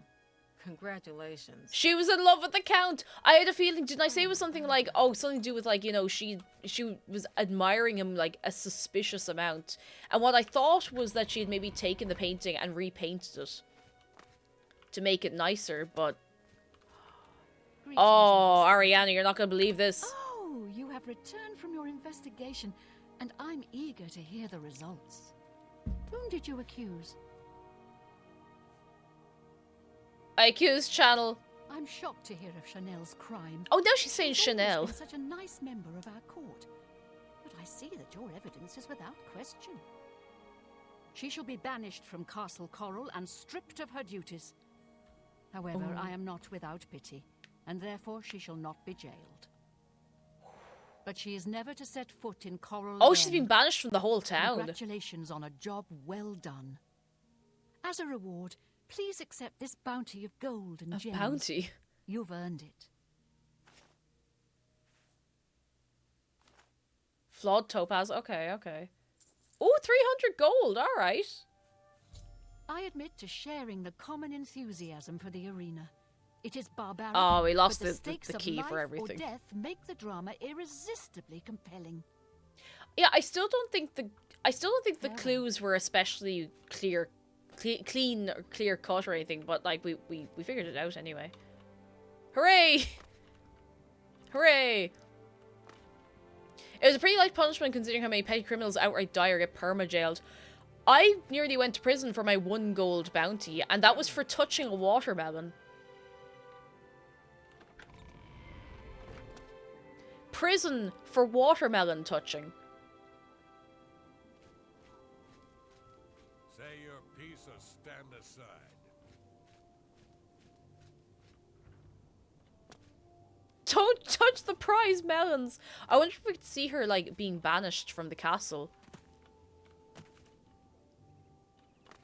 S5: Congratulations.
S3: She was in love with the Count. I had a feeling, didn't I say it was something like, oh, something to do with, like, you know, she was admiring him, like, a suspicious amount. And what I thought was that she had maybe taken the painting and repainted it to make it nicer, but... Oh, Ariana, you're not going to believe this.
S9: Oh, you have returned from your investigation, and I'm eager to hear the results. Whom did you accuse?
S3: I accused Channel.
S9: I'm shocked to hear of Chanel's crime.
S3: Oh, now she's saying
S9: You've always
S3: Chanel.
S9: been such a nice member of our court. But I see that your evidence is without question. She shall be banished from Castle Coral and stripped of her duties. However, I am not without pity, and therefore she shall not be jailed. But she is never to set foot in Coral
S3: Oh,
S9: again.
S3: she's been banished from the whole town.
S9: Congratulations on a job well done. As a reward, please accept this bounty of gold and gems.
S3: A bounty?
S9: You've earned it.
S3: Flawed topaz. Okay, okay. Oh, 300 gold. All right.
S9: I admit to sharing the common enthusiasm for the arena. It is barbaric.
S3: Oh, we lost
S9: but the
S3: the
S9: stakes
S3: key
S9: of
S3: for
S9: life
S3: everything.
S9: Or death make the drama irresistibly compelling.
S3: Yeah, I still don't think the clues were especially clean or clear cut or anything, but like we figured it out anyway. Hooray! Hooray! It was a pretty light punishment considering how many petty criminals outright die or get perma-jailed. I nearly went to prison for my 1 gold bounty, and that was for touching a watermelon. Prison for watermelon touching.
S12: Say your piece or stand aside.
S3: Don't touch the prize melons. I wonder if we could see her, like, being banished from the castle.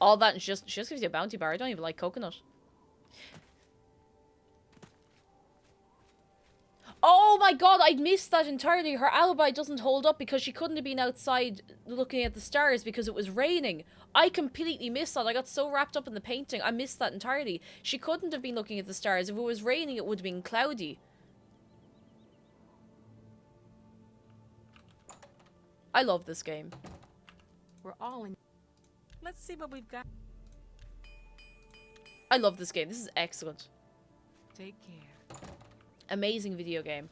S3: All that, and she just gives you a bounty bar. I don't even like coconut. Oh my god, I'd missed that entirely. Her alibi doesn't hold up because she couldn't have been outside looking at the stars because it was raining. I completely missed that. I got so wrapped up in the painting. I missed that entirely. She couldn't have been looking at the stars. If it was raining, it would have been cloudy. I love this game.
S5: We're all in. Let's see what we've got.
S3: I love this game. This is excellent.
S5: Take care.
S3: Amazing video game.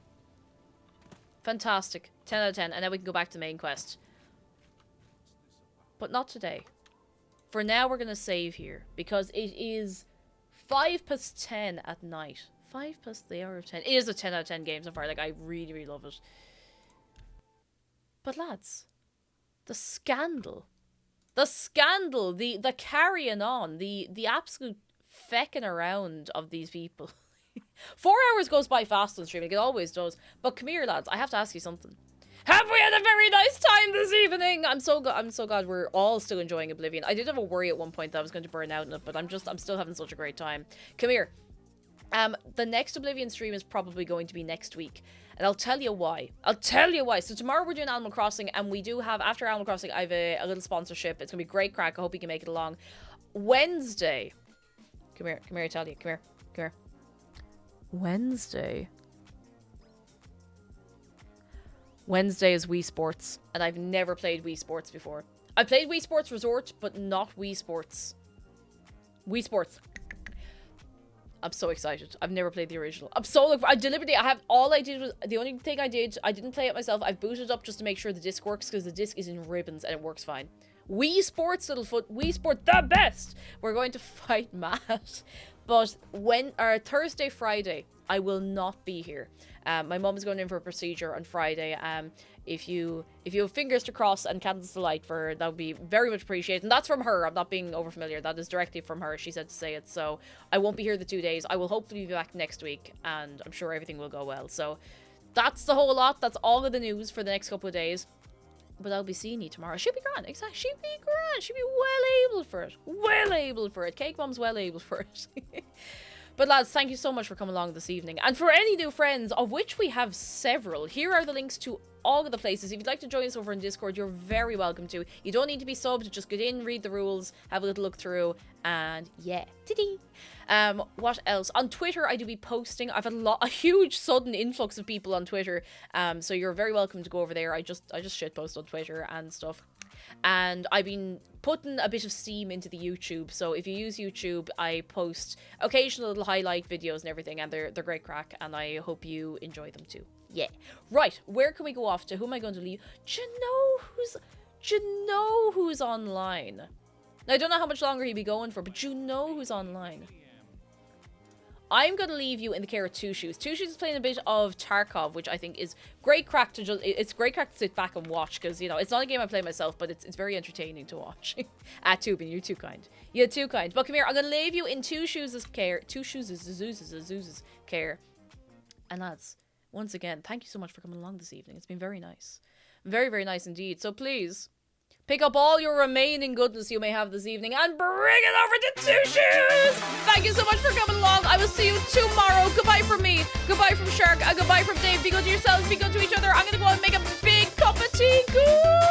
S3: Fantastic. 10 out of 10. And now we can go back to the main quest. But not today. For now, we're going to save here. Because it is 10 at night. 5 plus the hour of 10. It is a 10 out of 10 game so far. Like, I really, really love it. But lads, the scandal. The scandal. The carrying on. The absolute fecking around of these people. 4 hours goes by fast on streaming. It always does. But come here, lads. I have to ask you something. Have we had a very nice time this evening? I'm so glad we're all still enjoying Oblivion. I did have a worry at one point that I was going to burn out in it, but I'm still having such a great time. Come here. The next Oblivion stream is probably going to be next week. And I'll tell you why. So tomorrow we're doing Animal Crossing, and we do have, after Animal Crossing, I have a little sponsorship. It's going to be great crack. I hope you can make it along. Wednesday. Come here, I tell you. Come here. Wednesday is Wii Sports, and I've never played Wii Sports before. I've played Wii Sports Resort, but not Wii Sports. Wii Sports. I'm so excited. I've never played the original. I'm so I didn't play it myself. I've booted it up just to make sure the disc works, because the disc is in ribbons and it works fine. Wii Sports, Littlefoot. Wii Sport, the best! We're going to fight Matt. But Thursday, Friday, I will not be here. My mum is going in for a procedure on Friday. If you have fingers to cross and candles to light for her, that would be very much appreciated. And that's from her. I'm not being overfamiliar. That is directly from her. She said to say it. So I won't be here the 2 days. I will hopefully be back next week, and I'm sure everything will go well. So that's the whole lot. That's all of the news for the next couple of days. But I'll be seeing you tomorrow. She'll be grand. Exactly. She'll be grand. She'll be well able for it. Well able for it. Cake Mom's well able for it. But lads, thank you so much for coming along this evening. And for any new friends, of which we have several, here are the links to all of the places. If you'd like to join us over in Discord, you're very welcome to. You don't need to be subbed. Just get in, read the rules, have a little look through, and yeah. Titty. What else? On Twitter, I do be posting. I've had a huge sudden influx of people on Twitter. So you're very welcome to go over there. I just shitpost on Twitter and stuff. And I've been putting a bit of steam into the YouTube. So if you use YouTube, I post occasional little highlight videos and everything, and they're great crack, and I hope you enjoy them too. Yeah. Right, where can we go off to? Who am I going to leave? Do you know who's online? Now, I don't know how much longer he'll be going for, but do you know who's online? I'm going to leave you in the care of Two Shoes. Two Shoes is playing a bit of Tarkov, which I think is great crack to it's great crack to sit back and watch, because, you know, it's not a game I play myself, but it's very entertaining to watch. Tubin, you're too kind. You're too kind. But come here, I'm going to leave you in Two Shoes' care. Two Shoes' care. And lads, once again, thank you so much for coming along this evening. It's been very nice. Very, very nice indeed. So please, pick up all your remaining goodness you may have this evening and bring it over to Two Shoes! Thank you so much for coming along. I will see you tomorrow. Goodbye from me. Goodbye from Shark. And goodbye from Dave. Be good to yourselves. Be good to each other. I'm going to go out and make a big cup of tea. Good.